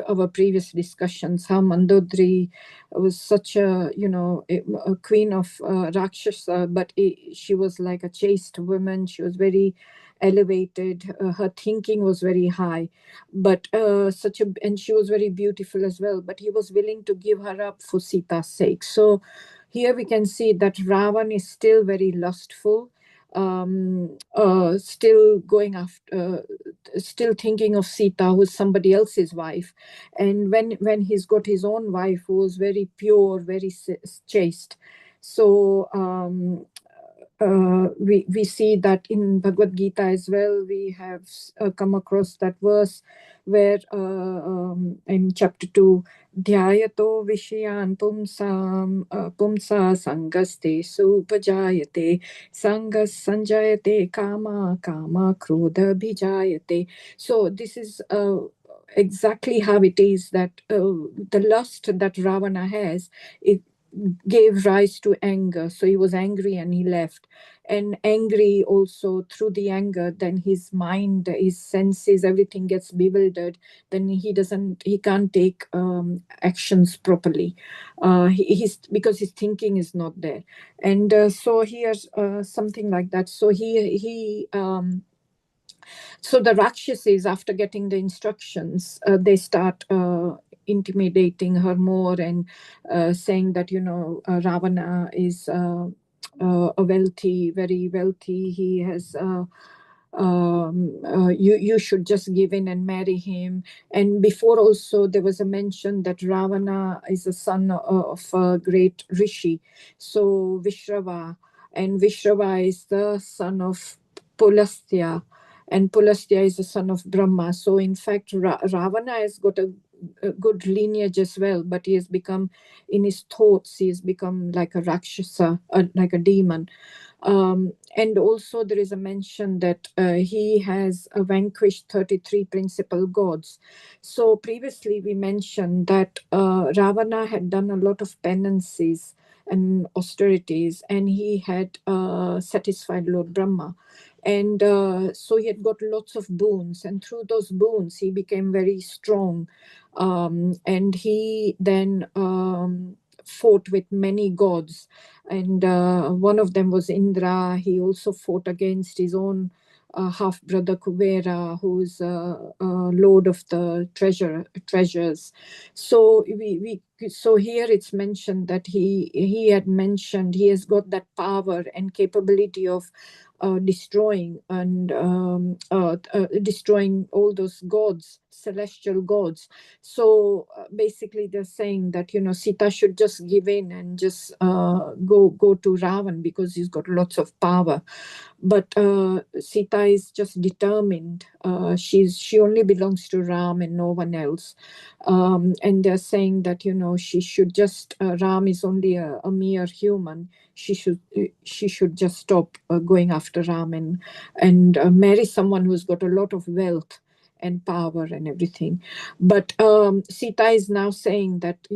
our previous discussions, how Mandodari was such a, a queen of Rakshasa, but she was like a chaste woman. She was very elevated. Her thinking was very high, but and she was very beautiful as well. But he was willing to give her up for Sita's sake. So here we can see that Ravan is still very lustful, still going after, still thinking of Sita, who's somebody else's wife. And when he's got his own wife, who was very pure, very chaste. So we see that in Bhagavad Gita as well. We have come across that verse where in chapter 2, Dhyayato Vishayan Pumsa Sangaste Supajayate Sangas Sanjayate Kama Krodha Bijayate. So this is exactly how it is, that the lust that Ravana has, it gave rise to anger. So he was angry and he left. And angry also, through the anger, then his mind, his senses, everything gets bewildered. Then he can't take actions properly. Because his thinking is not there. And so here's something like that. So so the Rakshasas, after getting the instructions, they start intimidating her more and saying that, Ravana is a wealthy, very wealthy. He has... you should just give in and marry him. And before also there was a mention that Ravana is a son of a great rishi, so Vishrava, and Vishrava is the son of Pulastya, and Pulastya is the son of Brahma. So in fact, Ravana has got a good lineage as well, but he has become, in his thoughts, he has become like a Rakshasa, like a demon. And also there is a mention that he has vanquished 33 principal gods. So previously we mentioned that Ravana had done a lot of penances and austerities, and he had satisfied Lord Brahma. And so he had got lots of boons, and through those boons he became very strong. And he then fought with many gods, and one of them was Indra. He also fought against his own half brother Kuvera, who's lord of the treasures. So so here it's mentioned that he has got that power and capability of destroying destroying all those gods, celestial gods. So basically they're saying that, Sita should just give in and just go to Ravan, because he's got lots of power. But Sita is just determined. She only belongs to Ram and no one else. And they're saying that, she should just, Ram is only a mere human. She should just stop going after Ram and marry someone who's got a lot of wealth and power and everything. But Sita is now saying that,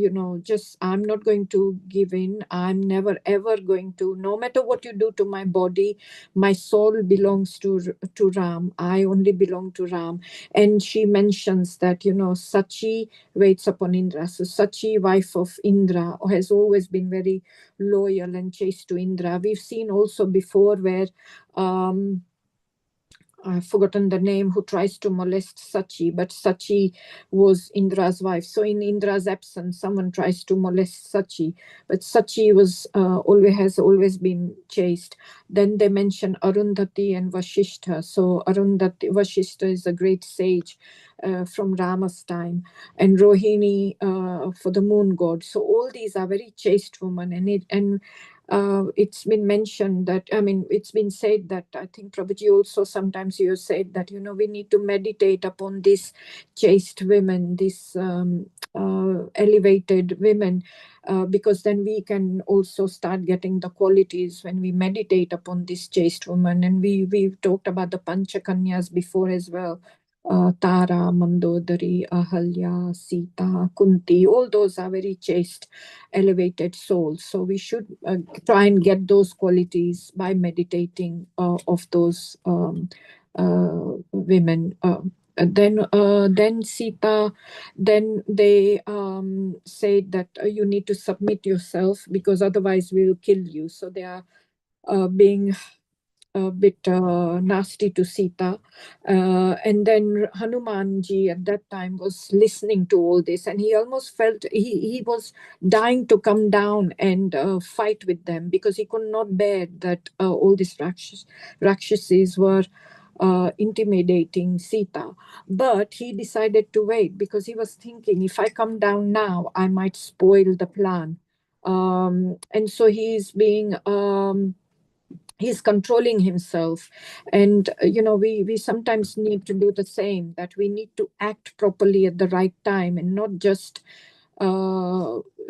just, I'm not going to give in. I'm never ever going to, no matter what you do to my body, my soul belongs to Ram. I only belong to Ram. And she mentions that, Sachi waits upon Indra. So Sachi, wife of Indra, has always been very loyal and chaste to Indra. We've seen also before where I've forgotten the name, who tries to molest Sachi, but Sachi was Indra's wife. So in Indra's absence, someone tries to molest Sachi, but Sachi has always been chaste. Then they mention Arundhati and Vasishtha. So Vasishtha is a great sage from Rama's time, and Rohini for the moon god. So all these are very chaste women, and it's been mentioned that, it's been said that, I think Prabhuji also sometimes you said that, we need to meditate upon these chaste women, these elevated women, because then we can also start getting the qualities when we meditate upon this chaste woman. And we've talked about the Panchakanyas before as well. Tara, Mandodari, Ahalya, Sita, Kunti, all those are very chaste, elevated souls. So we should try and get those qualities by meditating of those women. Then Sita, then they said that you need to submit yourself because otherwise we'll kill you. So they are being a bit nasty to Sita. And then Hanumanji at that time was listening to all this, and he almost felt he was dying to come down and fight with them, because he could not bear that all these Rakshasis were intimidating Sita. But he decided to wait, because he was thinking, if I come down now, I might spoil the plan. And so he's being he's controlling himself. And we sometimes need to do the same, that we need to act properly at the right time, and not just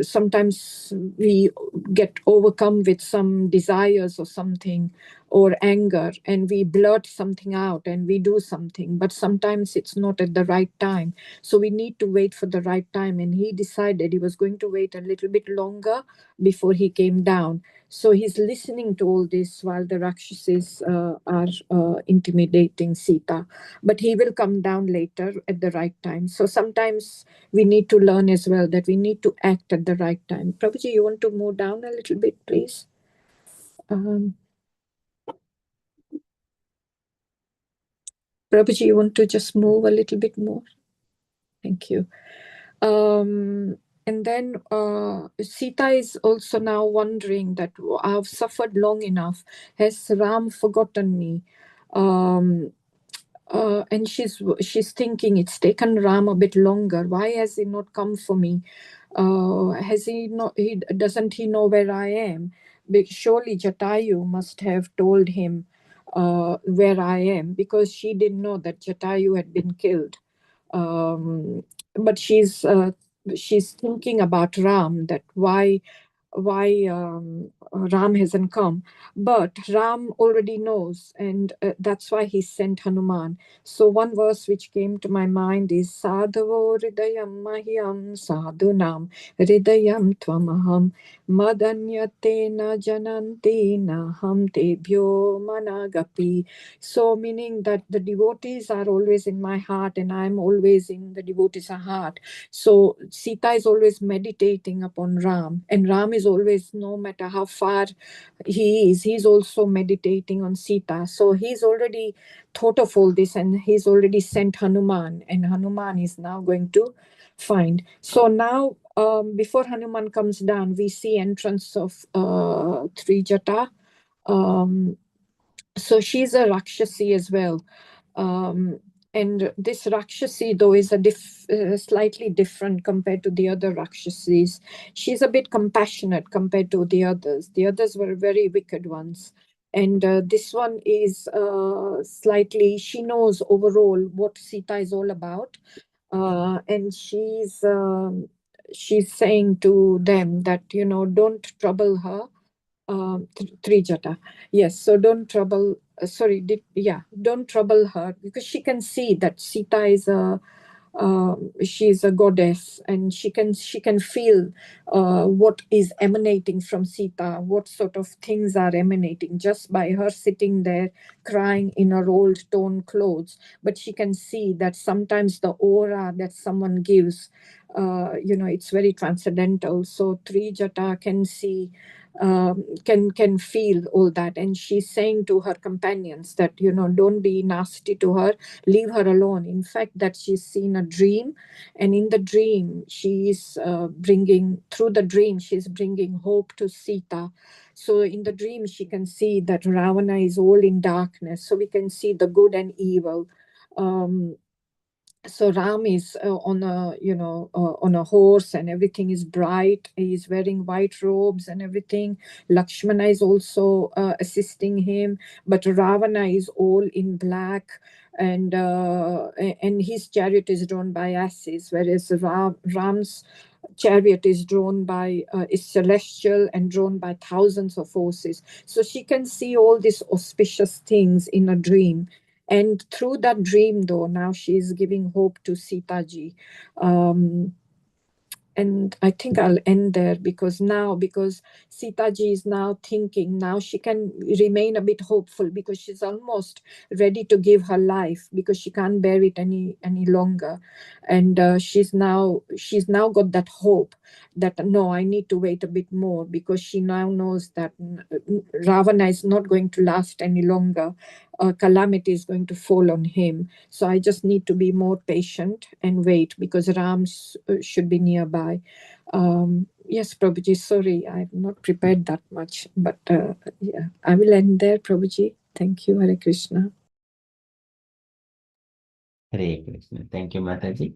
sometimes we get overcome with some desires or something, or anger, and we blurt something out and we do something, but sometimes it's not at the right time. So we need to wait for the right time, and he decided he was going to wait a little bit longer before he came down. So he's listening to all this while the Rakshasis are intimidating Sita. But he will come down later at the right time. So sometimes we need to learn as well that we need to act at the right time. Prabhuji, you want to move down a little bit, please? Prabhuji, you want to just move a little bit more? Thank you. And then Sita is also now wondering that I've suffered long enough. Has Ram forgotten me? And she's thinking, it's taken Ram a bit longer. Why has he not come for me? Has he not? Doesn't he know where I am? Surely Jatayu must have told him where I am, because she didn't know that Jatayu had been killed. But she's thinking about Ram, that why Ram hasn't come. But Ram already knows, and that's why he sent Hanuman. So one verse which came to my mind is Sadhavo Hridayam Mahyam Sadhunam Hridayam Tvamaham Madanyatena Janantina Ham Tebhyo Managapi. So meaning that the devotees are always in my heart, and I'm always in the devotees' heart. So Sita is always meditating upon Ram, and Ram is always, no matter how far he is, he's also meditating on Sita. So he's already thought of all this, and he's already sent Hanuman, and Hanuman is now going to find. So now, before Hanuman comes down, we see entrance of Trijata. So she's a Rakshasi as well. And this Rakshasi, though, is slightly different compared to the other Rakshasis. She's a bit compassionate compared to the others. The others were very wicked ones. And this one is slightly, she knows overall what Sita is all about. And she's saying to them that, don't trouble her. Trijata. Yes, so don't trouble, don't trouble her, because she can see that Sita is she's a goddess, and she can feel what is emanating from Sita, what sort of things are emanating just by her sitting there crying in her old torn clothes. But she can see that sometimes the aura that someone gives, it's very transcendental. So Trijata can see, can feel all that, and she's saying to her companions that, don't be nasty to her, leave her alone. In fact, that she's seen a dream, and in the dream she's through the dream she's bringing hope to Sita. So in the dream she can see that Ravana is all in darkness, so we can see the good and evil. So Ram is on a horse, and everything is bright. He's wearing white robes and everything. Lakshmana is also assisting him, but Ravana is all in black, and his chariot is drawn by asses, whereas Ram's chariot is drawn by is celestial and drawn by thousands of horses. So she can see all these auspicious things in a dream. And through that dream, though, now she is giving hope to Sita ji. And I think I'll end there because Sita ji is now thinking, now she can remain a bit hopeful because she's almost ready to give her life because she can't bear it any longer. And she's now got that hope that no, I need to wait a bit more because she now knows that Ravana is not going to last any longer. Calamity is going to fall on him. So I just need to be more patient and wait because Ram should be nearby. Yes, Prabhuji, sorry, I've not prepared that much, but yeah, I will end there, Prabhuji. Thank you, Hare Krishna. Hare Krishna. Thank you, Mataji.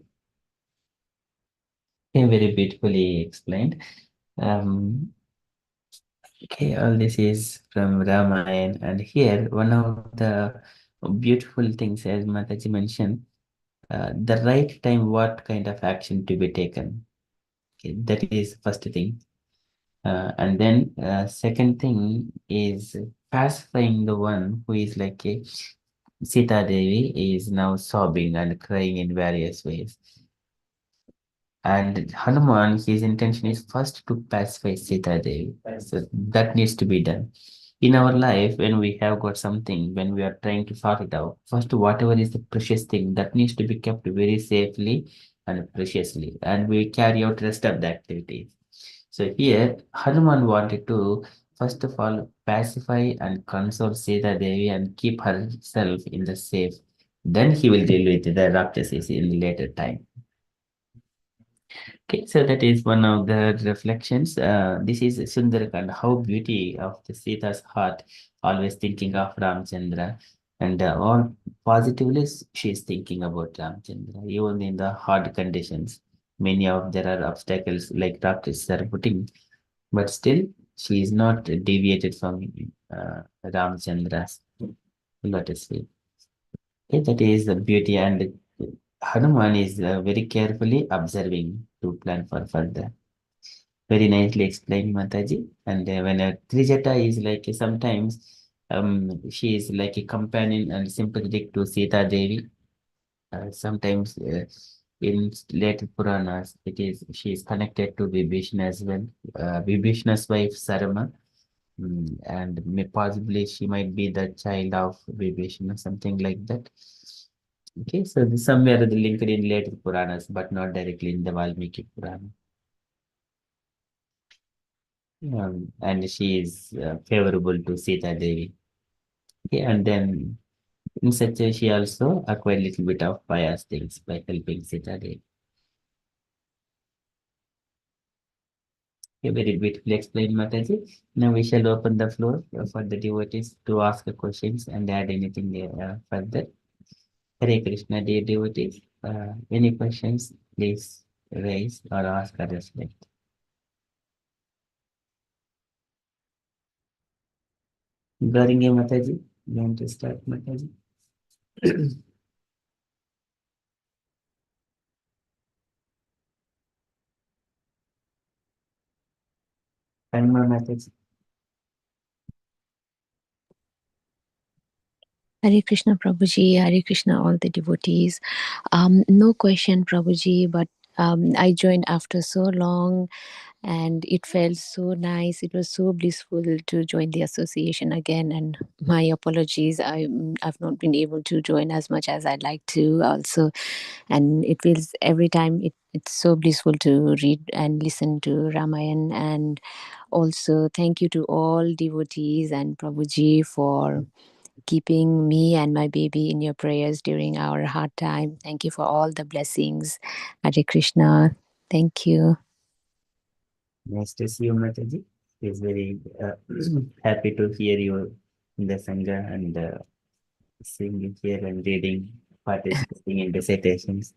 Very beautifully explained. Okay, all this is from Ramayana, and here one of the beautiful things, as Mataji mentioned, the right time, what kind of action to be taken. Okay, that is first thing. And then second thing is pacifying the one who is like a Sita Devi is now sobbing and crying in various ways. And Hanuman, his intention is first to pacify Sita Devi. So that needs to be done. In our life, when we have got something, when we are trying to sort it out, first, whatever is the precious thing, that needs to be kept very safely and preciously. And we carry out rest of the activities. So here, Hanuman wanted to, first of all, pacify and console Sita Devi and keep herself in the safe. Then he will deal with the Rakshasas in the later time. Okay, so that is one of the reflections. This is Sundarakand, how beauty of the Sita's heart, always thinking of Ramchandra, and all positively she is thinking about Ramchandra, even in the hard conditions. Many of there are obstacles like doctors are putting, but still she is not deviated from Ramchandra's lotus feet. Okay, that is the beauty, and Hanuman is very carefully observing to plan for further. Very nicely explained, Mataji. And when a Trijata is like sometimes she is like a companion and sympathetic to Sita Devi. Sometimes in later Puranas, it is she is connected to Vibhishana as well. Vibhishana's wife Sarama, and possibly she might be the child of Vibhishana, something like that. Okay, so somewhere the linked in later Puranas, but not directly in the Valmiki Purana. And she is favorable to Sita Devi. Okay, and then in such a she also acquired little bit of pious things by helping Sita Devi. Okay, very beautifully explained, Mataji. Now we shall open the floor for the devotees to ask questions and add anything further. Hare Krishna, dear devotees. Any questions, please raise or ask or reflect. Garinge Mataji, you want to start, Mataji? Kanma Mataji. Hare Krishna, Prabhuji. Hare Krishna, all the devotees. No question, Prabhuji, but I joined after so long and it felt so nice. It was so blissful to join the association again. And my apologies, I've not been able to join as much as I'd like to also. And it feels every time it's so blissful to read and listen to Ramayana. And also thank you to all devotees and Prabhuji for keeping me and my baby in your prayers during our hard time. Thank you for all the blessings. Hare Krishna. Thank you. Nice to see you, Mataji. He's very happy to hear you in the Sangha and singing here and reading, participating in recitations.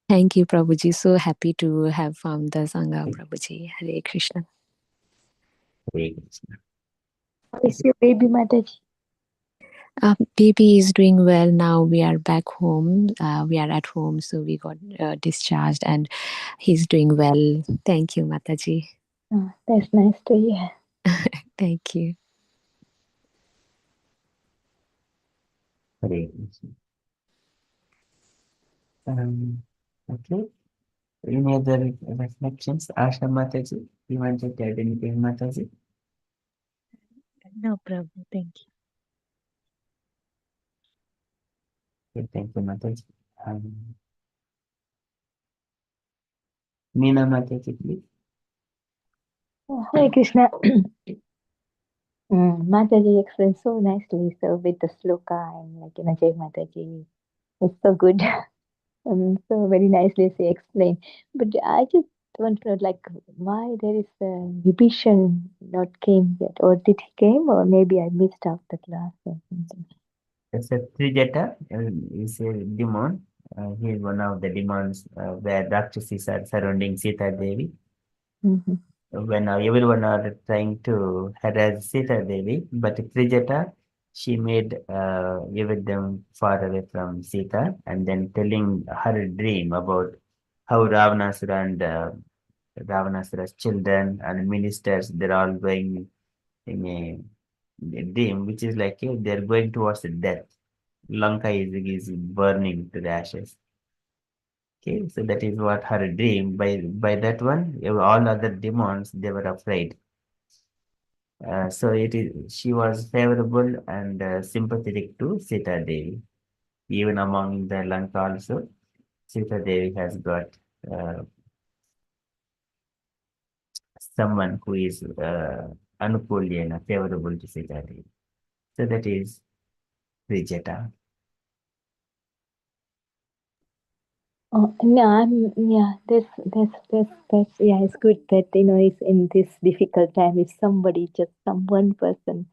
Thank you, Prabhuji. So happy to have found the Sangha, Prabhuji. Hare Krishna. Hare Krishna. How is your baby, Mataji? Baby is doing well now. We are back home. We are at home, so we got discharged, and he's doing well. Thank you, Mataji. Oh, that's nice to hear. Thank you. Hare Krishna. Okay. Any other reflections? Asha Mataji, you want to add anything, Mataji? No problem. Thank you. Okay, thank you, Mataji. Um, Meena Mataji, please. Oh, Hare Krishna. Mataji explained so nicely, so with the sloka and like Jai Mataji. It's so good. So very nicely she explained. But I just want to know like why there is a Vibhishan not came yet, or did he came, or maybe I missed out the class or something. It's a Trijata is a demon. He is one of the demons where Rakshasis are surrounding Sita Devi. Mm-hmm. When everyone are trying to harass Sita Devi, but Trijata, she made with them far away from Sita and then telling her dream about how Ravanasura and Ravanasura's children and ministers, they're all going in a dream, which is like they're going towards death. Lanka is burning to the ashes. Okay, so that is what her dream. By that one, all other demons they were afraid. So she was favorable and sympathetic to Sita Devi. Even among the Lanka also, Sita Devi has got uh, someone who is Anukulyana, favorable to Sita Devi. So that is Vijeta. Oh, yeah, that's yeah, it's good that it's in this difficult time. If somebody, just some one person,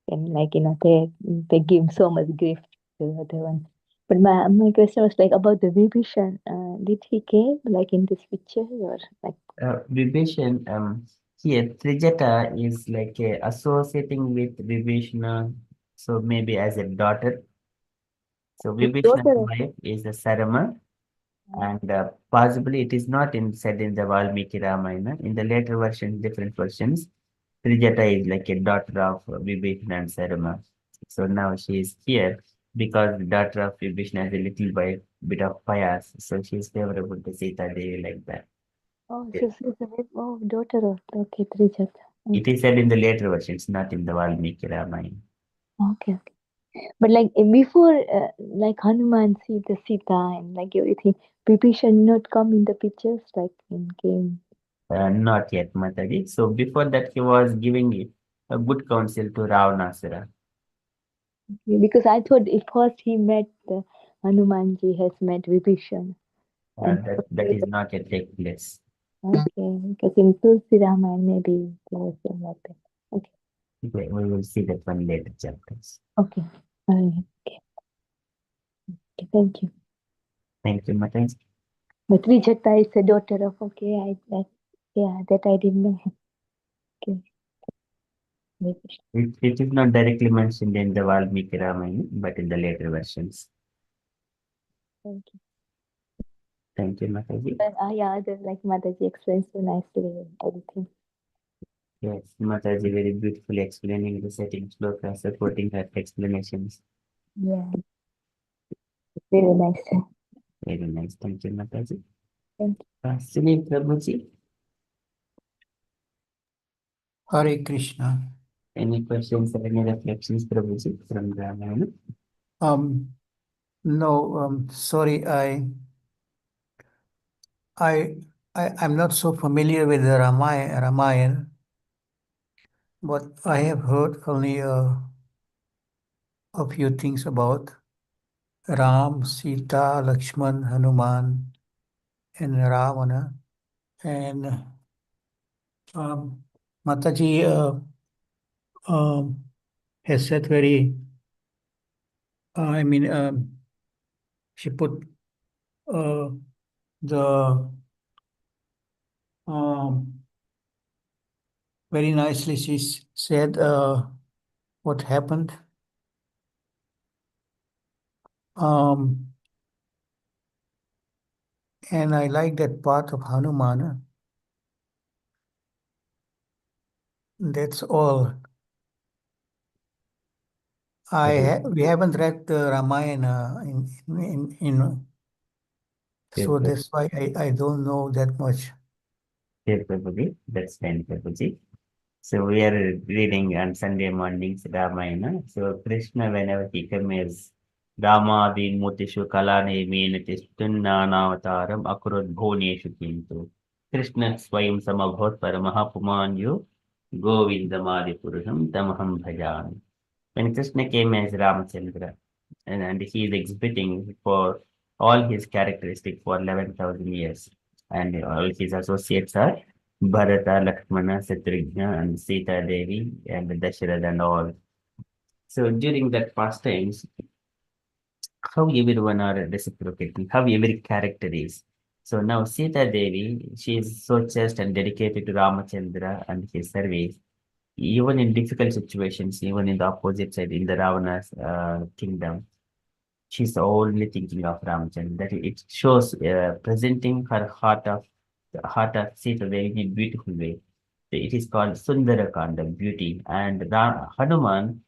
can they give so much grief to the other one. But my question was like about the Vibhishan. Did he came like in this picture or like? Vibhishan, here Trijata is like associating with Vibhishana, so maybe as a daughter. So Vibhishana's Daughter of. wife is a Sarama, and possibly it is not said in the Valmiki Ramayana. In the later versions, different versions, Trijata is like a daughter of Vibhishana and Sarama. So now she is here because the daughter of Vibhishana has a little bit of pious, so she is favorable to Sita Devi like that. Oh, so she's a daughter of okay, Trijata. It is said in the later versions, not in the Valmiki Ramayana. Okay, okay. But like before, like Hanuman see the Sita and like everything, Vibhishan not come in the pictures like in game. Not yet, Mataji. So before that, he was giving a good counsel to Ravanasura. Yeah, because I thought if first he met Hanumanji has met Vibhishan and That is not yet take place. okay, because in Tulsi Ramayana maybe there was something like that. Okay, Okay, we will see that one later chapters. okay, alright, okay, okay, thank you. Thank you, Mataji. But Vijata is a daughter of that I didn't know. Okay, Vibhishan. It is not directly mentioned in the Valmiki Ramayana, but in the later versions. Thank you. Thank you, Mataji. But yeah, like Mataji explains so nicely everything. Yes, Mataji very beautifully explaining the setting sloka, supporting her explanations. Yeah, very nice. Very nice. Thank you, Mataji. Thank you. Sunil Prabhuji, Hare Krishna. any questions or any reflections, Prabhuji, from Ramayana? No, sorry, I'm not so familiar with the Ramayana, but I have heard only a few things about Ram, Sita, Lakshman, Hanuman, and Ravana. And Mataji has said very, I mean, she put uh, the um, very nicely. She said what happened And I like that part of Hanuman. That's all. We haven't read the Ramayana so that's why I don't know that much. Yes, Prabhuji. That's fine, Prabhuji. So we are reading on Sunday mornings Ramayana. So Krishna, whenever he comes, Rama the Mutishu Kalane Meenatistun Nanavataram Akurud Bhuneshu Kintu. Krishna Swayam Samabhot Paramaha Pumanyu Govindamadi Purusham Tamaham Bhajan. When Krishna came as Ramchandra, and he is exhibiting for all his characteristics for 11,000 years, and all his associates are Bharata, Lakshmana, Shatrugna, and Sita Devi, and Dasharatha, and all. So during that pastimes, how everyone are reciprocating, how every character is. So now Sita Devi, she is so chaste and dedicated to Ramachandra and his service. Even in difficult situations, even in the opposite side, in the Ravana's kingdom, she's only thinking of Ramchandra. That it shows presenting her the heart of Sita very in a beautiful way. It is called Sundarakanda, beauty. And Hanuman,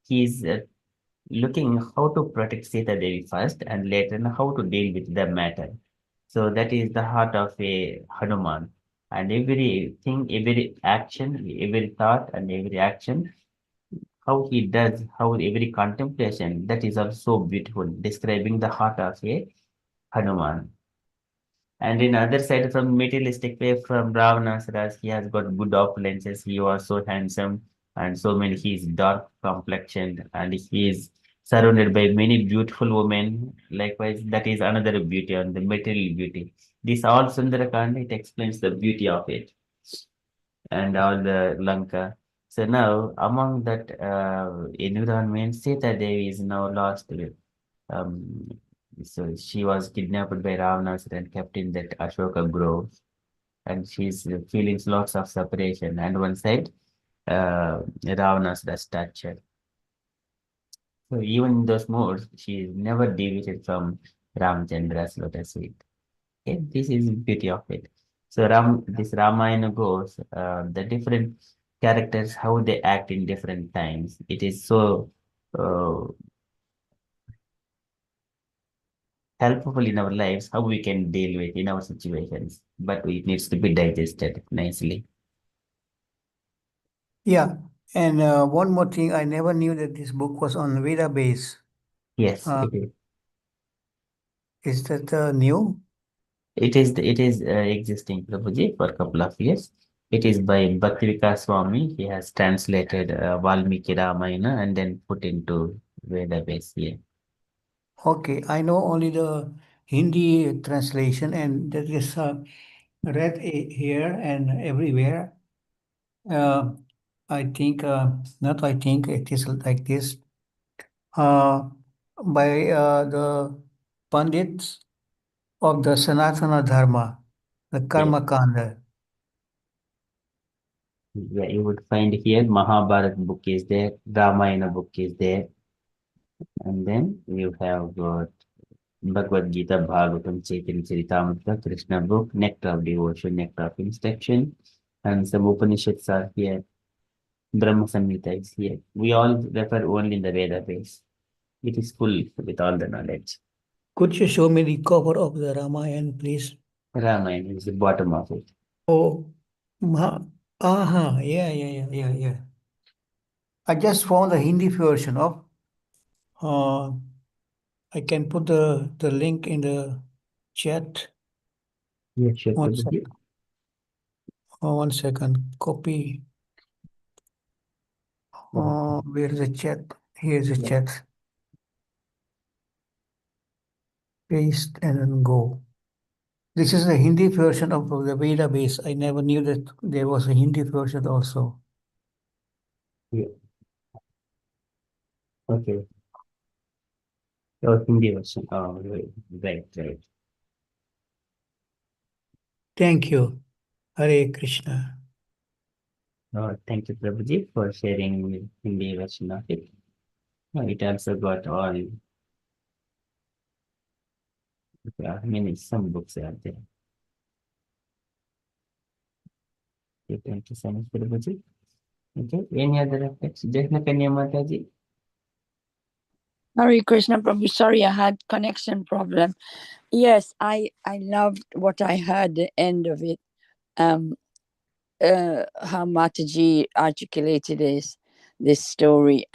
he is looking how to protect Sita Devi first and later how to deal with the matter. So that is the heart of a Hanuman. And everything, every action, every thought, and every action, how he does, how every contemplation, that is also beautiful, describing the heart of a Hanuman. And in other side, from materialistic way, from Ravanasaras, he has got good opulences. He was so handsome and so many. He is dark complexioned and he is surrounded by many beautiful women. Likewise, that is another beauty on the material beauty. This all Sundarakanda, it explains the beauty of it and all the Lanka. So now, among that environment, Sita Devi is now lost. Um, so she was kidnapped by Ravana and kept in that Ashoka grove, and she's feeling lots of separation. And one side, Ravana's touched her. So even in those modes, she is never deviated from Ramchandra's lotus feet. Okay, this is beauty of it. So this Ramayana goes, the different characters, how they act in different times. It is so uh, helpful in our lives, how we can deal with in our situations, but it needs to be digested nicely. Yeah, and one more thing, I never knew that this book was on Veda base. Yes, Uh, it is. is that new? It is existing, Prabhuji, for a couple of years. It is by Bhaktivika Swami. He has translated Valmiki Ramayana and then put into Veda base here. Okay, I know only the Hindi translation, and that is read here and everywhere. Uh, I think, not I think, it is like this. Uh, by the Pandits of the Sanatana Dharma, the Yes. Karma Kanda. Yeah, you would find here Mahabharata book is there, Ramayana book is there, and then you have Bhagavad Gita, Bhagavatam, Ch13, Charitamrita, Krishna book, Nectar of Devotion, Nectar of Instruction, and some Upanishads are here. Brahma Samhita is here. We all refer only in the Veda base. It is full with all the knowledge. Could you show me the cover of the Ramayana, please? Ramayana is the bottom of it. Oh, yeah. I just found the Hindi version of. Uh, I can put the link in the chat. Yeah, sure. One sec. One second. Copy. Where is the chat? Here's the chat. Paste and then go. This is the Hindi version of the Veda base. I never knew that there was a Hindi version also. Yeah. Okay. Oh, Hindi version. Oh, right. Thank you. Hare Krishna. Thank you, Prabhuji, for sharing Hindi version of it. It also got all There are some books are there. Okay, thank you so much, Prabhuji. Okay, any other text? Jai Kanya Mataji. Hare Krishna Prabhu. Sorry, I had connection problem. Yes, I loved what I heard the end of it. How Mataji articulated this story.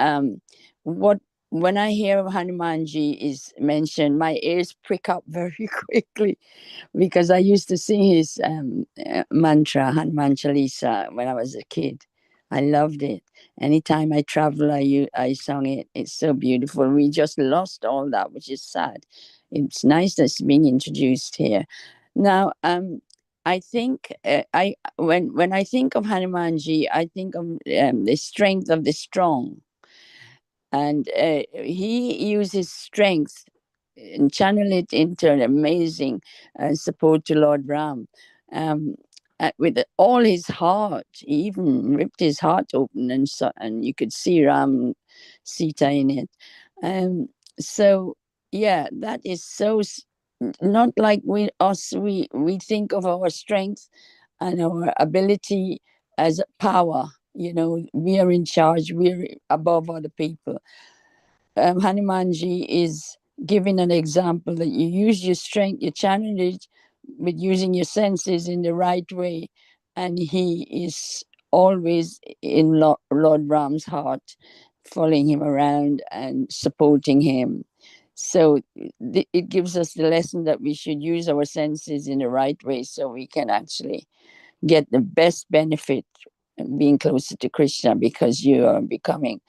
What when I hear Hanumanji is mentioned, my ears prick up very quickly because I used to sing his mantra, Hanuman Chalisa, when I was a kid. I loved it. Anytime I travel, I sung it. It's so beautiful. We just lost all that, which is sad. It's nice that it's being introduced here. Now, I think when I think of Hanumanji, I think of the strength of the strong, and he uses strength and channel it into an amazing support to Lord Ram. With all his heart, he even ripped his heart open, and you could see Ram, Sita in it. So yeah, that is so not like we think of our strength and our ability as power. You know, we are in charge. We're above other people. Hanumanji is giving an example that you use your strength, you channel it with using your senses in the right way, and he is always in Lord Ram's heart, following him around and supporting him. So it gives us the lesson that we should use our senses in the right way so we can actually get the best benefit being closer to Krishna, because you are becoming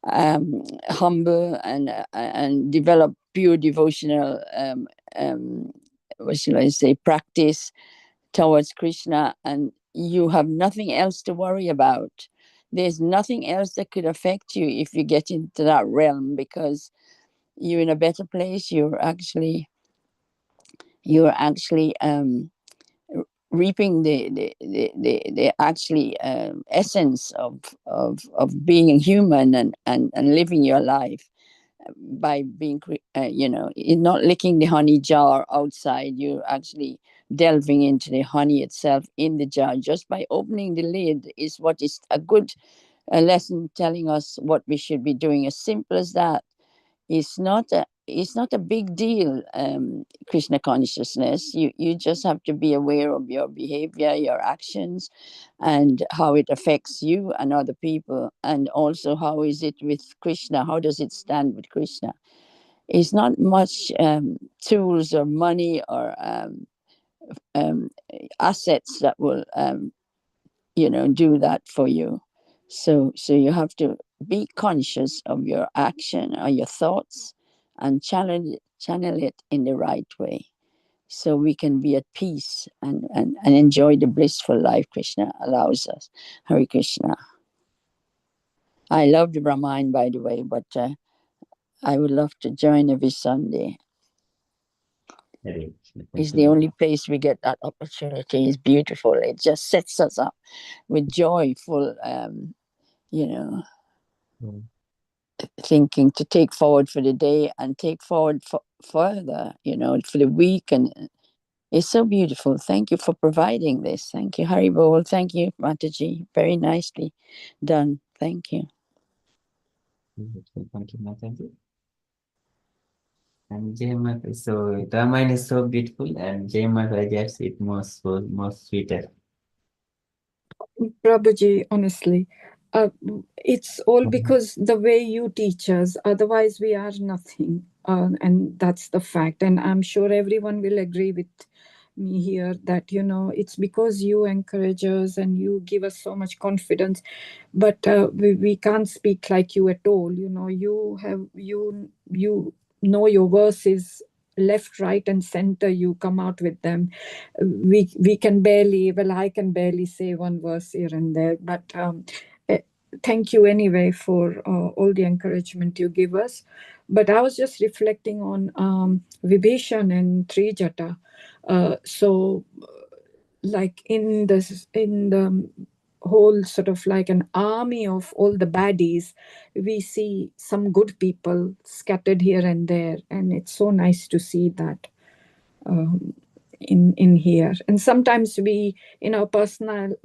humble and develop pure devotional what shall I say, practice towards Krishna, and you have nothing else to worry about. There's nothing else that could affect you if you get into that realm, because you're in a better place. You're actually reaping the actually essence of being a human and living your life by being you're not licking the honey jar outside. You're actually delving into the honey itself in the jar. Just by opening the lid is what is a good lesson, telling us what we should be doing. As simple as that. It's not a big deal. Krishna consciousness, you just have to be aware of your behavior, your actions, and how it affects you and other people, and also how is it with Krishna, how does it stand with Krishna. It's not much tools or money or um, assets that will do that for you. So you have to be conscious of your action or your thoughts and channel it in the right way, so we can be at peace and enjoy the blissful life Krishna allows us. Hare Krishna. I love the Ramayana, by the way, but I would love to join every Sunday. It's the only place we get that opportunity. It's beautiful. It just sets us up with joyful, thinking to take forward for the day and take forward further, for the week. And it's so beautiful. Thank you for providing this. Thank you, Haribol. Thank you, Mataji. Very nicely done. Thank you. Thank you, Mataji. And Jai Mata, so Ramayana is so beautiful, and Jai Mata gets it more sweeter. Prabhuji, honestly, it's all because the way you teach us. Otherwise, we are nothing, and that's the fact. And I'm sure everyone will agree with me here that it's because you encourage us and you give us so much confidence. But we can't speak like you at all. You know your verses left, right, and center. You come out with them. We can barely, well, I can barely say one verse here and there, but thank you anyway for all the encouragement you give us. But I was just reflecting on Vibhishan and Trijata. So like in the whole sort of like an army of all the baddies, we see some good people scattered here and there, and it's so nice to see that. in here. And sometimes we, in our personal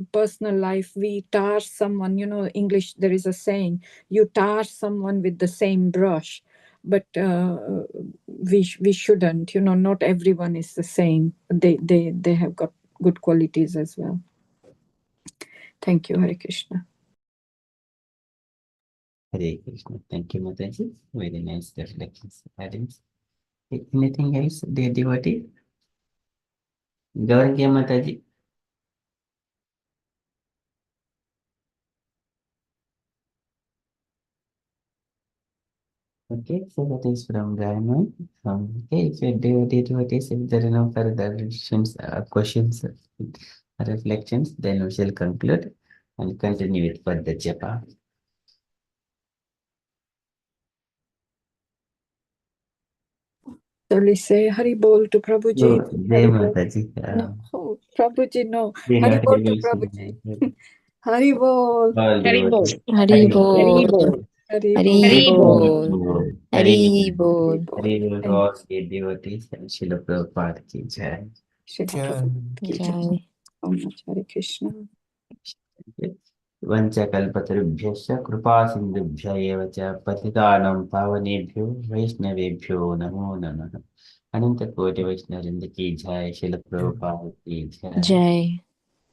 life, we tar someone. English, there is a saying, you tar someone with the same brush, but we shouldn't. Not everyone is the same. They have got good qualities as well. Thank you. Hare Krishna. Hare Krishna. Thank you, Mataji. Very nice reflections. Anything else, dear devotee? Gauranga Mataji. Okay, so that is from Gayman. Okay, if devotees, if there are no further questions, reflections, then we shall conclude and continue with further japa. Shall we say Hari Bol to Prabhuji? No, Jai Mataji. No, Prabhuji, no. They Hari not Bol to having Prabhuji. Hari Bol. all Hari Bol. devotees. Hari Hari Bol. Bol. Hari Hari Bol. Bol. Hari Bol. Hari Bol to Thank all the devotees and Srila Prabhupada ki jai. Shri Jai. Prabhupada ki jai. Jai. So much Hare Krishna. वंचकल्पतरुभ्यश्च कृपा सिन्धुभ्य एव च पतितानां पावनेभ्यो वैष्णवेभ्यो नमो नमः। अनंत कोटि वैष्णववृंद की जय। श्रील प्रभुपाद की जय। Jai.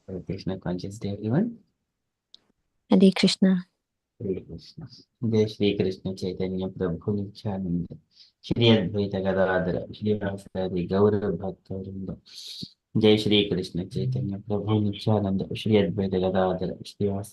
Hare Krishna conscious day everyone. Hare Krishna. Hare Krishna. जय श्री कृष्ण चैतन्य प्रभु नित्यानंद श्री अद्वैत गदाधर श्रीवासादि गौर भक्तवृंद। जय श्री कृष्ण चैतन्य प्रभु नित्यानंद श्री अद्वैत गदाधर श्रीवासादि